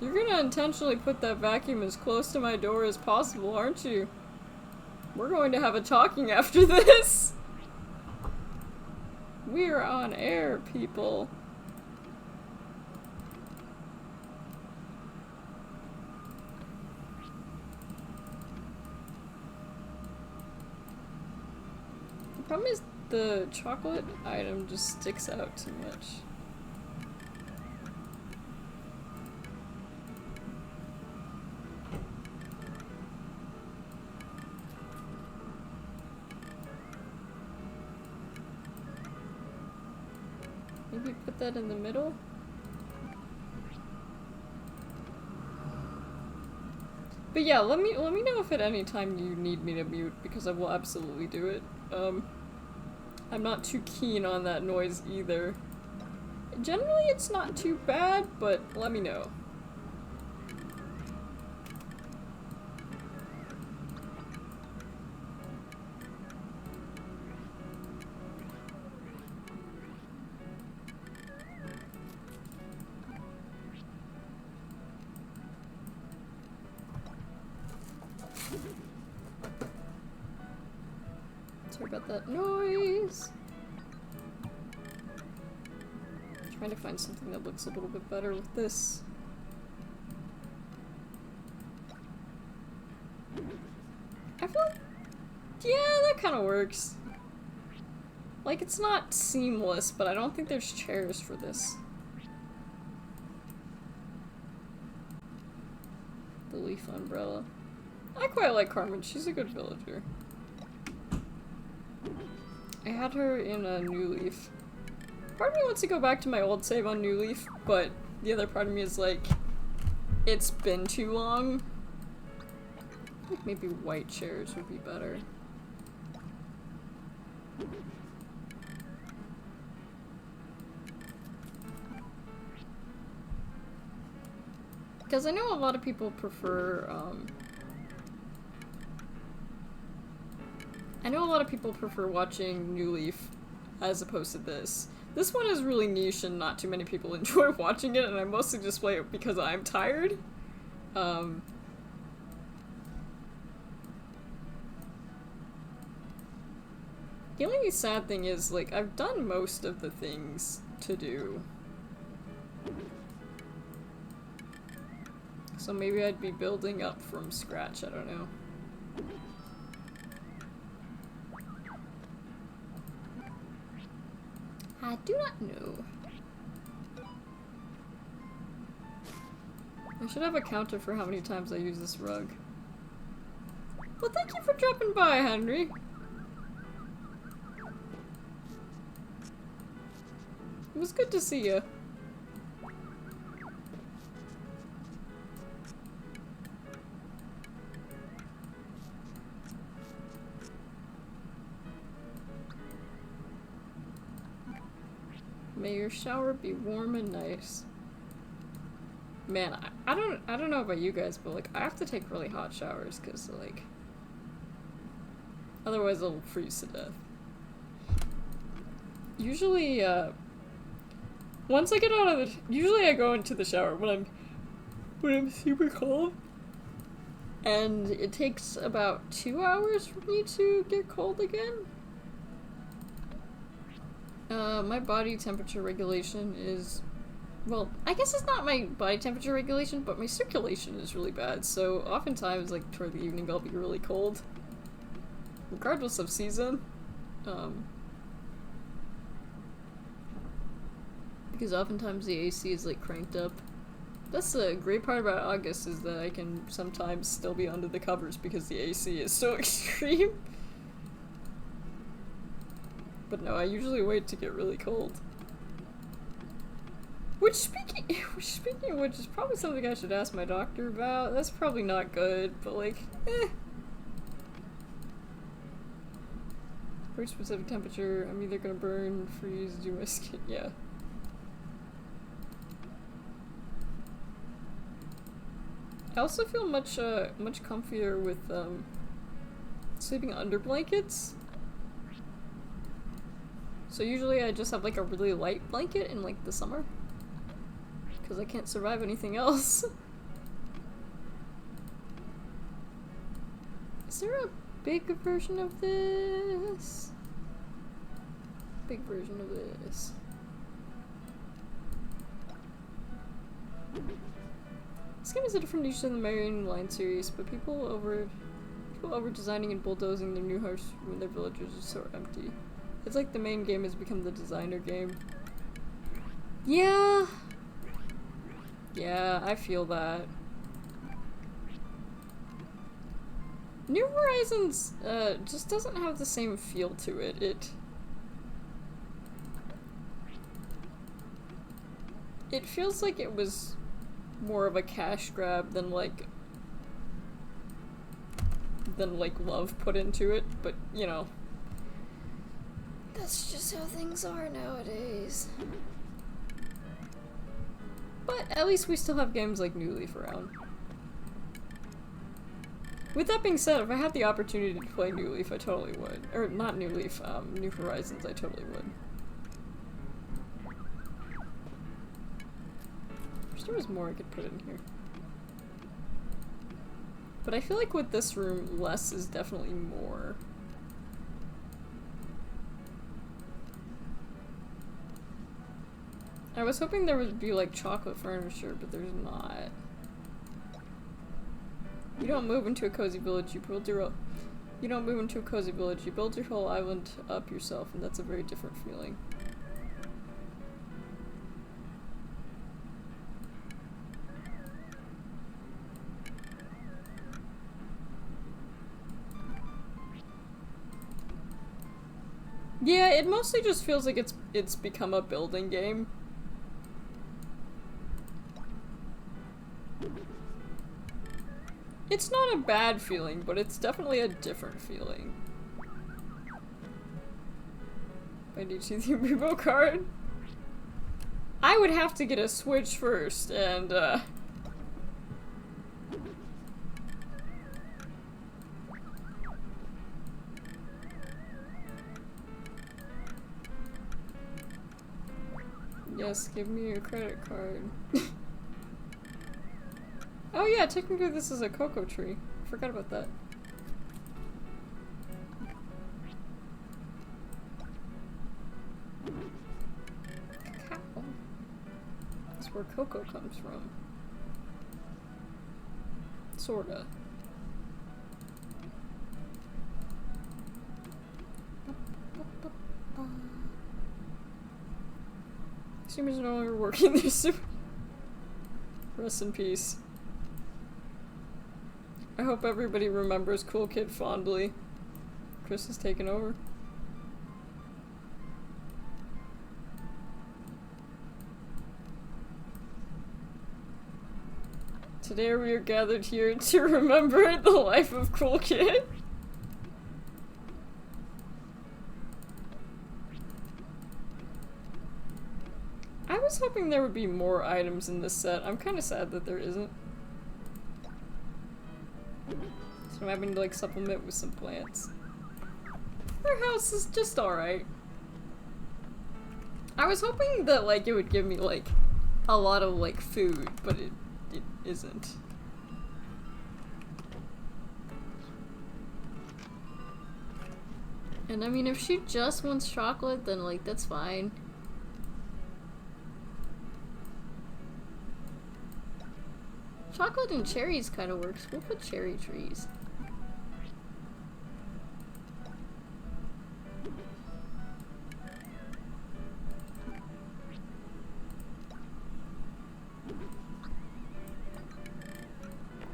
You're gonna intentionally put that vacuum as close to my door as possible, aren't you? We're going to have a talking after this! We're on air, people. The problem is the chocolate item just sticks out too much. Maybe put that in the middle? But yeah, let me know if at any time you need me to mute, because I will absolutely do it. I'm not too keen on that noise either. Generally it's not too bad, but let me know. Sorry about that noise. Trying to find something that looks a little bit better with this. I feel like, yeah, that kind of works. Like, it's not seamless, but I don't think there's chairs for this. The leaf umbrella. I quite like Carmen, she's a good villager. I had her in a New Leaf. Part of me wants to go back to my old save on New Leaf, but the other part of me is like, it's been too long. I think maybe white chairs would be better. Because I know a lot of people prefer, I know a lot of people prefer watching New Leaf as opposed to this. This one is really niche and not too many people enjoy watching it, and I mostly just play it because I'm tired. The only sad thing is, like, I've done most of the things to do. So maybe I'd be building up from scratch, I don't know. I do not know. I should have a counter for how many times I use this rug. Well, thank you for dropping by, Henry. It was good to see you. May your shower be warm and nice. Man, I don't know about you guys, but like I have to take really hot showers because like otherwise I'll freeze to death. Usually, once I get out of the usually I go into the shower when I'm super cold, and it takes about 2 hours for me to get cold again. My body temperature regulation is, well, I guess it's not my body temperature regulation, but my circulation is really bad, so oftentimes, like, toward the evening I'll be really cold. Regardless of season. Because oftentimes the AC is, like, cranked up. That's the great part about August, is that I can sometimes still be under the covers because the AC is so extreme. But no, I usually wait to get really cold. Which, speaking of which, is probably something I should ask my doctor about. That's probably not good, but like, eh. Very specific temperature, I'm either gonna burn, freeze, do my skin, yeah. I also feel much comfier with, sleeping under blankets. So usually I just have like a really light blanket in like the summer. Because I can't survive anything else. Is there a big version of this? Big version of this. This game is a different niche than the Marion Line series, but people over designing and bulldozing their new house when their villages are so empty. It's like the main game has become the designer game. Yeah. Yeah, I feel that. New Horizons, just doesn't have the same feel to it. It feels like it was more of a cash grab than like love put into it, but you know. That's just how things are nowadays. But at least we still have games like New Leaf around. With that being said, if I had the opportunity to play New Leaf, I totally would. Or not New Leaf, New Horizons, I totally would. Wish there was more I could put in here. But I feel like with this room, less is definitely more. I was hoping there would be like chocolate furniture, but there's not. You don't move into a cozy village, you build your own. You don't move into a cozy village, you build your whole island up yourself, and that's a very different feeling. Yeah, it mostly just feels like it's become a building game. It's not a bad feeling, but it's definitely a different feeling. I need to see the Amiibo card. I would have to get a Switch first, and Yes, give me your credit card. Oh yeah, technically this is a cocoa tree. Forgot about that. Cacao. That's where cocoa comes from. Sorta. Consumers are no longer working their super. Rest in peace. I hope everybody remembers Cool Kid fondly. Kris has taken over. Today we are gathered here to remember the life of Cool Kid. I was hoping there would be more items in this set. I'm kind of sad that there isn't. So I'm having to like supplement with some plants. Our house is just alright. I was hoping that like it would give me like a lot of like food, but it isn't. And I mean, if she just wants chocolate, then like that's fine. Chocolate and cherries kind of works. We'll put cherry trees.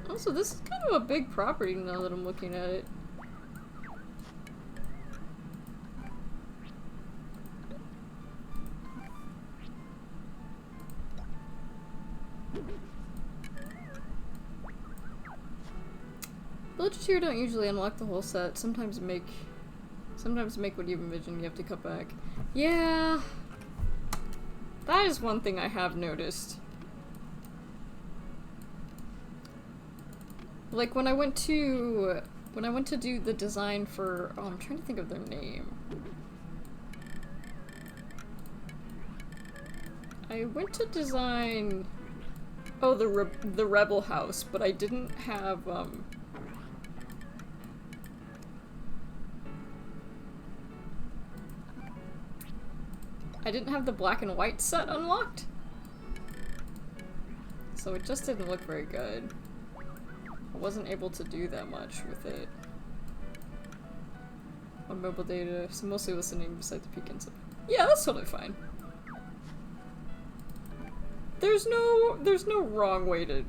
Also, this is kind of a big property now that I'm looking at it. Villagers here don't usually unlock the whole set. Sometimes make what you envision you have to cut back. Yeah. That is one thing I have noticed. Like when I went to do the design for, oh, I'm trying to think of their name. I went to design, oh, the Rebel House, but I didn't have I didn't have the black and white set unlocked. So it just didn't look very good. I wasn't able to do that much with it. On mobile data, so mostly listening besides the peak and stuff. Yeah, that's totally fine. There's no wrong way to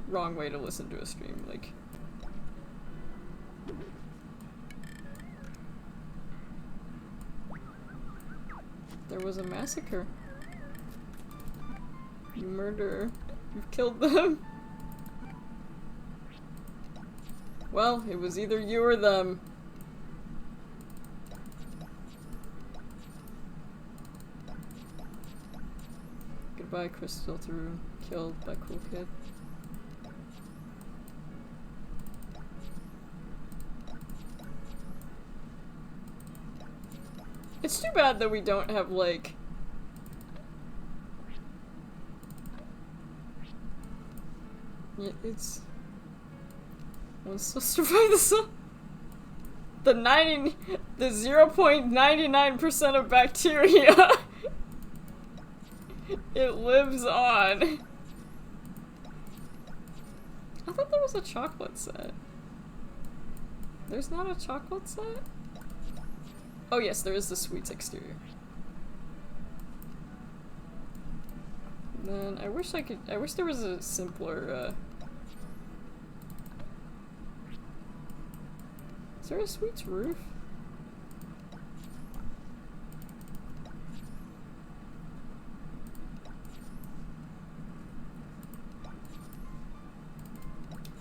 wrong way to listen to a stream, like. There was a massacre. You murderer. You've killed them. Well, it was either you or them. Goodbye, Kris Deltarune. Killed by Cool Kid. It's too bad that we don't have, like... Yeah, it's... One's supposed to survive the sun. The 0.99% of bacteria. It lives on. I thought there was a chocolate set. There's not a chocolate set? Oh yes, there is the sweets exterior. And then I wish there was a simpler, Is there a sweets roof?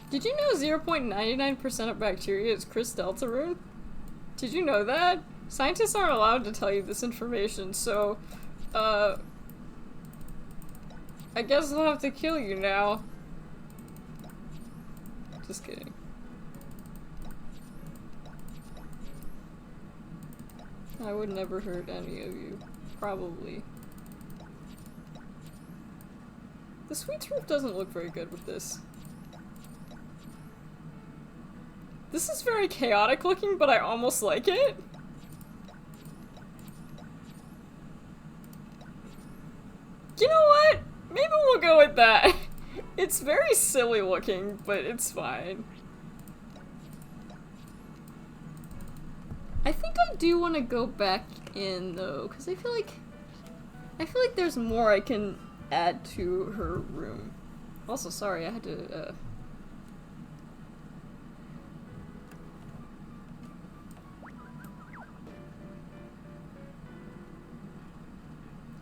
Did you know 0.99% of bacteria is Kris Deltarune? Did you know that? Scientists aren't allowed to tell you this information, so, I guess I'll have to kill you now. Just kidding. I would never hurt any of you. Probably. The sweets roof doesn't look very good with this. This is very chaotic looking, but I almost like it. You know what? Maybe we'll go with that. It's very silly looking, but it's fine. I think I do want to go back in though, because I feel like there's more I can add to her room. Also, sorry, I had to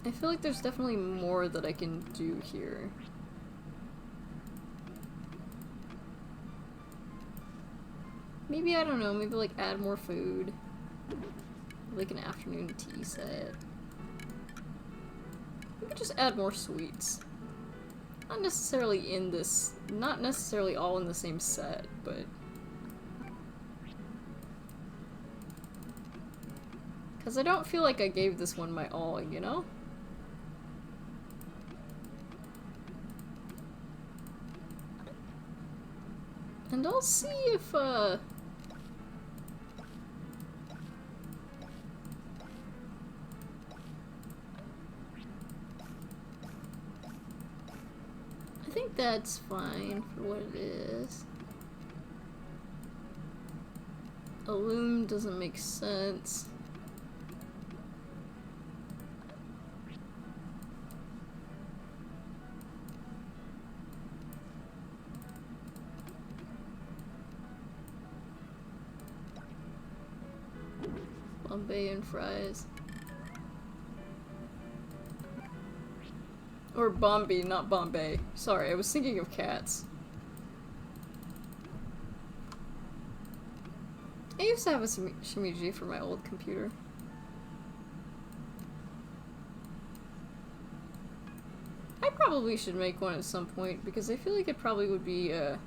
I feel like there's definitely more that I can do here. Maybe, I don't know, maybe like add more food. Like an afternoon tea set. We could just add more sweets. Not necessarily in this, not necessarily all in the same set, but... Because I don't feel like I gave this one my all, you know? And I'll see if, I think that's fine for what it is. A loom doesn't make sense. Bombay and fries. Or Bombay, not Bombay. Sorry, I was thinking of cats. I used to have a Shimiji for my old computer. I probably should make one at some point because I feel like it probably would be a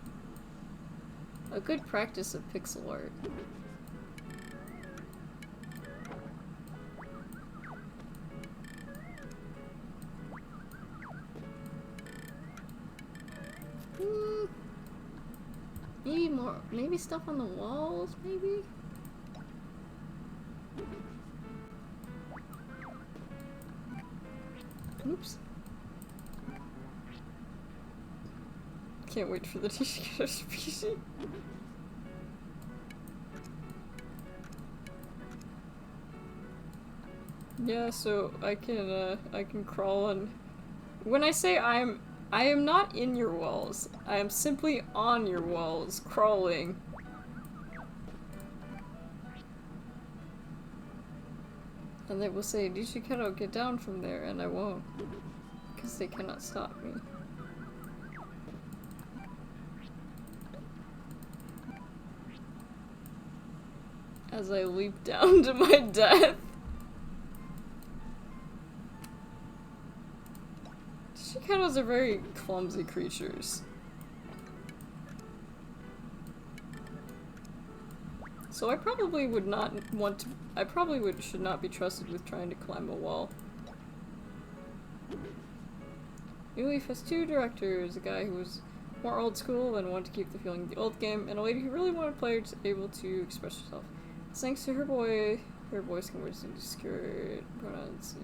good practice of pixel art. Maybe more, maybe stuff on the walls, maybe? Oops. Can't wait for the t-shirt species. Yeah, so I can crawl on. When I say I am not in your walls. I am simply on your walls, crawling. And they will say, Nishikado, get down from there, and I won't. Because they cannot stop me. As I leap down to my death. Nishikados are very clumsy creatures. So I probably would not want to- I probably should not be trusted with trying to climb a wall. New Leaf has two directors, a guy who was more old school and wanted to keep the feeling of the old game, and a lady who really wanted players able to express herself. Thanks to her voice converts into skirt pronouns.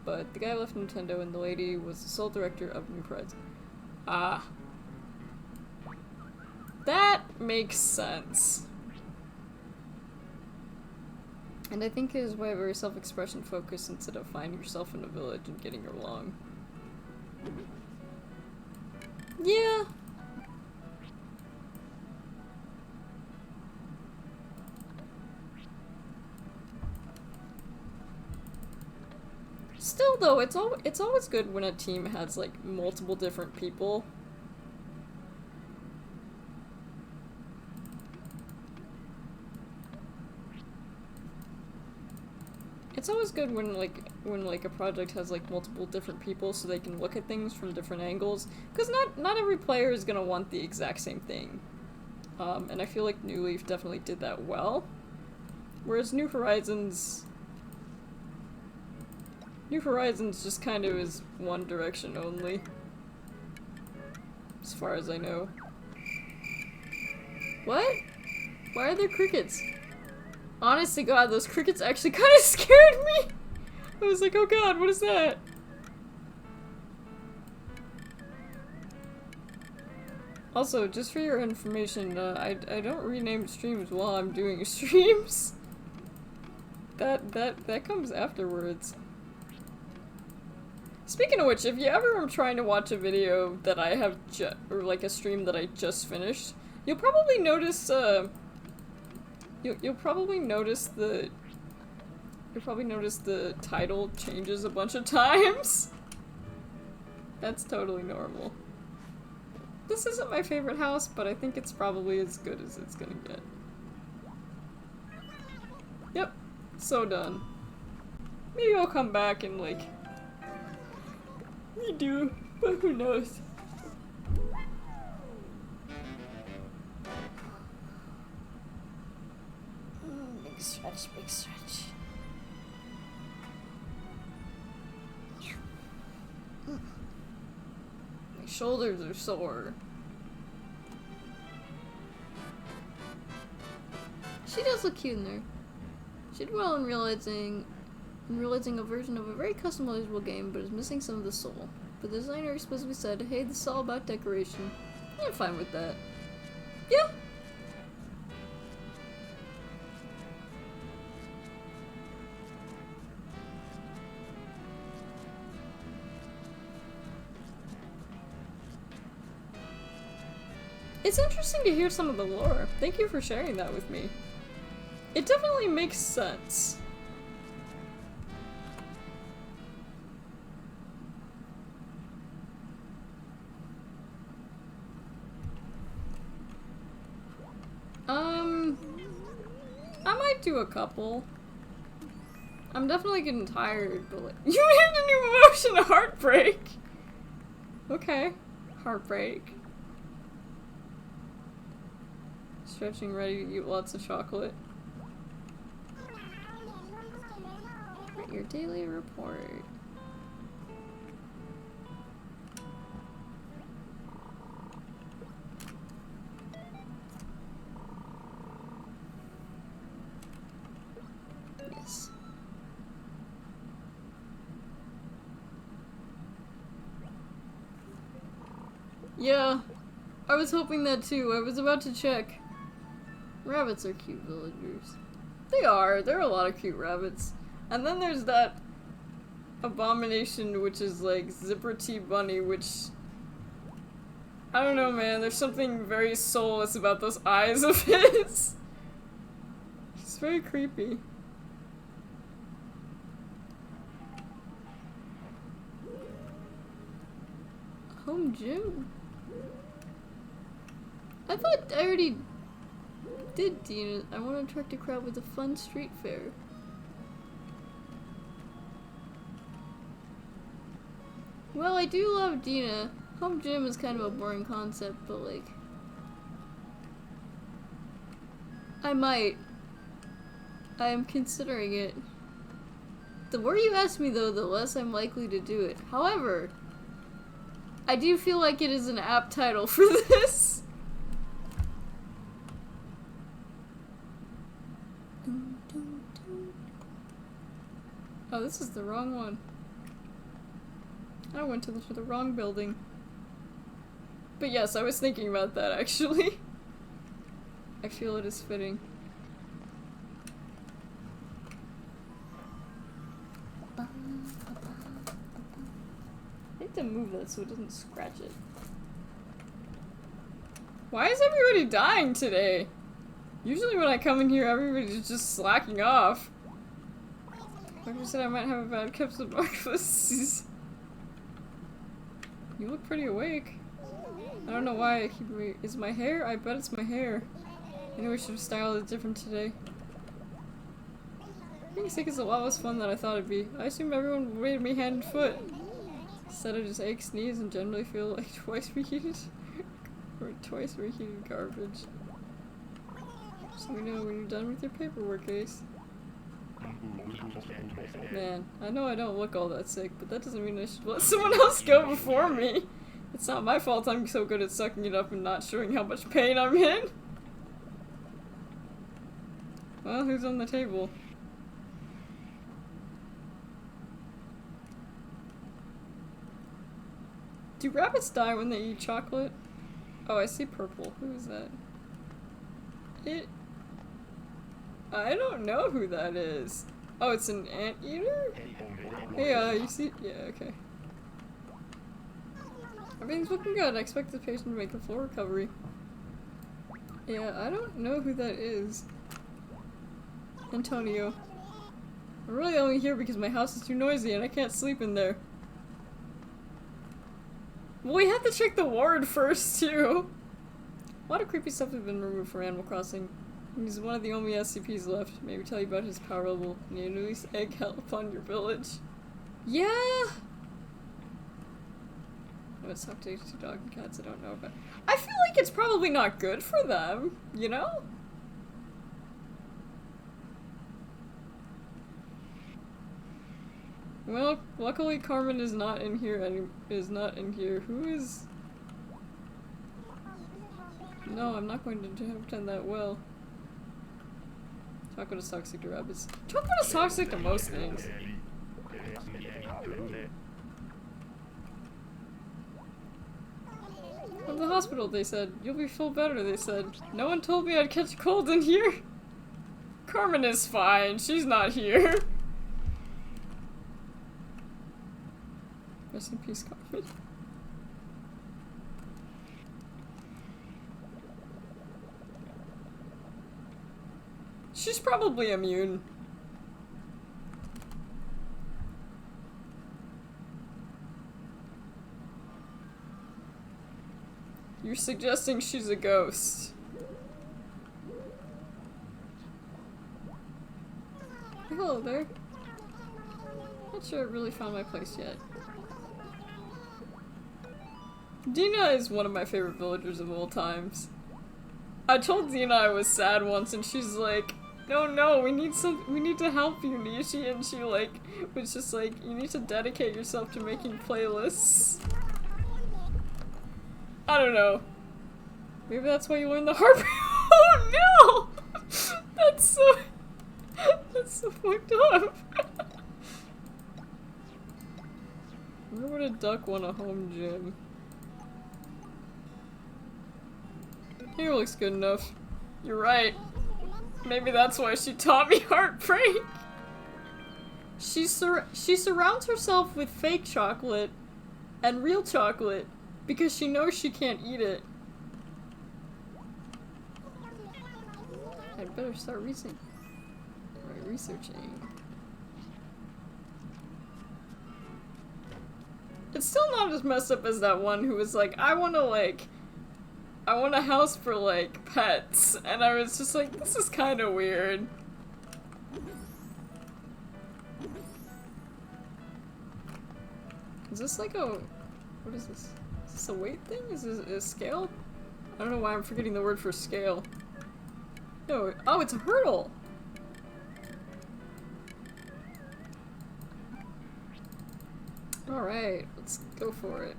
But the guy left Nintendo and the lady was the sole director of New Horizons. Ah. That makes sense. And I think it is why very self-expression focused instead of finding yourself in a village and getting along. Yeah. Still though, it's always good when a team has like multiple different people. It's always good when like a project has like multiple different people so they can look at things from different angles, because not every player is gonna want the exact same thing. And I feel like New Leaf definitely did that well. Whereas New Horizons just kind of is one direction only. as far as I know. What? Why are there crickets? Honest to God, those crickets actually kind of scared me! I was like, oh god, what is that? Also, just for your information, I don't rename streams while I'm doing streams. That comes afterwards. Speaking of which, if you ever are trying to watch a video that I have or like a stream that I just finished, you'll probably notice, you'll probably notice the title changes a bunch of times. That's totally normal. This isn't my favorite house, but I think it's probably as good as it's gonna get. Yep, so done. Maybe I'll come back and like redo, but who knows? Big stretch, big stretch. My shoulders are sore. She does look cute in there. She did well in realizing a version of a very customizable game, but is missing some of the soul. But the designer explicitly said, hey, this is all about decoration. I'm fine with that. Yeah. It's interesting to hear some of the lore. Thank you for sharing that with me. It definitely makes sense. I might do a couple. I'm definitely getting tired, but like— you named a new emotion Heartbreak! Okay. Heartbreak. Stretching, ready to eat lots of chocolate. Write your daily report. Yes. Yeah, I was hoping that too. I was about to check. Rabbits are cute villagers. They are. There are a lot of cute rabbits. And then there's that abomination which is like Zipper T Bunny, which— I don't know, man. There's something very soulless about those eyes of his. He's very creepy. Home gym? I thought I already did Dina. I want to attract a crowd with a fun street fair. Well, I do love Dina. Home gym is kind of a boring concept, but like— I might. I am considering it. The more you ask me though, the less I'm likely to do it. However, I do feel like it is an apt title for this. Oh, this is the wrong one. I went to the wrong building. But yes, I was thinking about that actually. I feel it is fitting. I need to move that so it doesn't scratch it. Why is everybody dying today? Usually when I come in here, everybody's just slacking off. Doctor said I might have a bad case of narcolepsy. You look pretty awake. I don't know why I keep— is my hair? I bet it's my hair. I knew I should have styled it different today. Being sick is a lot less fun than I thought it'd be. I assume everyone rated me hand and foot. Instead I just ache, sneeze, and generally feel like twice reheated garbage. So we know when you're done with your paperwork, Ace. Man, I know I don't look all that sick, but that doesn't mean I should let someone else go before me. It It's not my fault I'm so good at sucking it up and not showing how much pain I'm in. Well, who's on the table? Do rabbits die when they eat chocolate? Oh, I see purple. Who is that? I don't know who that is. Oh, it's an anteater? Hey, you see? Yeah, okay. Everything's looking good. I expect the patient to make a full recovery. Yeah, I don't know who that is. Antonio. I'm really only here because my house is too noisy and I can't sleep in there. Well, we have to check the ward first, too. A lot of creepy stuff has been removed from Animal Crossing. He's one of the only SCPs left. Maybe tell you about his power level. You need to release egg help on your village. Yeah! Oh, it's talk to dog and cats, I don't know, but I feel like it's probably not good for them, you know? Well, luckily Carmen is not in here Who is... No, I'm not going to pretend that well. Chocolate is toxic to rabbits. Chocolate is toxic to most things. At the hospital, they said. You'll feel better, they said. No one told me I'd catch a cold in here. Carmen is fine. She's not here. Rest in peace, Carmen. She's probably immune. You're suggesting she's a ghost. Hello there. Not sure I really found my place yet. Dina is one of my favorite villagers of all times. I told Dina I was sad once and she's like, no, we need to help you, Nishi, and she like was just like, you need to dedicate yourself to making playlists. I don't know. Maybe that's why you learned the harp. Oh no! That's so fucked up. Where would a duck want a home gym? Here looks good enough. You're right. Maybe that's why she taught me heartbreak. She surrounds herself with fake chocolate and real chocolate because she knows she can't eat it. I'd better start researching. It's still not as messed up as that one who was like, I want a house for, like, pets. And I was just like, this is kind of weird. Is this like a... What is this? Is this a weight thing? Is this a scale? I don't know why I'm forgetting the word for scale. No, oh, it's a hurdle! Alright, let's go for it.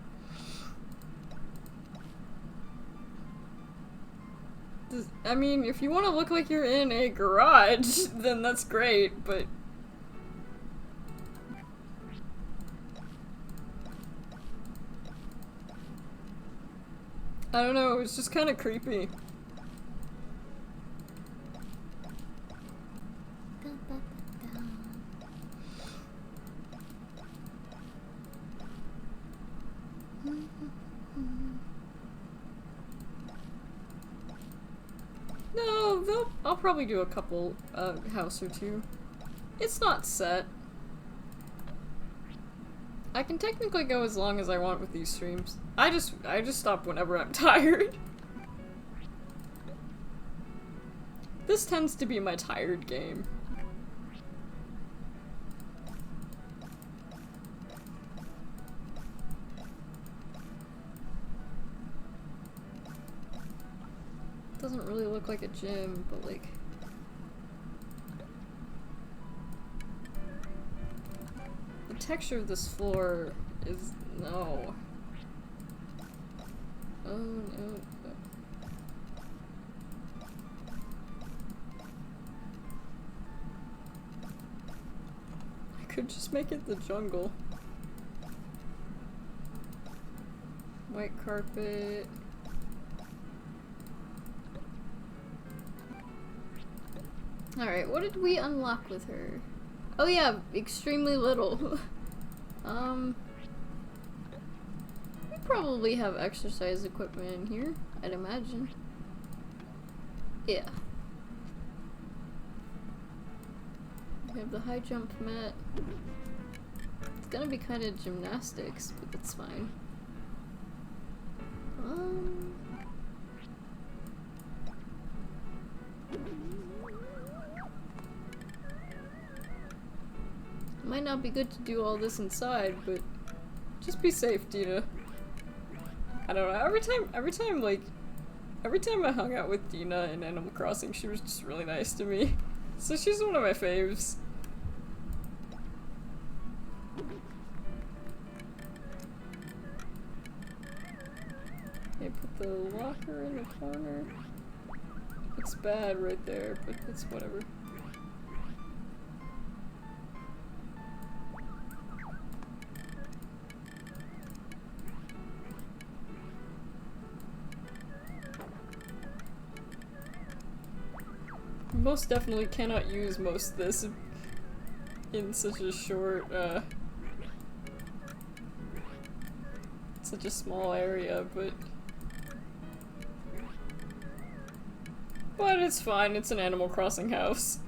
I mean, if you want to look like you're in a garage, then that's great, but... I don't know, it was just kind of creepy. No, I'll probably do a couple, house or two. It's not set. I can technically go as long as I want with these streams. I just stop whenever I'm tired. This tends to be my tired game. Doesn't really look like a gym, but like... The texture of this floor is... no. Oh no. I could just make it the jungle. White carpet. Alright, what did we unlock with her? Oh yeah, extremely little. We probably have exercise equipment in here, I'd imagine. Yeah. We have the high jump mat. It's gonna be kind of gymnastics, but that's fine. Might not be good to do all this inside, but just be safe, Dina. I don't know, every time I hung out with Dina in Animal Crossing, she was just really nice to me. So she's one of my faves. Okay, put the locker in the corner. It's bad right there, but it's whatever. Most definitely cannot use most of this in such a short, such a small area, but it's fine, it's an Animal Crossing house.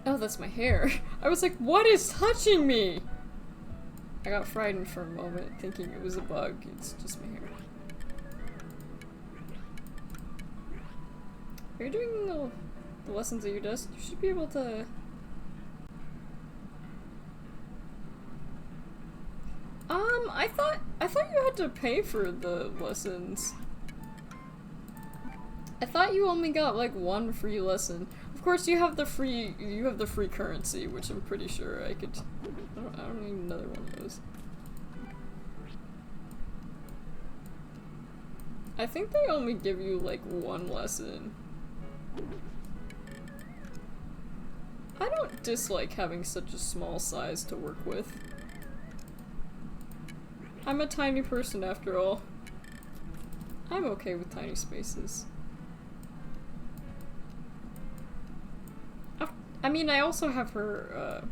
Oh, that's my hair. I was like, what is touching me? I got frightened for a moment, thinking it was a bug. It's just my hair. Are you doing the lessons at your desk? You should be able to... I thought you had to pay for the lessons. I thought you only got like one free lesson. Of course, you have the free currency, which I'm pretty sure I could. I don't need another one of those. I think they only give you like one lesson. I don't dislike having such a small size to work with. I'm a tiny person after all. I'm okay with tiny spaces. I mean, I also have her,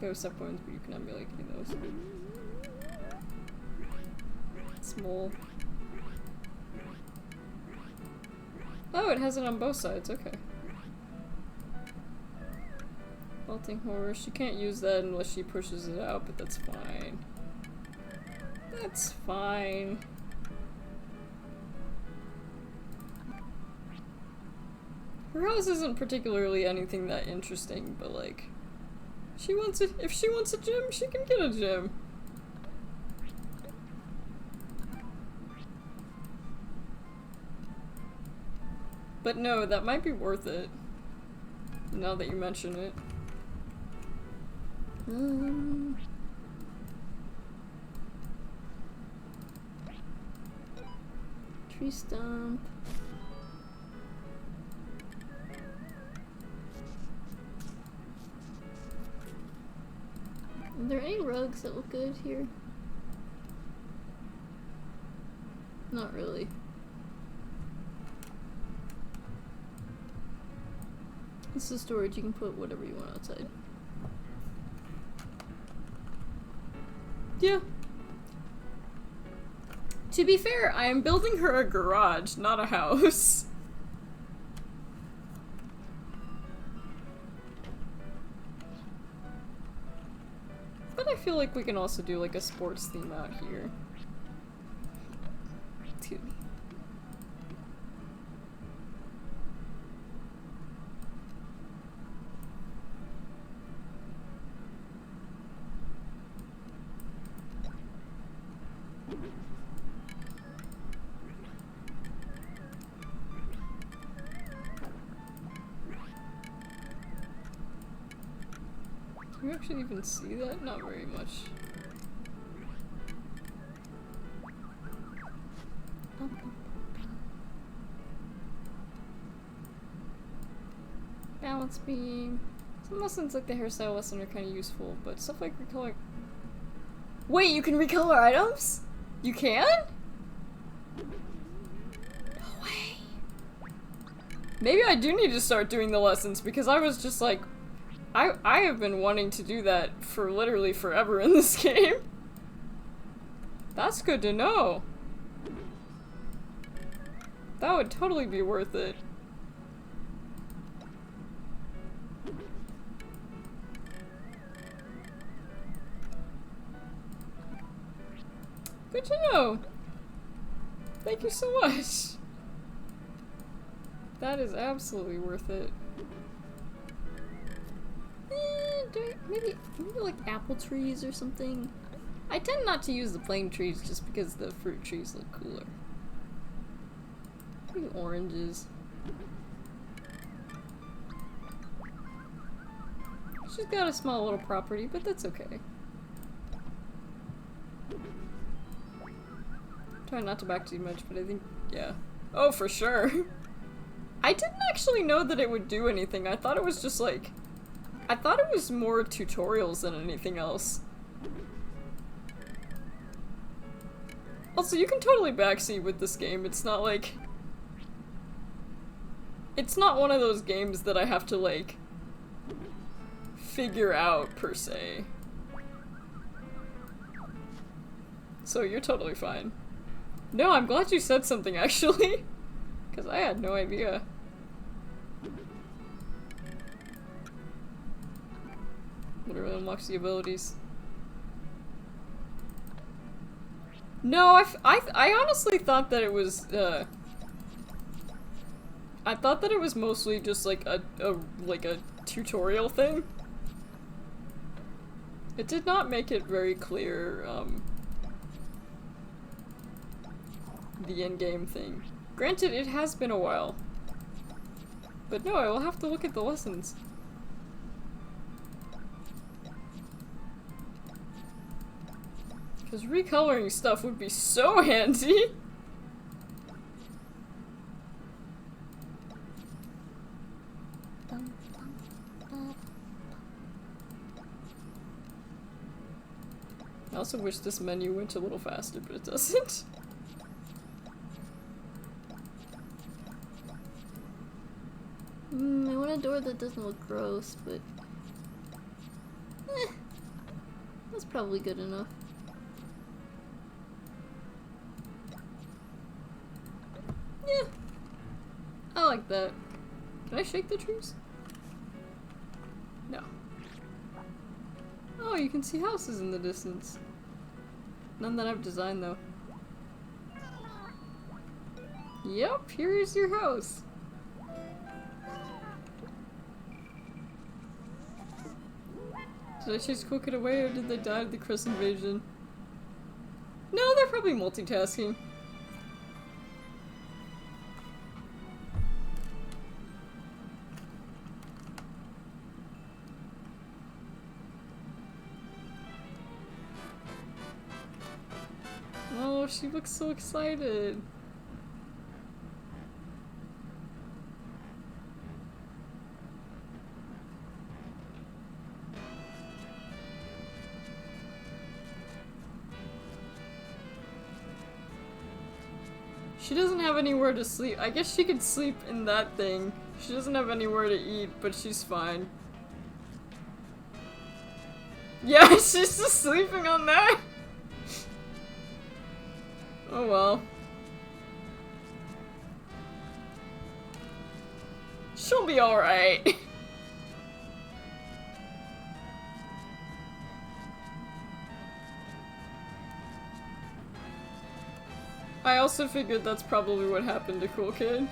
ghost up ones, but you cannot be like any of those. Small. Oh, it has it on both sides, okay. Melting horse, she can't use that unless she pushes it out, but that's fine. That's fine. Her house isn't particularly anything that interesting, but like, if she wants a gym, she can get a gym. But no, that might be worth it, now that you mention it. Tree stump. Are there any rugs that look good here? Not really. This is storage, you can put whatever you want outside. Yeah. To be fair, I am building her a garage, not a house. But I feel like we can also do like a sports theme out here. Excuse me. Can you actually even see that? Not very much. Balance beam. Some lessons like the hairstyle lesson are kind of useful, but stuff like recolor. Wait, you can recolor items? You can? No way. Maybe I do need to start doing the lessons because I was just like, I have been wanting to do that for literally forever in this game. That's good to know. That would totally be worth it. Good to know. Thank you so much. That is absolutely worth it. Maybe like apple trees or something. I tend not to use the plain trees just because the fruit trees look cooler. Maybe oranges. She's got a small little property, but that's okay. Try not to back too much, but I think, yeah. Oh, for sure. I didn't actually know that it would do anything. I thought it was just like, I thought it was more tutorials than anything else. Also, you can totally backseat with this game. It's not like... It's not one of those games that I have to, like, figure out, per se. So you're totally fine. No, I'm glad you said something, actually. Because I had no idea. Literally unlocks the abilities. No, I honestly thought that it was, I thought that it was mostly just like a tutorial thing. It did not make it very clear, the in-game thing. Granted, it has been a while. But no, I will have to look at the lessons. Because recoloring stuff would be so handy! I also wish this menu went a little faster, but it doesn't. I want a door that doesn't look gross, but... that's probably good enough. Yeah. I like that. Can I shake the trees? No. Oh, you can see houses in the distance. None that I've designed, though. Yep, here is your house. Did I chase Croque away, or did they die to the Kris invasion? No, they're probably multitasking. Oh, she looks so excited. She doesn't have anywhere to sleep. I guess she could sleep in that thing. She doesn't have anywhere to eat, but she's fine. Yeah, she's just sleeping on that. Oh well. She'll be alright. I also figured that's probably what happened to Cool Kid.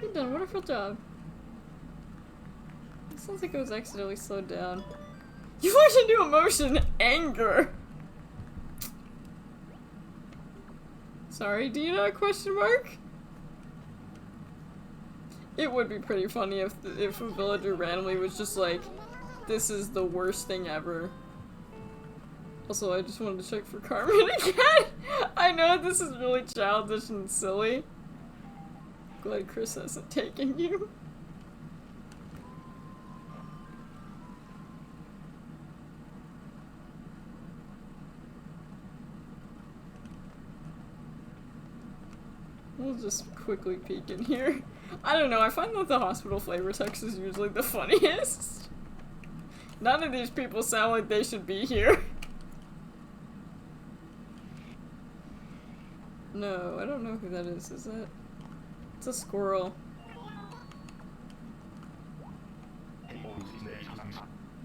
You've done a wonderful job. It sounds like it was accidentally slowed down. You learned a new emotion, anger! Sorry, do you know a question mark? It would be pretty funny if a villager randomly was just like, this is the worst thing ever. Also, I just wanted to check for Carmen again. I know this is really childish and silly. Glad Kris hasn't taken you. We'll just quickly peek in here. I don't know, I find that the hospital flavor text is usually the funniest. None of these people sound like they should be here. No, I don't know who that is that? It's a squirrel.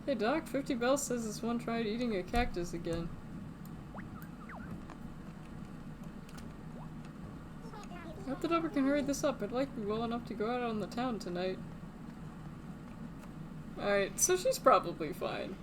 Hey Doc, 50 Bells says this one tried eating a cactus again. I hope the doctor can hurry this up. I'd like to be well enough to go out on the town tonight. Alright, so she's probably fine.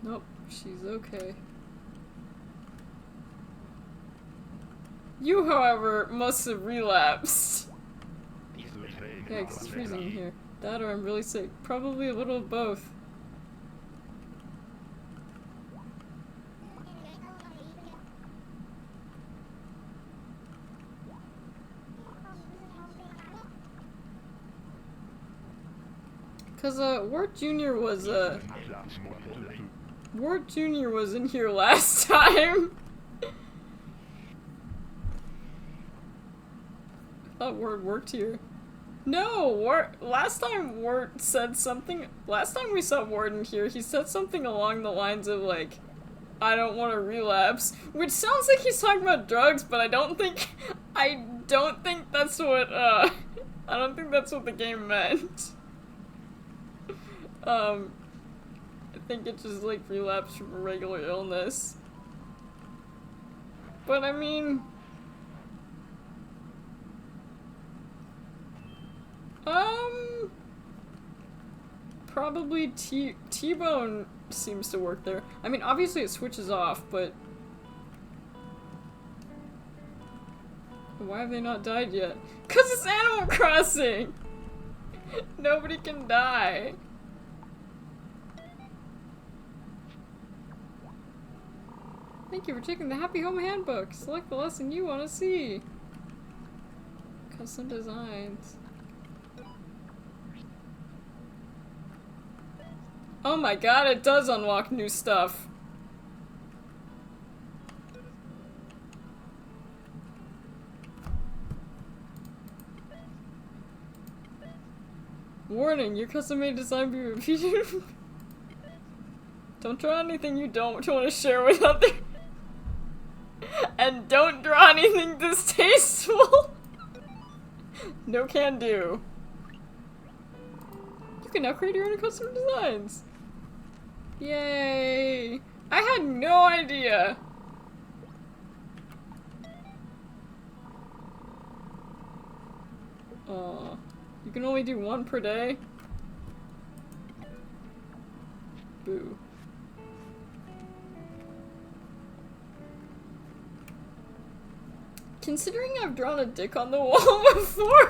Nope, she's okay. You, however, must have relapsed. Yeah, 'cause it's freezing in here. That or I'm really sick. Probably a little of both. Cause, Wart Jr. was, Wart Jr. was in here last time. I thought Wart worked here. No, Wart, last time Wart said something, last time we saw Wart in here, he said something along the lines of like, I don't want to relapse, which sounds like he's talking about drugs, but I don't think that's what, I don't think that's what the game meant. I think it just like relapsed from a regular illness. But I mean, probably T-Bone seems to work there. I mean, obviously it switches off, but why have they not died yet? 'Cause it's Animal Crossing! Nobody can die. Thank you for checking the Happy Home Handbook. Select the lesson you want to see. Custom designs. Oh my god, it does unlock new stuff. Warning, your custom-made design be repeated. Don't draw anything you don't want to share with others. And don't draw anything distasteful. No can do. You can now create your own custom designs. Yay! I had no idea. Aw. You can only do one per day? Boo. Considering I've drawn a dick on the wall before,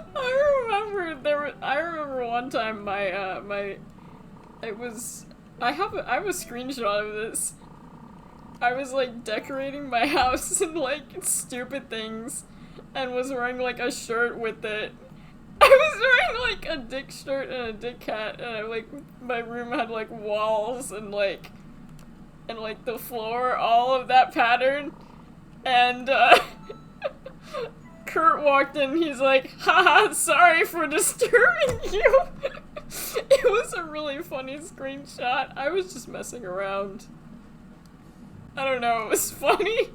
I remember one time I have a screenshot of this. I was like decorating my house and like stupid things and was wearing like a shirt with it. I was wearing like a dick shirt and a dick hat and my room had like walls and like the floor, all of that pattern. And, Kurt walked in, he's like, haha, sorry for disturbing you! It was a really funny screenshot. I was just messing around. I don't know, it was funny.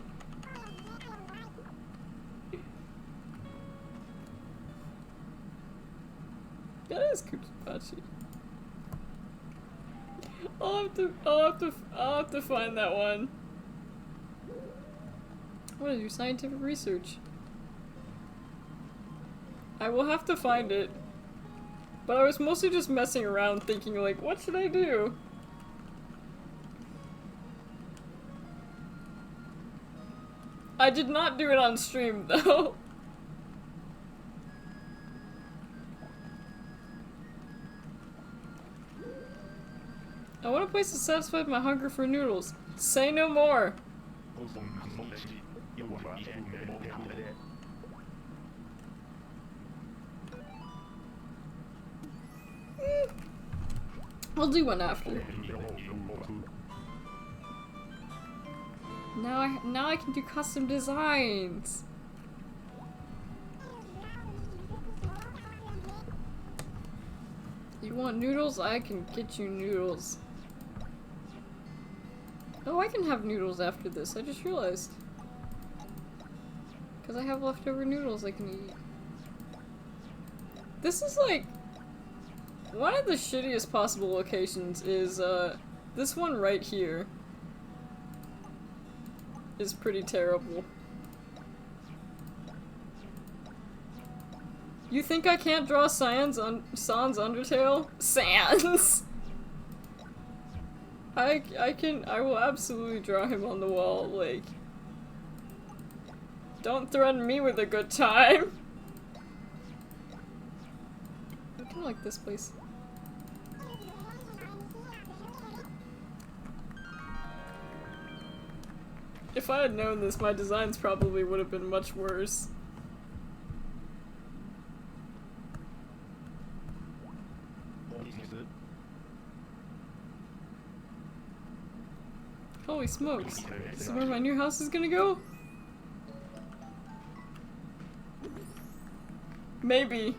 That is Coop's bed. Fachi. I'll have to find that one. I want to do scientific research. I will have to find it. But I was mostly just messing around thinking like, what should I do? I did not do it on stream though. I want a place to satisfy my hunger for noodles. Say no more. I'll do one after. Now I can do custom designs. You want noodles? I can get you noodles. Oh, I can have noodles after this. I just realized. Because I have leftover noodles I can eat. This is like one of the shittiest possible locations is this one right here is pretty terrible. You think I can't draw Sans Undertale? Sans! I will absolutely draw him on the wall, like. Don't threaten me with a good time! I kinda like this place. If I had known this, my designs probably would have been much worse. Holy smokes. This is where my new house is gonna go? Maybe.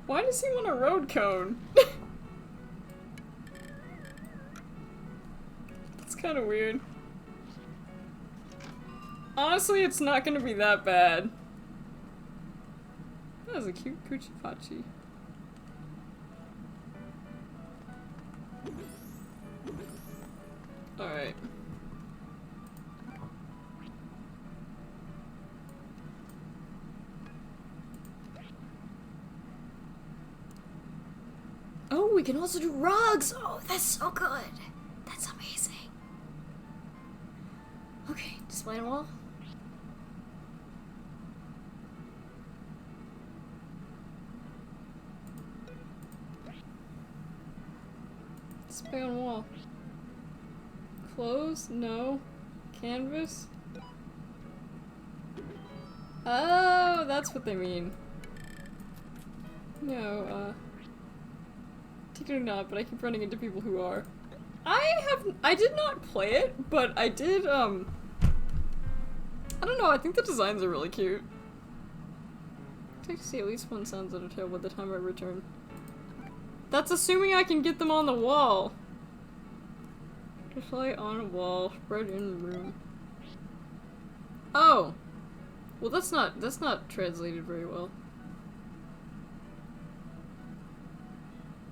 Why does he want a road cone? That's kinda weird. Honestly, it's not gonna be that bad. That was a cute Kuchipachi. Alright. Oh, we can also do rugs! Oh, that's so good! That's amazing. Okay, display on wall. Display on wall. Clothes? No. Canvas? Oh, that's what they mean. No, take it or not, but I keep running into people who are. I did not play it, but I did, I don't know, I think the designs are really cute. I'd like to see at least one Sans Undertale by the time I return. That's assuming I can get them on the wall. Display on a wall, spread in room. Oh! Well, that's not translated very well.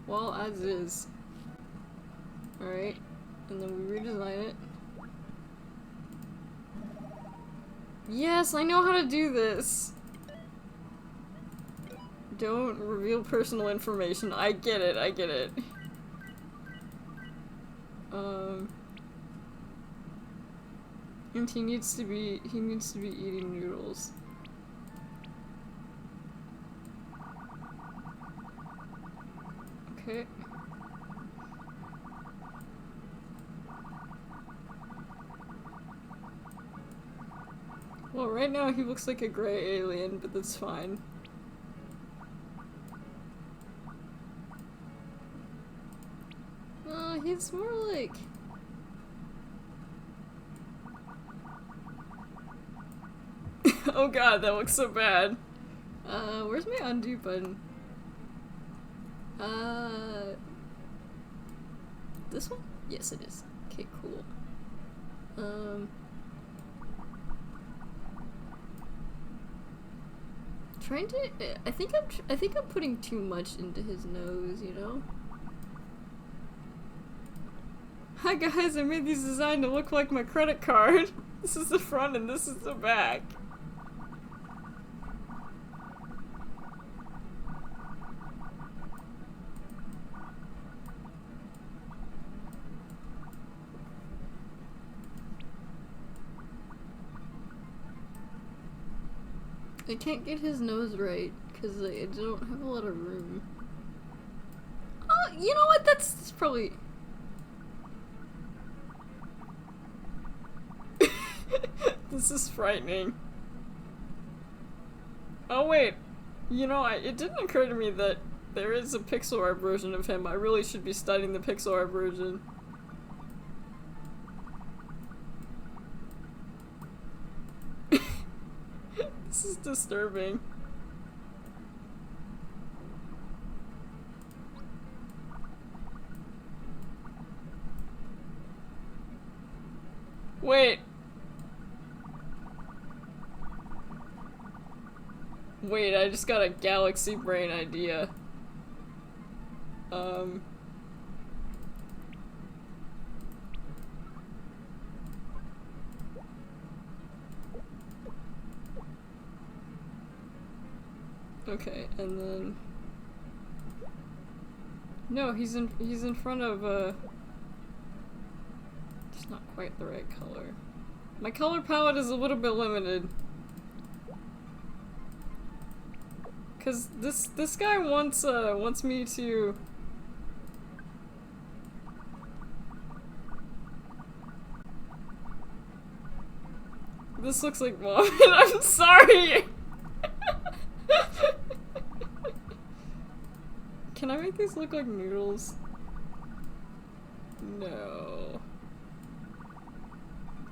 Wall as is. Alright. And then we redesign it. Yes, I know how to do this! Don't reveal personal information. I get it, I get it. And he needs to be eating noodles. Okay. Well, right now he looks like a gray alien, but that's fine. He's more like... Oh god, that looks so bad. Where's my undo button? This one? Yes, it is. Okay, cool. Trying to. I think I'm putting too much into his nose, you know. Hi guys, I made these designed to look like my credit card. This is the front and this is the back. I can't get his nose right because I don't have a lot of room. Oh, you know what? That's probably... This is frightening. Oh wait, you know, it didn't occur to me that there is a pixel art version of him. I really should be studying the pixel art version. This is disturbing. Wait. Wait, I just got a galaxy brain idea. Okay, and then... No, he's in front of, It's not quite the right color. My color palette is a little bit limited. Cause this guy wants me to... This looks like mom, and I'm sorry! Can I make these look like noodles? No.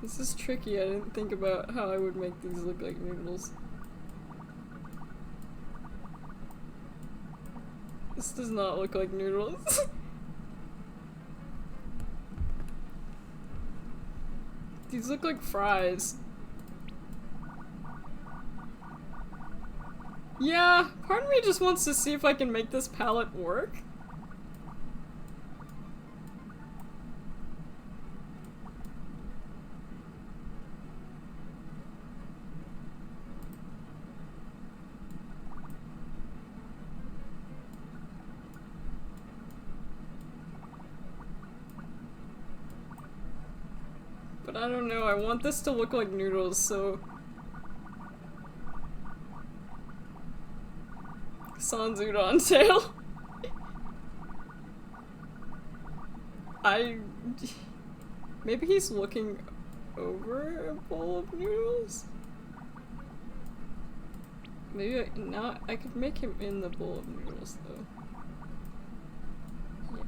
This is tricky. I didn't think about how I would make these look like noodles. This does not look like noodles. These look like fries. Yeah, part of me just wants to see if I can make this palette work. But I don't know, I want this to look like noodles, so... Sans Undertale. Maybe he's looking over a bowl of noodles? Maybe I could make him in the bowl of noodles, though. Yeah.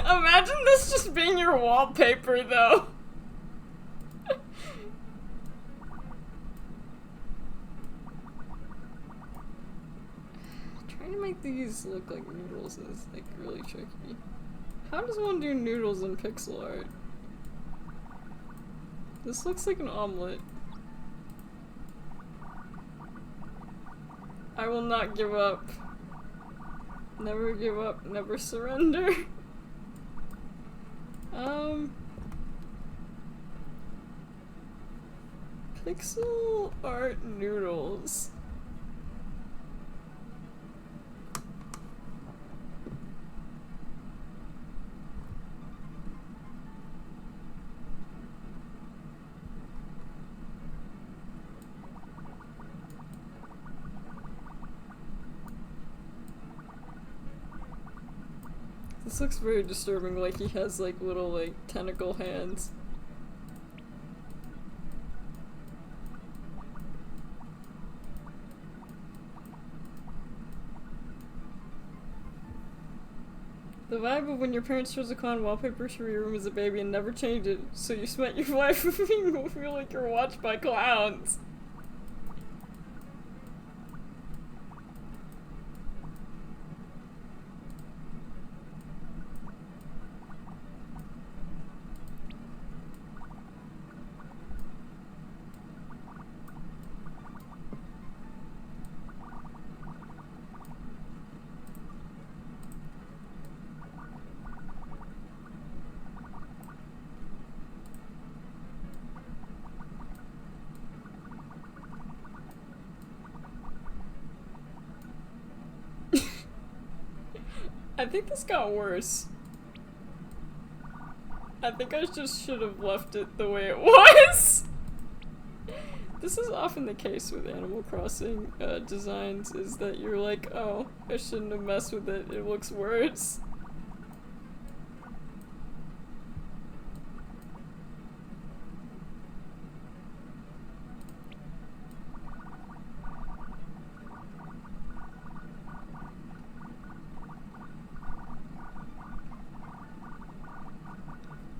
Imagine this just being your wallpaper, though. Trying to make these look like noodles is, like, really tricky. How does one do noodles in pixel art? This looks like an omelet. I will not give up. Never give up, never surrender. Pixel art noodles. This looks very disturbing, like he has like little like tentacle hands. The vibe of when your parents chose a clown wallpaper for your room as a baby and never changed it, so you spent your life feel like you're watched by clowns. I think this got worse. I think I just should have left it the way it was. This is often the case with Animal Crossing designs, is that you're like, oh, I shouldn't have messed with it, it looks worse.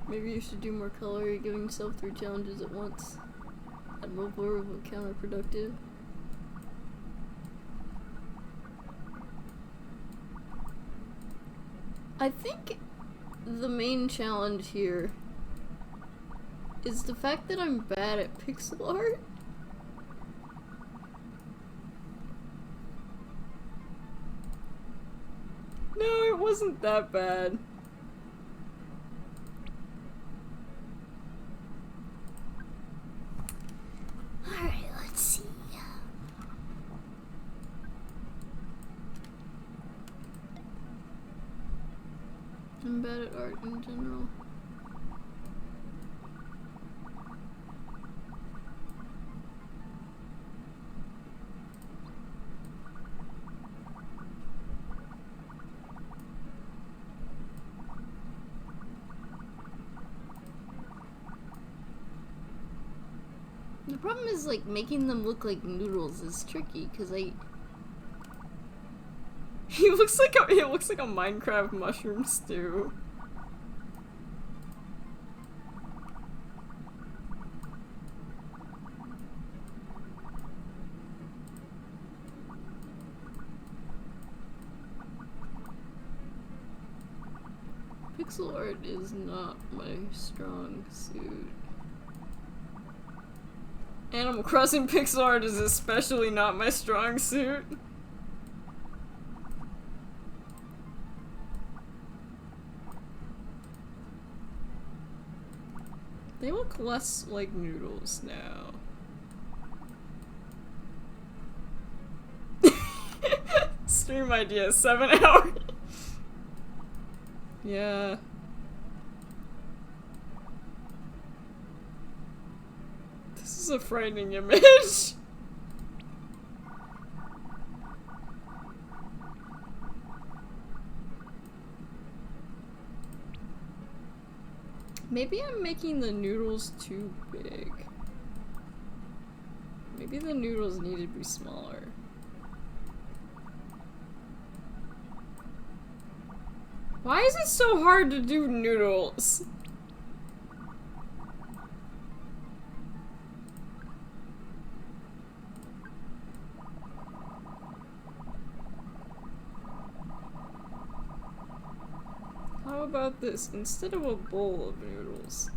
Maybe you should do more color. You're giving yourself 3 challenges at once. Admirable or counterproductive. I think the main challenge here is the fact that I'm bad at pixel art. No, it wasn't that bad.
Alright, let's see.
I'm bad at art in general. The problem is, like, making them look like noodles is tricky, because he looks like a Minecraft mushroom stew. Pixel art is not my strong suit. Animal Crossing pixel art is especially not my strong suit. They look less like noodles now. Stream idea, 7 hours. Yeah. This is a frightening image. Maybe I'm making the noodles too big. Maybe the noodles need to be smaller. Why is it so hard to do noodles? How about this? Instead of a bowl of noodles.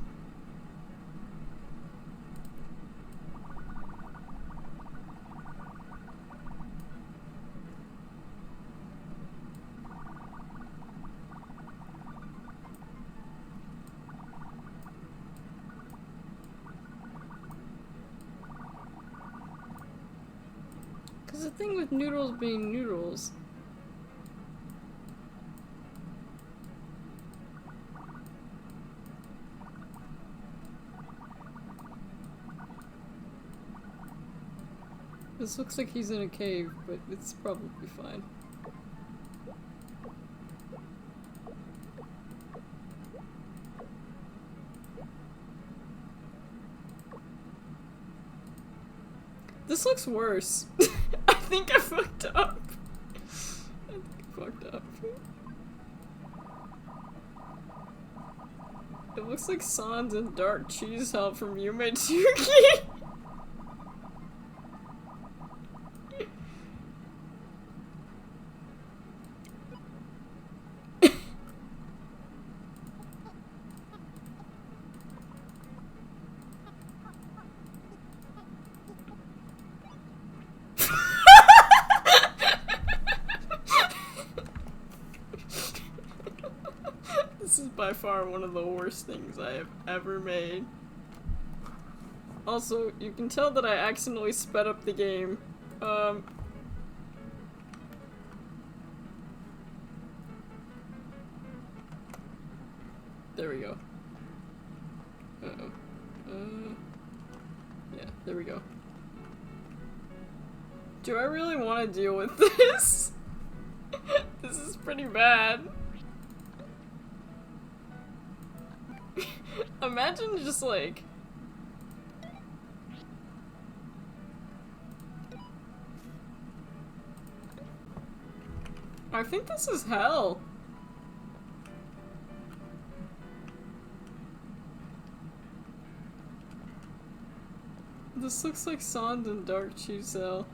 Because the thing with noodles being noodles, this looks like he's in a cave, but it's probably fine. This looks worse. I think I fucked up. It looks like Sans and dark cheese help from Yume Tsuki. This is by far one of the worst things I have ever made. Also, you can tell that I accidentally sped up the game. There we go. Uh-oh. Yeah, there we go. Do I really want to deal with this? This is pretty bad. Imagine just like... I think this is hell. This looks like Sans and dark cheese cell.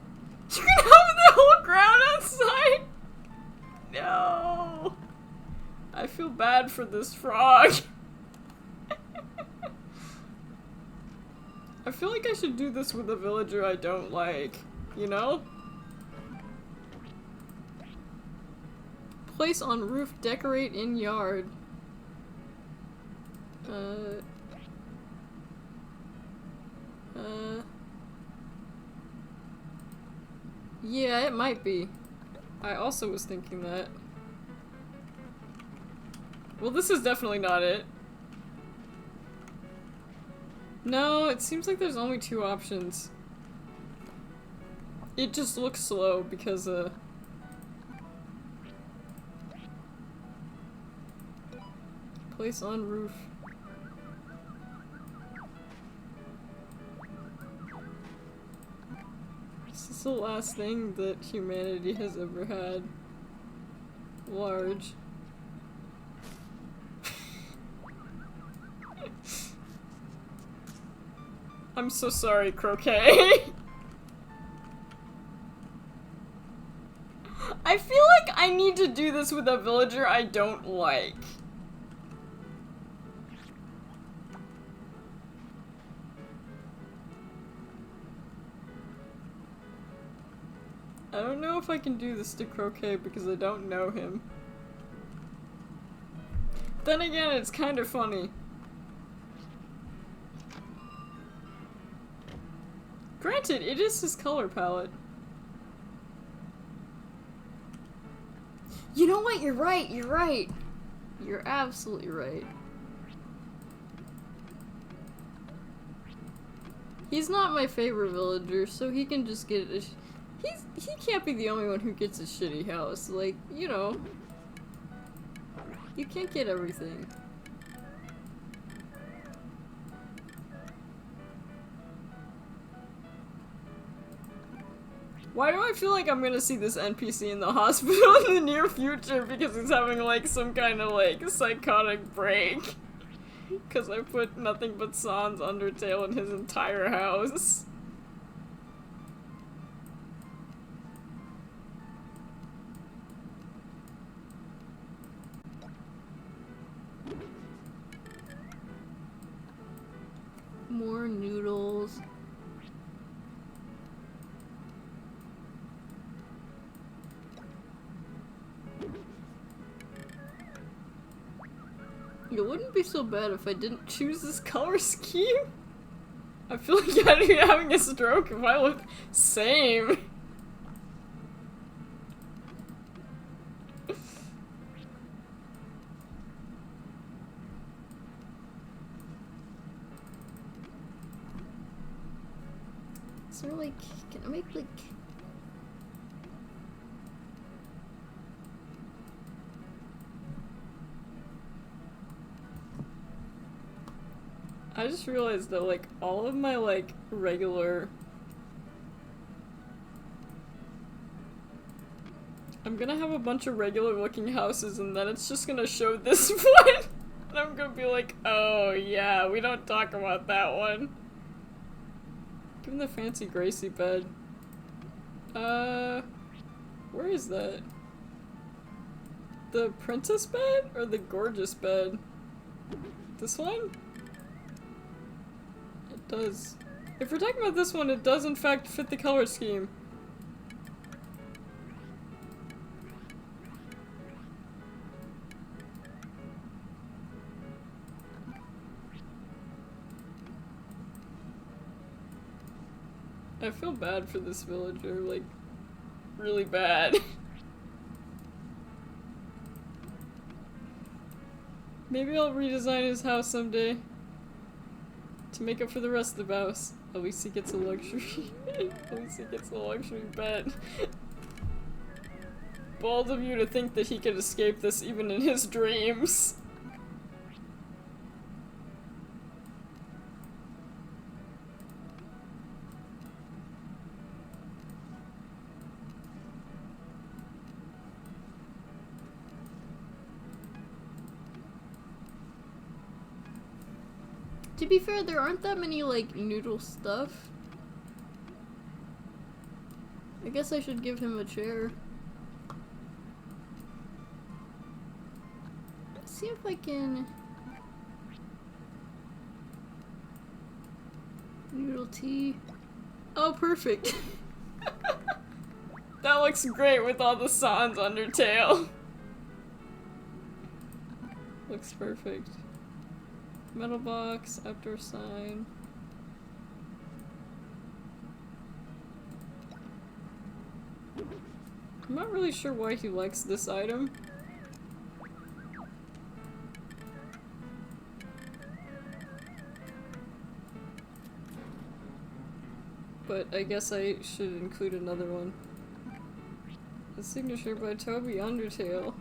You can have the whole ground outside! No! I feel bad for this frog. I feel like I should do this with a villager I don't like, you know? Place on roof, decorate in yard. Yeah, it might be. I also was thinking that. Well, this is definitely not it. No, it seems like there's only 2 options. It just looks slow because, place on roof. This is the last thing that humanity has ever had. Large. I'm so sorry, Croque. I feel like I need to do this with a villager I don't like. I don't know if I can do this to Croque because I don't know him. Then again, it's kind of funny. Granted, it is his color palette. You know what? You're right. You're right. You're absolutely right. He's not my favorite villager, so he can just get a... He can't be the only one who gets a shitty house. Like, you know. You can't get everything. Why do I feel like I'm gonna see this NPC in the hospital in the near future because he's having like some kind of like psychotic break? Because I put nothing but Sans Undertale in his entire house. More noodles. It wouldn't be so bad if I didn't choose this color scheme. I feel like I'd be having a stroke if I look same. Is there like, can I make like... I just realized that like all of my like regular... I'm gonna have a bunch of regular looking houses and then it's just gonna show this one. And I'm gonna be like, oh yeah, we don't talk about that one. Give him the fancy Gracie bed. Where is that? The princess bed or the gorgeous bed? This one? It does. If we're talking about this one, it does in fact fit the color scheme. I feel bad for this villager, like, really bad. Maybe I'll redesign his house someday. To make up for the rest of the house. At least he gets a luxury. At least he gets a luxury bed. Bold of you to think that he could escape this even in his dreams. To be fair, there aren't that many, like, Noodle stuff. I guess I should give him a chair. Let's see if I can... Noodle tea. Oh, perfect. That looks great with all the Sans Undertale. Looks perfect. Metal box, outdoor sign. I'm not really sure why he likes this item. But I guess I should include another one. A signature by Toby Undertale.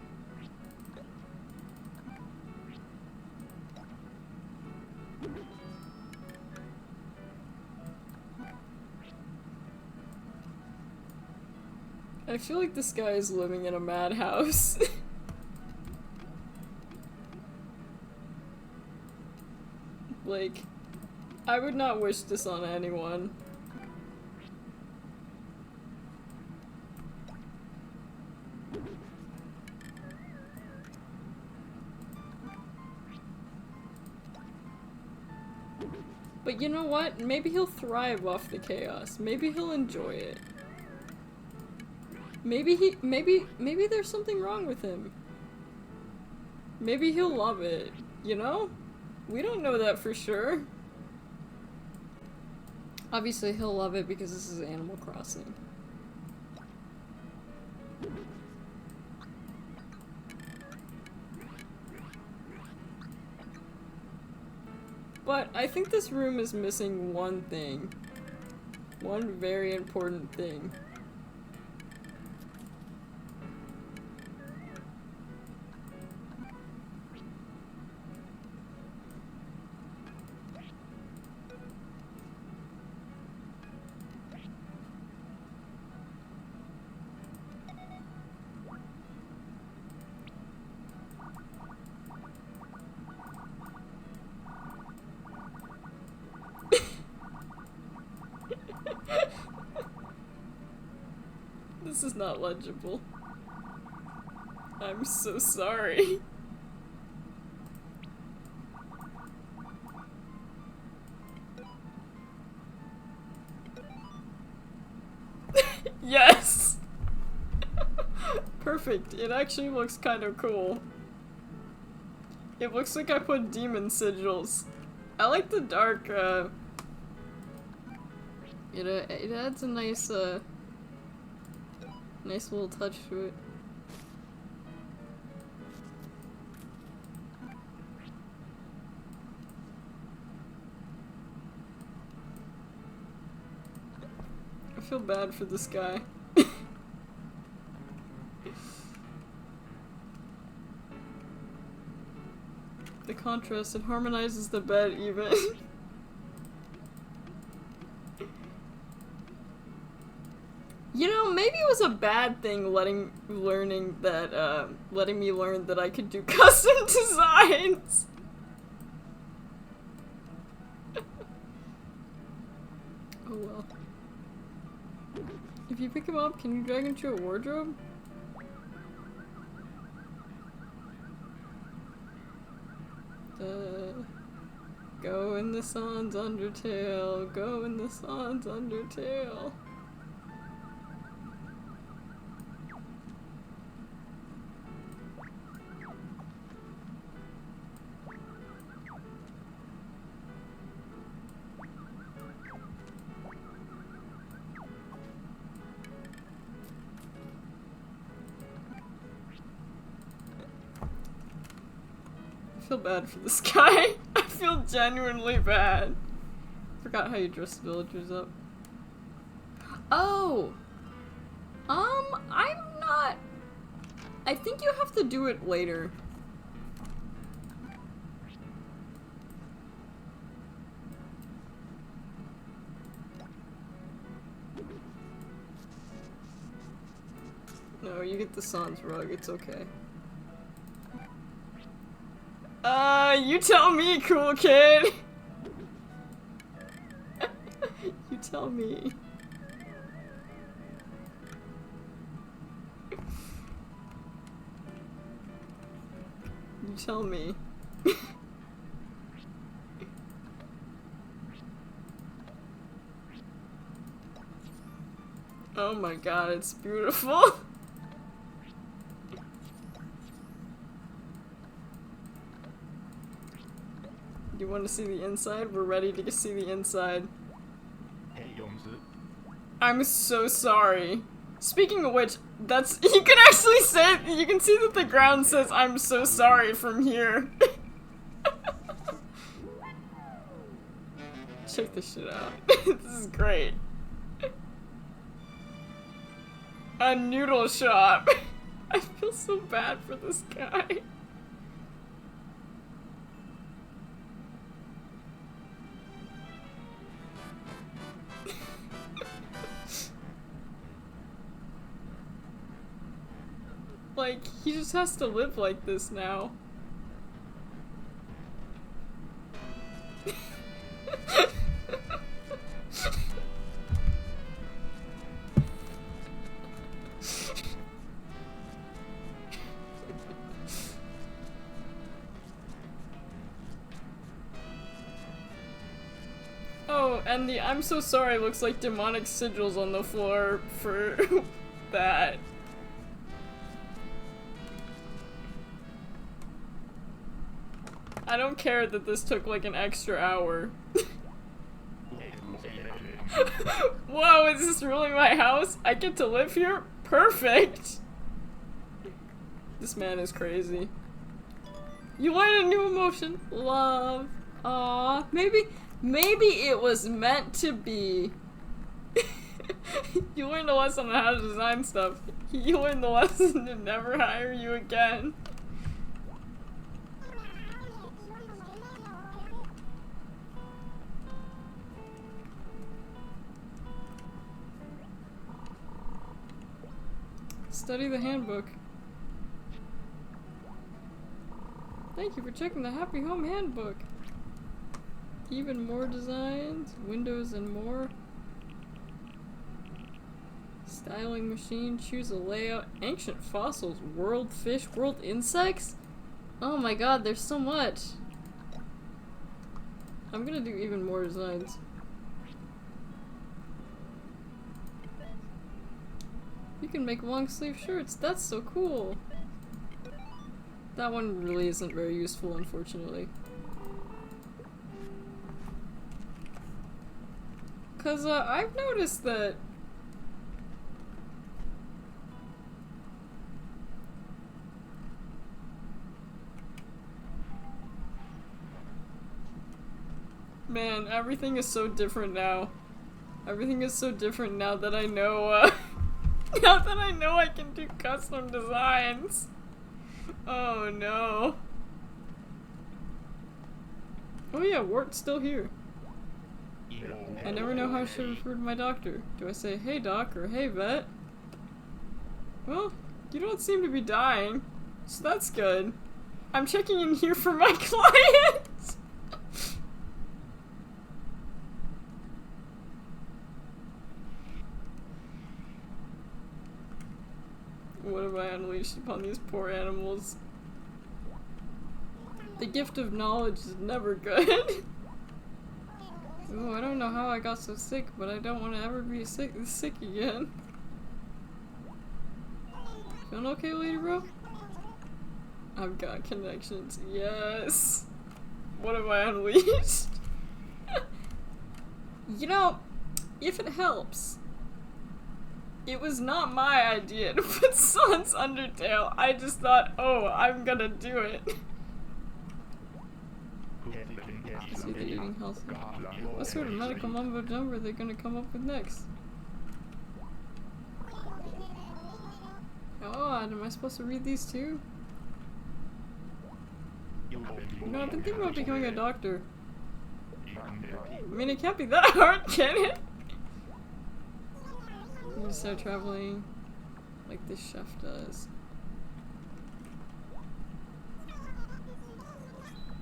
I feel like this guy is living in a madhouse. Like, I would not wish this on anyone. But you know what? Maybe he'll thrive off the chaos. Maybe he'll enjoy it. Maybe there's something wrong with him. Maybe he'll love it, you know? We don't know that for sure. Obviously he'll love it because this is Animal Crossing. But I think this room is missing one thing. One very important thing. This is not legible. I'm so sorry. Yes! Perfect. It actually looks kind of cool. It looks like I put demon sigils. I like the dark, it adds a nice, nice little touch to it. I feel bad for this guy. The contrast, it harmonizes the bed even. You know, maybe it was a bad thing letting me learn that I could do custom designs. Oh well. If you pick him up, can you drag him to a wardrobe? Go in the Sans Undertale, go in the Sans Undertale. I feel bad for this guy. I feel genuinely bad. Forgot how you dress the villagers up. Oh! I'm not... I think you have to do it later. No, you get the Sans rug, it's okay. You tell me, cool kid! You tell me. You tell me. Oh my god, it's beautiful. You want to see the inside? We're ready to see the inside. I'm so sorry. Speaking of which, that's- you can actually say- you can see that the ground says I'm so sorry from here. Check this shit out. This is great. A noodle shop. I feel so bad for this guy. Like, he just has to live like this now. Oh, and the I'm so sorry looks like demonic sigils on the floor for that. I don't care that this took like an extra hour. Whoa, is this really my house? I get to live here? Perfect! This man is crazy. You learn a new emotion. Love. Aww. Maybe it was meant to be. You learned a lesson on how to design stuff. You learned the lesson to never hire you again. Study the handbook. Thank you for checking the Happy Home Handbook. Even more designs, windows and more. Styling machine, choose a layout, ancient fossils, world fish, world insects? Oh my god, there's so much. I'm gonna do even more designs. You can make long sleeve shirts, that's so cool. That one really isn't very useful, unfortunately. Cause I've noticed that man, everything is so different now. Everything is so different now that I know, now that I know I can do custom designs. Oh no. Oh yeah, Wart's still here. I never know how I should refer to my doctor. Do I say, hey doc, or hey vet? Well, you don't seem to be dying, so that's good. I'm checking in here for my client! What have I unleashed upon these poor animals? The gift of knowledge is never good. Ooh, I don't know how I got so sick, but I don't want to ever be sick again. Feeling okay, lady bro? I've got connections. Yes! What have I unleashed? You know, if it helps, it was not my idea to put Sans Undertale. I just thought, oh, I'm gonna do it. debilitating health. What sort of medical mumbo jumbo are they gonna come up with next? How odd, am I supposed to read these too? No, I've been thinking about becoming a doctor. I mean, it can't be that hard, can it? You can start traveling like this chef does.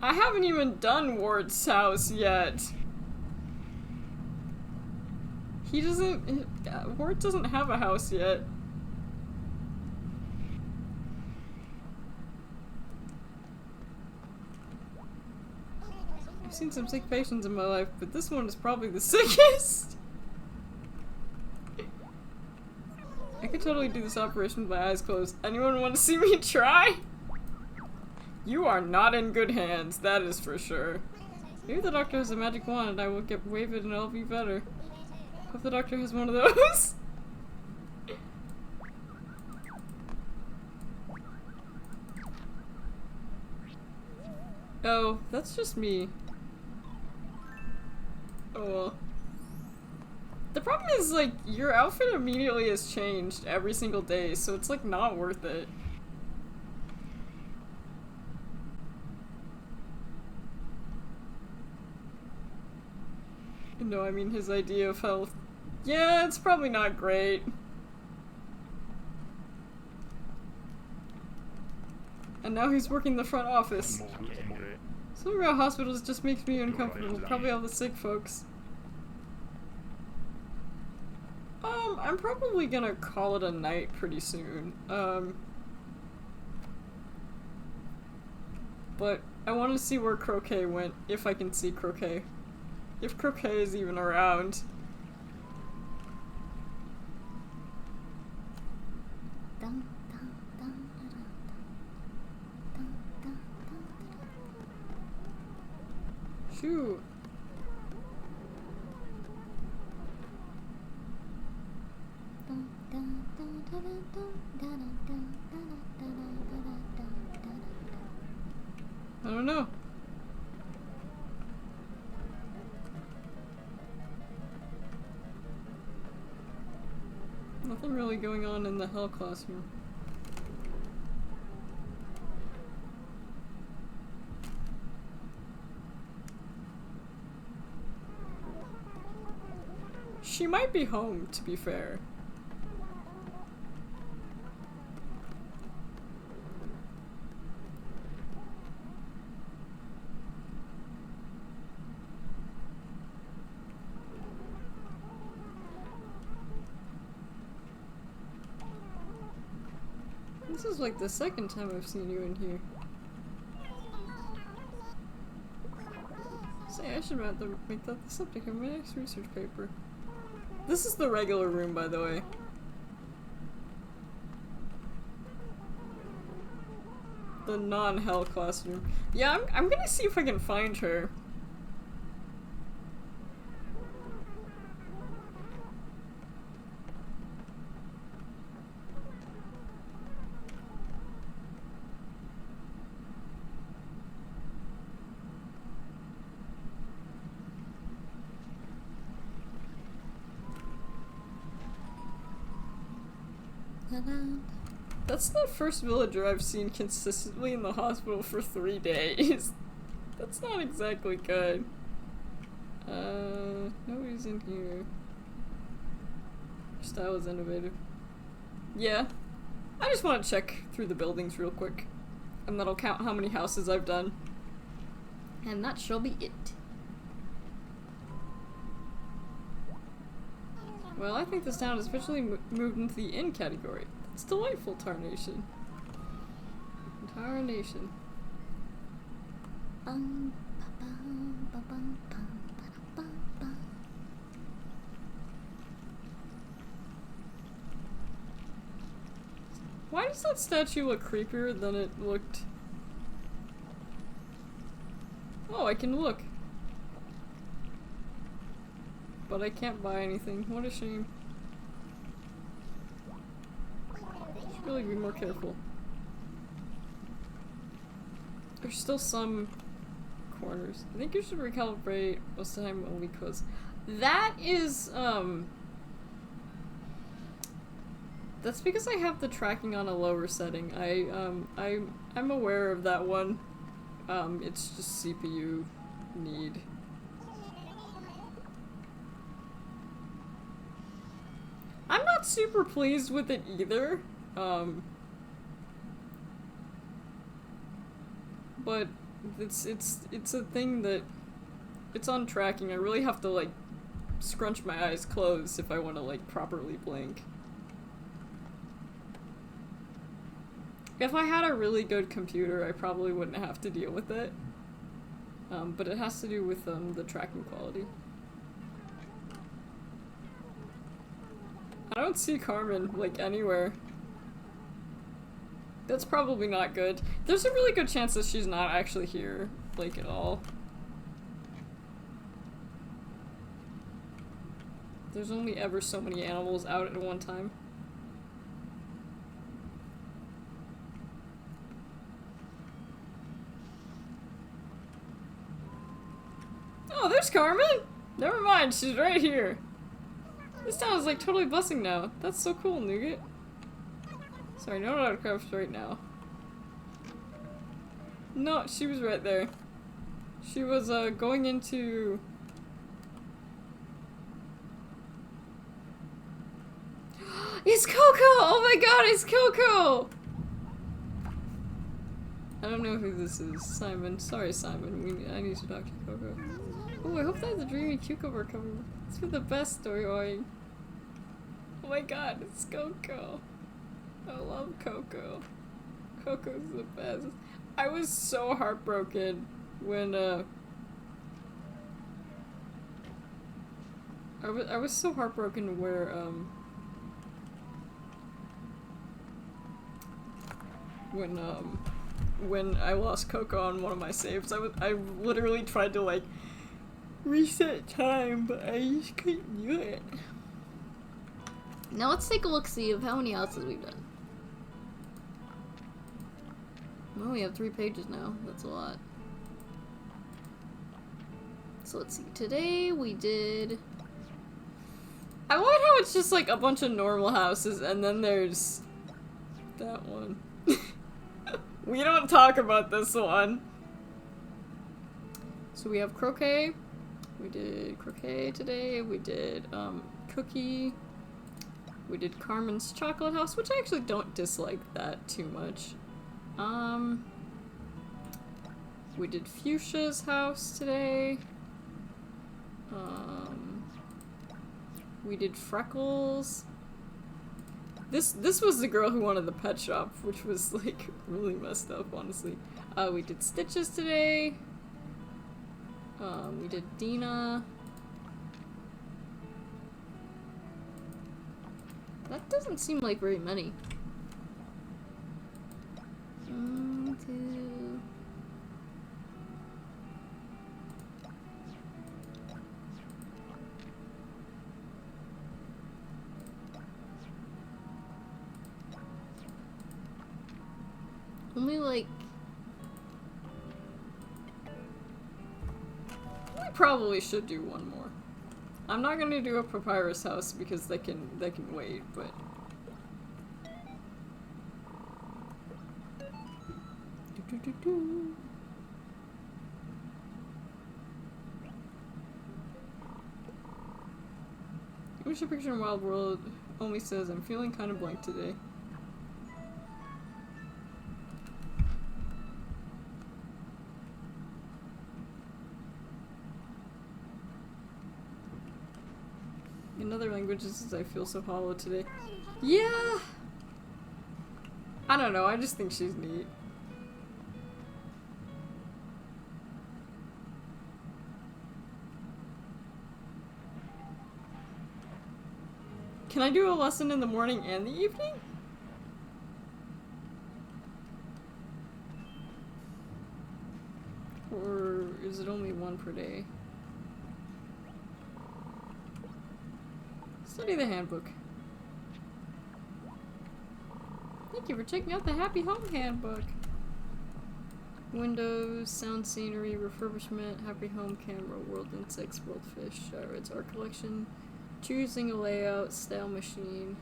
I haven't even done Ward's house yet. He doesn't... Ward doesn't have a house yet. I've seen some sick patients in my life, but this one is probably the sickest. I could totally do this operation with my eyes closed. Anyone want to see me try? You are not in good hands, that is for sure. Maybe the doctor has a magic wand and I will wave it and it'll be better. Hope the doctor has one of those. Oh, that's just me. Oh well. The problem is, like, your outfit immediately has changed every single day, so it's like not worth it. No, I mean his idea of health. Yeah, it's probably not great. And now he's working the front office. Something about hospitals just makes me uncomfortable. Probably all the sick folks. I'm probably gonna call it a night pretty soon. But I want to see where Croque went, if I can see Croque. If Croque is even around. Shoot. I don't know. Nothing really going on in the hell classroom. She might be home, to be fair. This is like the second time I've seen you in here. Say, I should make that the subject of my next research paper. This is the regular room, by the way. The non-hell classroom. Yeah, I'm gonna see if I can find her. That's the first villager I've seen consistently in the hospital for 3 days. That's not exactly good. Nobody's in here. Your style is innovative. Yeah. I just want to check through the buildings real quick. And that'll count how many houses I've done. And that shall be it. Well, I think this town has officially moved into the inn category. It's delightful, Tarnation. Tarnation. Why does that statue look creepier than it looked? Oh, I can look. But I can't buy anything. What a shame. Should really be more careful. There's still some corners. I think you should recalibrate most of the time only because that is, that's because I have the tracking on a lower setting. I'm aware of that one. It's just CPU need. I'm not super pleased with it either. But it's a thing that it's on tracking. I really have to like scrunch my eyes closed if I want to like properly blink. If I had a really good computer, I probably wouldn't have to deal with it. But it has to do with the tracking quality. I don't see Carmen, like, anywhere. That's probably not good. There's a really good chance that she's not actually here, like, at all. There's only ever so many animals out at one time. Oh, there's Carmen! Never mind, she's right here. This town is like totally buzzing now. That's so cool, Nougat. Sorry, no autographs right now. No, she was right there. She was going into... It's Coco! Oh my god, it's Coco! I don't know who this is. Simon. Sorry, Simon. I need to talk to Coco. Oh, I hope that has a dreamy cucumber coming. It's for the best story going. Oh my god, it's Coco. I love Coco. Coco's the best. I was so heartbroken when I was so heartbroken where when I lost Coco on one of my saves. I literally tried to like reset time, but I just couldn't do it. Now let's take a look-see of how many houses we've done. Well, we have 3 pages now. That's a lot. So let's see. Today we did... I like how it's just like a bunch of normal houses and then there's that one. We don't talk about this one. So we have Croque. We did Croque today. We did Cookie. We did Carmen's Chocolate House, which I actually don't dislike that too much. We did Fuchsia's house today. We did Freckles. This was the girl who wanted the pet shop, which was like really messed up, honestly. We did Stitches today. We did Dina. That doesn't seem like very many. 1, 2. Only like... We probably should do one more. I'm not gonna do a papyrus house because they can wait, but... Wish a picture in Wild World only says I'm feeling kind of blank today. In other languages, I feel so hollow today. Yeah! I don't know, I just think she's neat. Can I do a lesson in the morning and the evening? Or is it only 1 per day? Study the handbook. Thank you for checking out the Happy Home Handbook. Windows, sound scenery, refurbishment, happy home camera, world insects, world fish, gyroids, art collection, choosing a layout, style machine.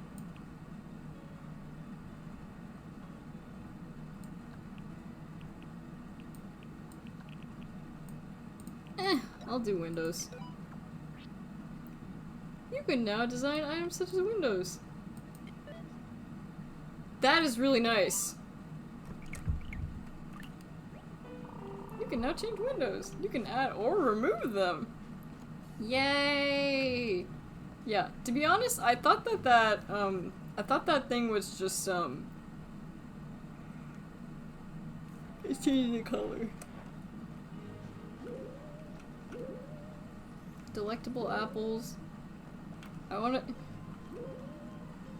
I'll do Windows. You can now design items such as windows. That is really nice. You can now change windows. You can add or remove them. Yay! Yeah, to be honest, I thought that thing was just, it's changing the color. Delectable apples. I wanna...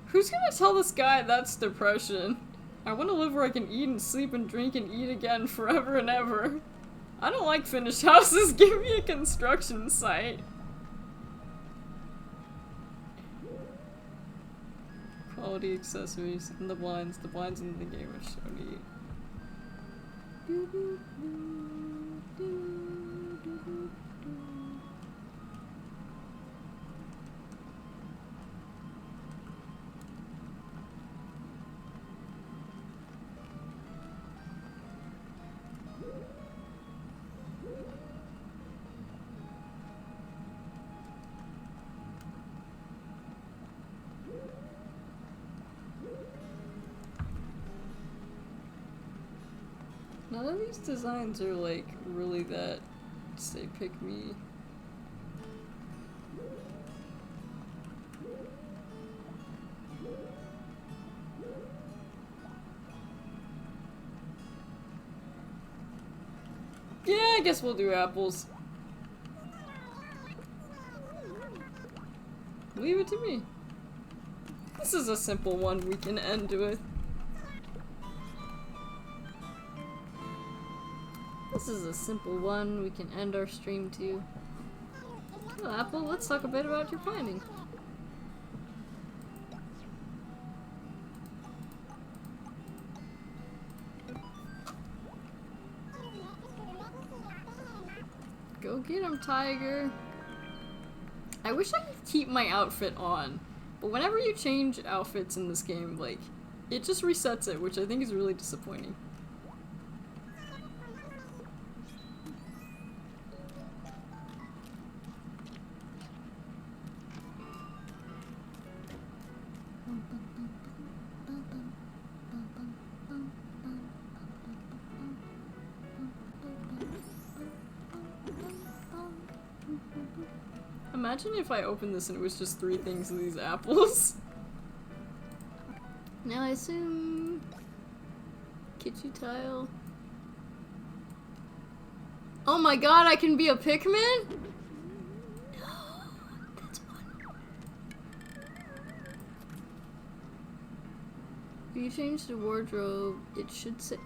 Who's gonna tell this guy that's depression? I wanna live where I can eat and sleep and drink and eat again forever and ever. I don't like finished houses, give me a construction site. Quality accessories and the blinds in the game are so neat. None of these designs are like really that say pick me. Yeah, I guess we'll do apples. Leave it to me. This is a simple one we can end with. This is a simple one we can end our stream to. Well, Apple, let's talk a bit about your planning. Go get him, Tiger. I wish I could keep my outfit on, but whenever you change outfits in this game, like, it just resets it, which I think is really disappointing. Imagine if I opened this and it was just 3 things in these apples. Now I assume... Kitschy tile. Oh my god, I can be a Pikmin?
No, that's one.
If you change the wardrobe, it should say...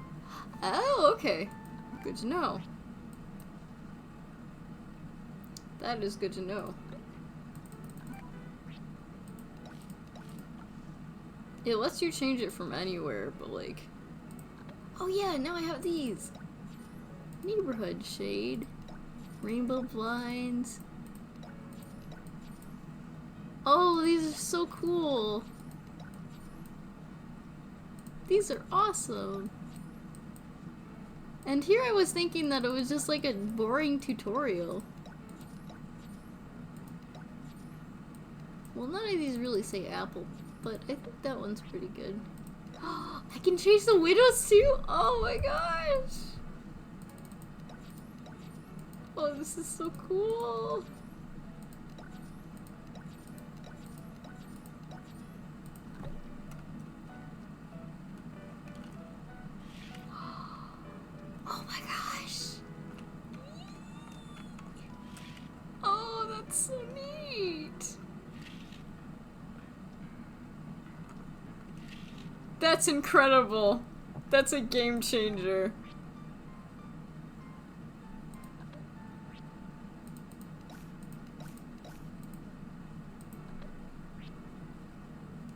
Oh, okay. Good to know. That is good to know. It lets you change it from anywhere, but like... Oh yeah, now I have these! Neighborhood shade. Rainbow blinds. Oh, these are so cool! These are awesome! And here I was thinking that it was just like a boring tutorial. Well, none of these really say apple, but I think that one's pretty good. I can change the windows too? Oh my gosh! Oh, this is so cool!
Oh my gosh.
Oh, that's so neat! That's incredible. That's a game changer.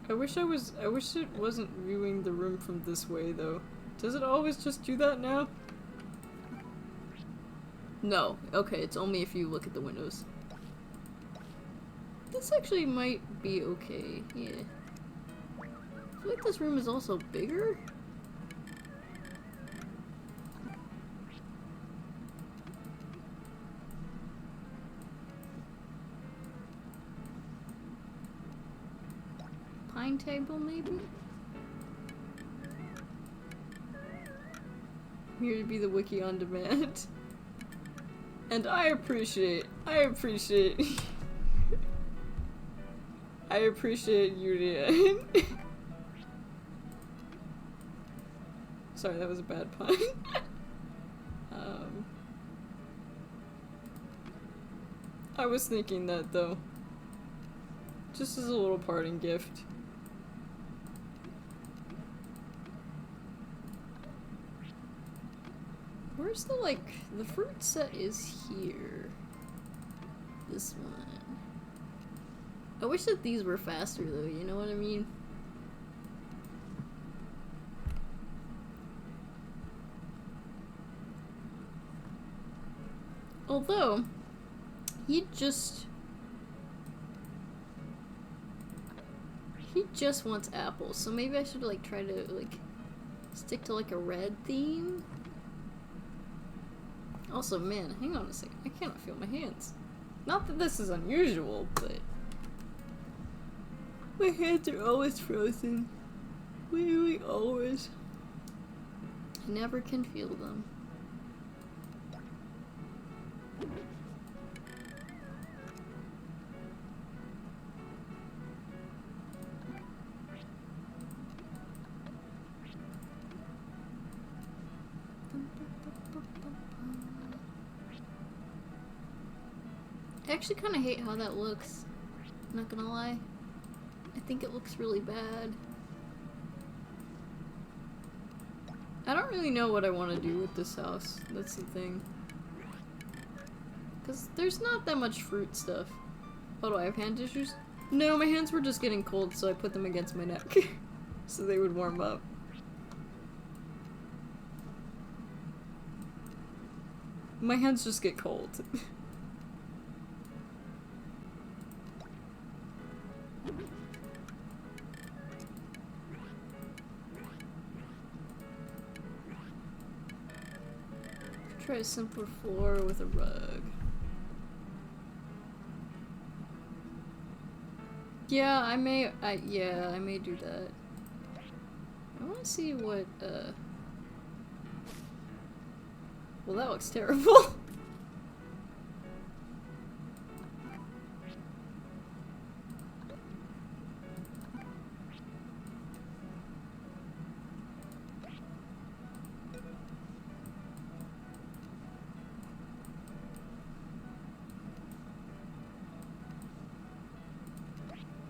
I wish it wasn't viewing the room from this way though. Does it always just do that now? No. Okay, it's only if you look at the windows. This actually might be okay. Yeah. I feel like this room is also bigger. Pine table, maybe? Here to be the wiki on demand. And I appreciate I appreciate Union. Sorry, that was a bad pun. I was thinking that though. Just as a little parting gift. Where's the, like, the fruit set is here. This one. I wish that these were faster though, you know what I mean? Although, he just wants apples, so maybe I should, like, try to, like, stick to, like, a red theme? Also, man, hang on a second. I cannot feel my hands. Not that this is unusual, but my hands are always frozen. Literally always. I never can feel them. I actually kind of hate how that looks. I'm not gonna lie. I think it looks really bad. I don't really know what I want to do with this house. That's the thing. Because there's not that much fruit stuff. Oh, do I have hand issues? No, my hands were just getting cold, so I put them against my neck. So they would warm up. My hands just get cold. Try a simpler floor with a rug. Yeah, I may do that. I want to see what, well, that looks terrible.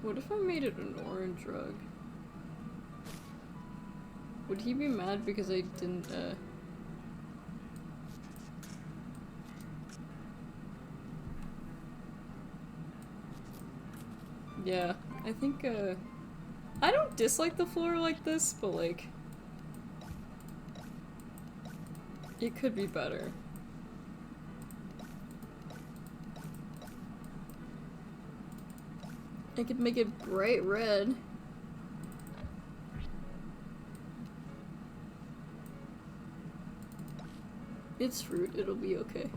What if I made it an orange rug? Would he be mad because I didn't, Yeah, I think, I don't dislike the floor like this, but, like, it could be better. I could make it bright red. It's fruit, it'll be okay.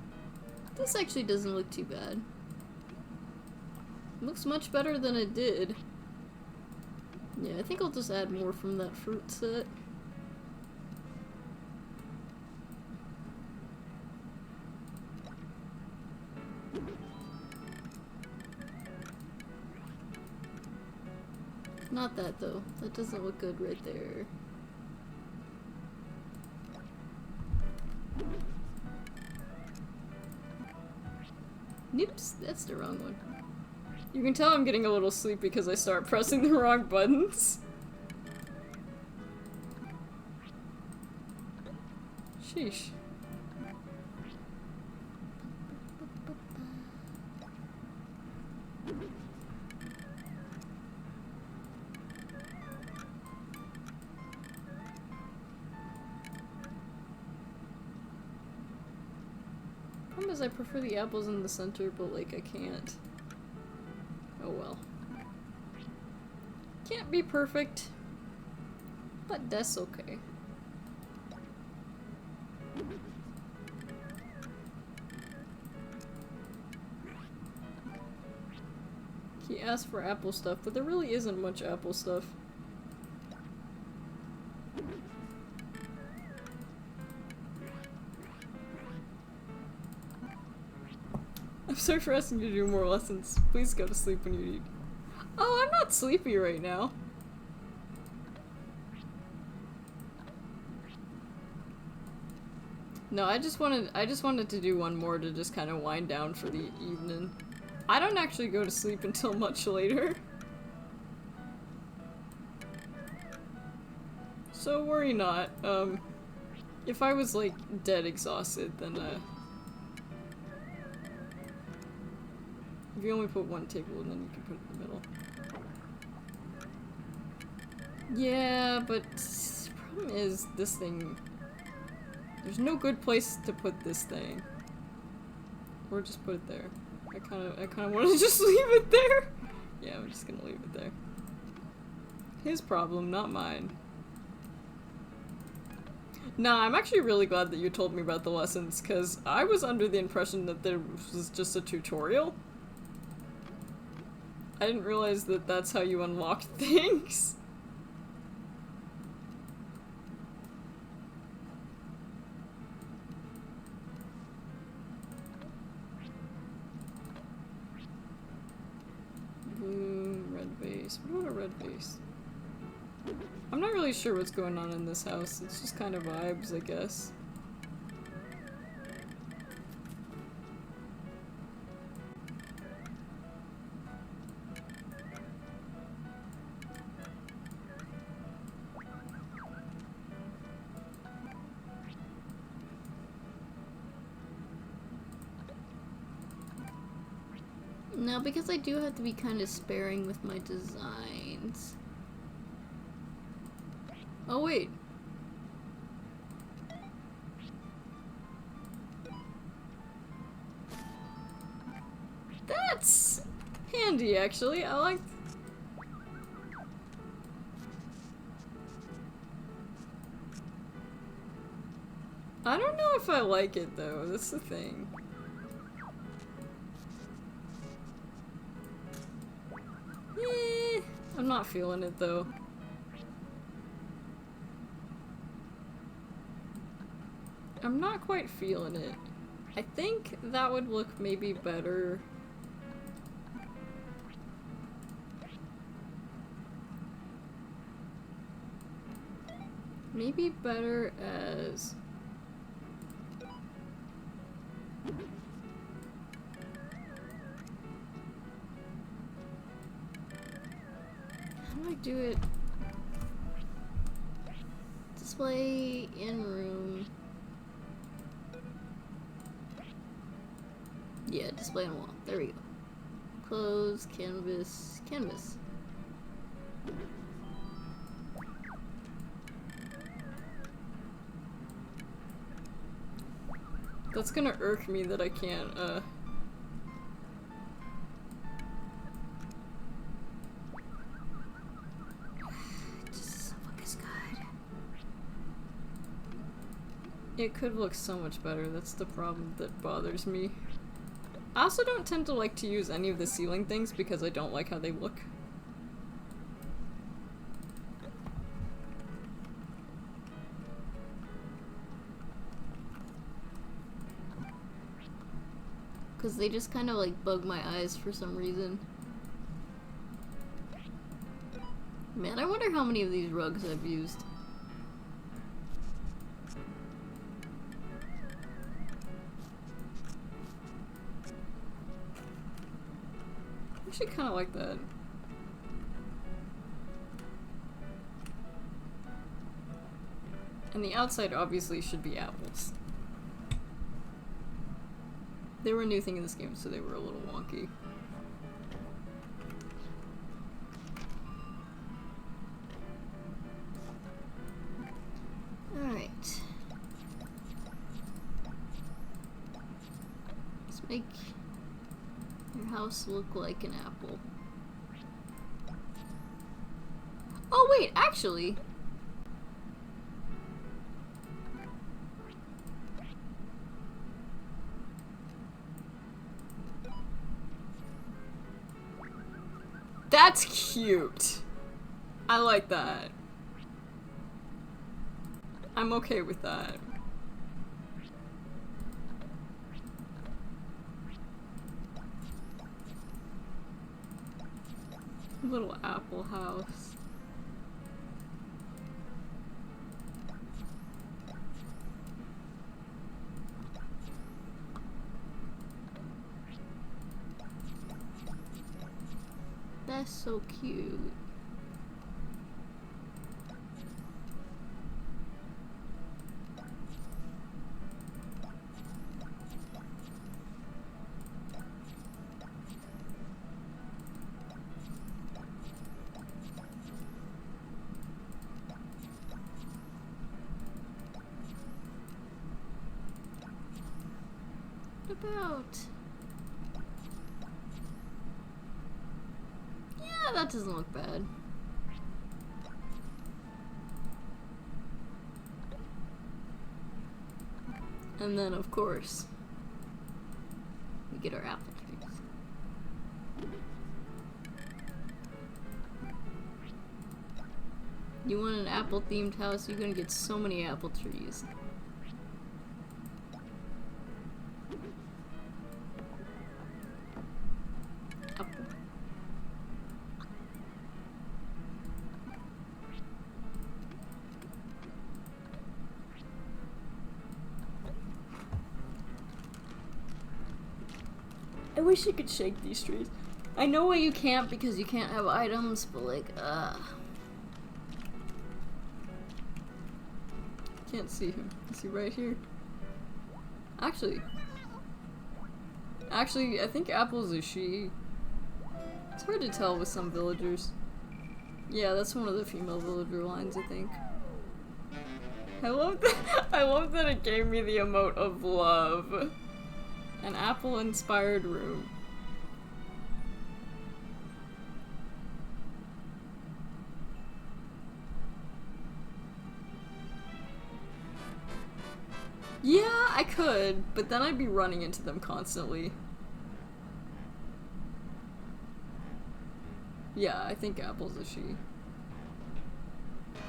This actually doesn't look too bad. It looks much better than it did. Yeah, I think I'll just add more from that fruit set. Not that though. That doesn't look good right there. Oops, that's the wrong one. You can tell I'm getting a little sleepy because I start pressing the wrong buttons. Sheesh. is I prefer the apples in the center, but like I can't. Oh well. Can't be perfect, but that's okay. He asked for apple stuff, but there really isn't much apple stuff. I'm sorry for asking you to do more lessons. Please go to sleep when you eat. Oh, I'm not sleepy right now. No, I just wanted to do one more to just kind of wind down for the evening. I don't actually go to sleep until much later. So worry not. If I was like dead exhausted, then if you only put one table and then you can put it in the middle. Yeah, but the problem is this thing. There's no good place to put this thing. Or just put it there. I kinda want to just leave it there. Yeah, I'm just gonna leave it there. His problem, not mine. Nah, I'm actually really glad that you told me about the lessons, because I was under the impression that there was just a tutorial. I didn't realize that that's how you unlocked things. Blue, red vase. What about a red vase? I'm not really sure what's going on in this house. It's just kind of vibes, I guess. Now, because I do have to be kind of sparing with my designs. Oh, wait. That's handy, actually. I like... I don't know if I like it, though. That's the thing. I'm not feeling it, though. I'm not quite feeling it. I think that would look maybe better. Maybe better as... How do I do it? Display in room. Yeah, display on wall. There we go. Close, canvas, canvas. That's gonna irk me that I can't,
Just focus good.
It could look so much better. That's the problem that bothers me. I also don't tend to like to use any of the ceiling things because I don't like how they look. Because they just kind of like bug my eyes for some reason. Man, I wonder how many of these rugs I've used. I actually kind of like that. And the outside obviously should be apples. They were a new thing in this game, so they were a little wonky. Alright. Make your house look like an apple. Oh wait, actually. That's cute. I like that. I'm okay with that. Little apple house. That's so cute. What about? Yeah, that doesn't look bad. And then, of course, we get our apple trees. You want an apple-themed house, you're gonna get so many apple trees. Apple. I wish you could shake these trees. I know why you can't because you can't have items, but like, can't see him. Is he right here? Actually, I think Apple's a she. It's hard to tell with some villagers. Yeah, that's one of the female villager lines, I think. I love that. I love that it gave me the emote of love. An apple-inspired room. Yeah, I could, but then I'd be running into them constantly. Yeah, I think Apple's a she.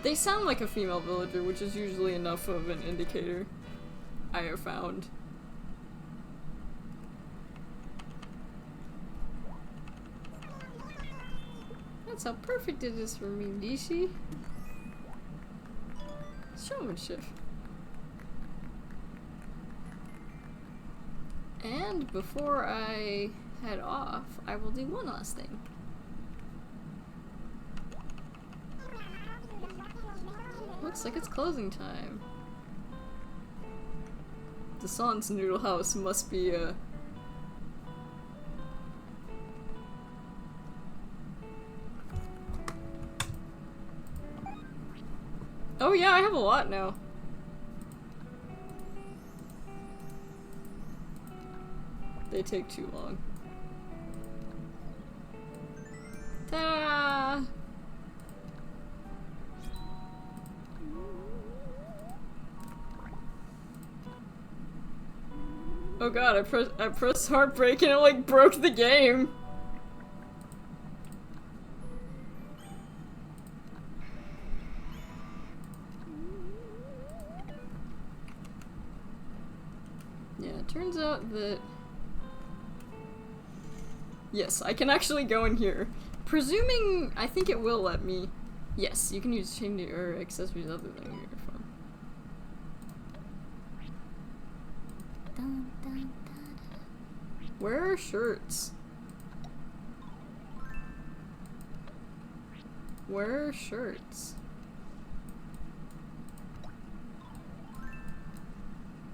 They sound like a female villager, which is usually enough of an indicator, I have found. That's how perfect it is for me, Nishi. Showmanship. And before I head off, I will do one last thing. Looks like it's closing time. The Sans Noodle house must be Oh yeah, I have a lot now. They take too long. Ta-da! Oh god, I pressed heartbreak and it like broke the game. Yeah, it turns out that yes, I can actually go in here. Presuming, I think it will let me. Yes, you can use chain or accessories other than your phone.
Dun, dun, dun.
Where are shirts? Where are shirts?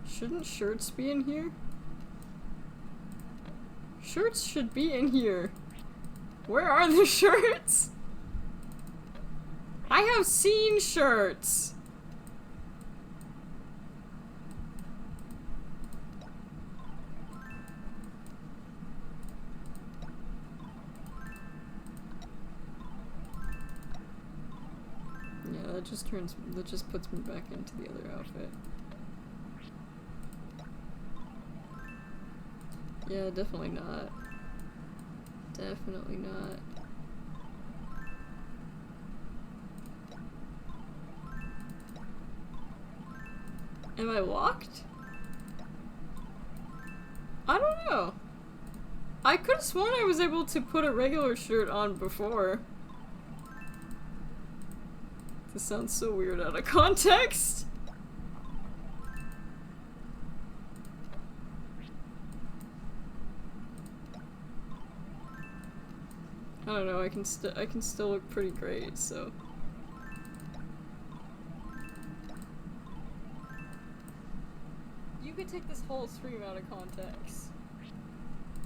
Shouldn't shirts be in here? Shirts should be in here. Where are the shirts? I have seen shirts. that just puts me back into the other outfit. Yeah, definitely not. Definitely not. Am I locked? I don't know. I could have sworn I was able to put a regular shirt on before. This sounds so weird out of context. I don't know, I can still look pretty great, so. You could take this whole stream out of context.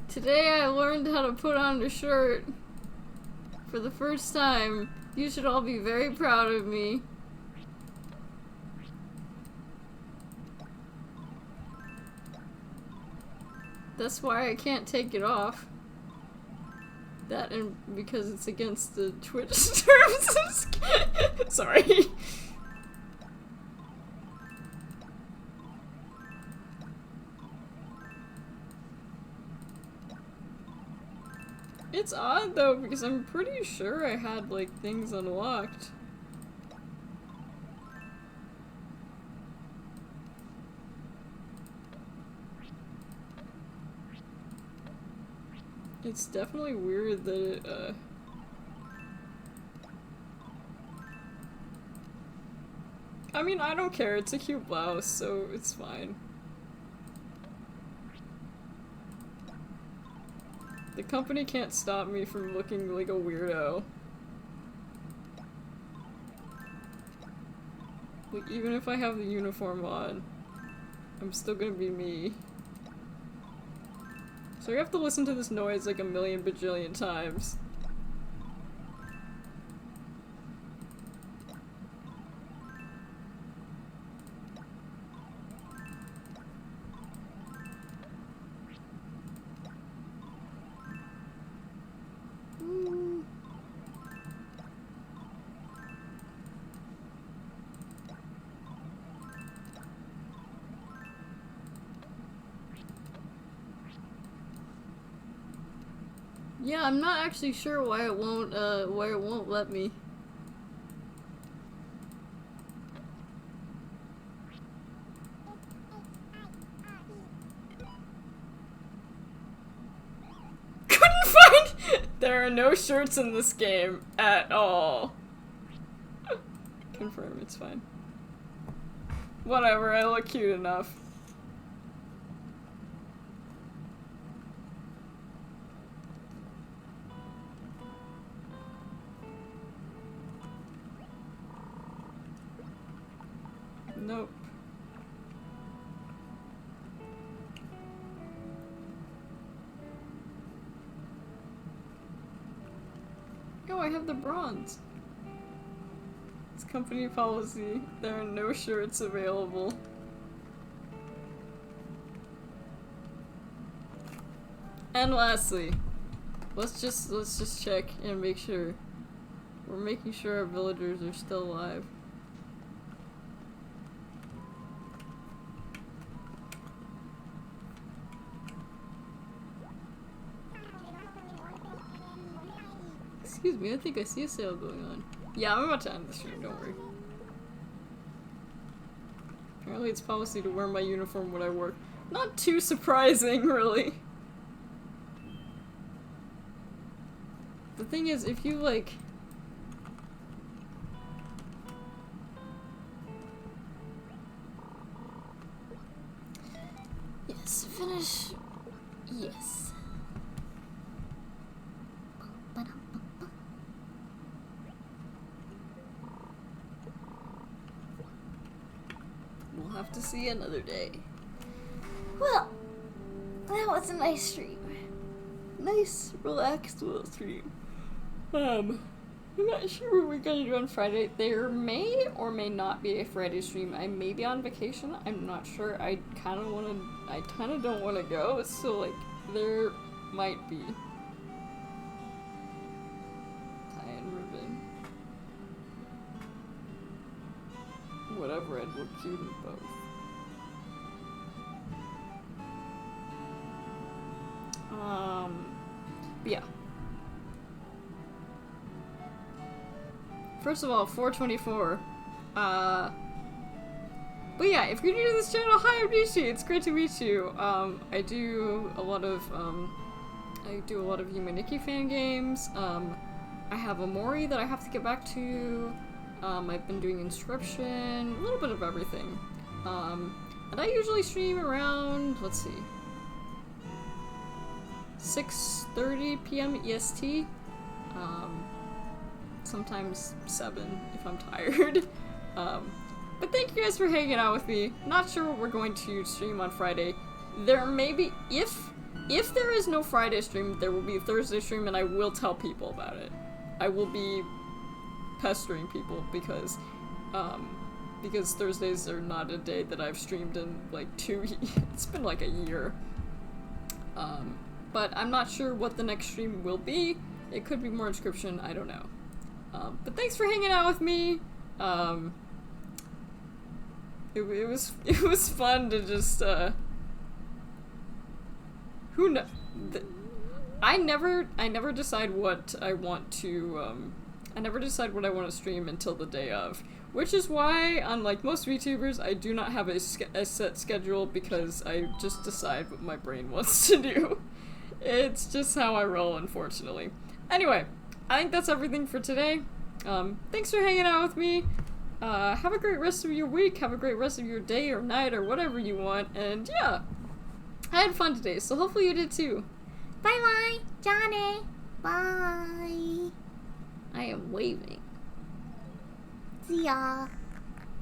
Today I learned how to put on a shirt for the first time. You should all be very proud of me. That's why I can't take it off. That and because it's against the Twitch terms. Sorry. It's odd though, because I'm pretty sure I had like things unlocked. It's definitely weird that it, I mean, I don't care, it's a cute blouse, so it's fine. The company can't stop me from looking like a weirdo. Like, even if I have the uniform on, I'm still gonna be me. So I have to listen to this noise like a million bajillion times. Yeah, I'm not actually sure why it won't let me. Couldn't find. There are no shirts in this game at all. Confirm, it's fine. Whatever, I look cute enough. Nope. Oh, I have the bronze. It's company policy. There are no shirts available. And lastly, let's just check and make sure. We're making sure our villagers are still alive. Excuse me, I think I see a sale going on. Yeah, I'm about to end the stream, don't worry. Apparently it's policy to wear my uniform when I work. Not too surprising, really. The thing is, if you, like... Yes, finish... Yes. We'll have to see another day. Well, that was a nice stream. Nice, relaxed little stream. I'm not sure what we're gonna do on Friday. There may or may not be a Friday stream. I may be on vacation. I'm not sure. I kind of don't want to go. So like, there might be. Tie and ribbon. whatever and look cute in both. But yeah. First of all, 424. But yeah, if you're new to this channel, hi, I'm Nishi. It's great to meet you. I do a lot of Yumaniki fan games. I have a Mori that I have to get back to. I've been doing Inscription, a little bit of everything. And I usually stream around, let's see, 6:30 p.m. EST. Sometimes 7 if I'm tired. But thank you guys for hanging out with me. Not sure what we're going to stream on Friday. There may be, if there is no Friday stream, there will be a Thursday stream, and I will tell people about it. I will be pestering people because Thursdays are not a day that I've streamed in like 2 years. It's been like a year. But I'm not sure what the next stream will be. It could be more Inscription, I don't know. But thanks for hanging out with me. It was fun to just who knows. I never decide what I want to I never decide what I want to stream until the day of, which is why, unlike most VTubers, I do not have a set schedule because I just decide what my brain wants to do. It's just how I roll, unfortunately. Anyway, I think that's everything for today. Thanks for hanging out with me. Have a great rest of your week, have a great rest of your day or night or whatever you want, and yeah, I had fun today, so hopefully you did too.
Bye bye, Johnny. Bye.
I am waving.
See ya.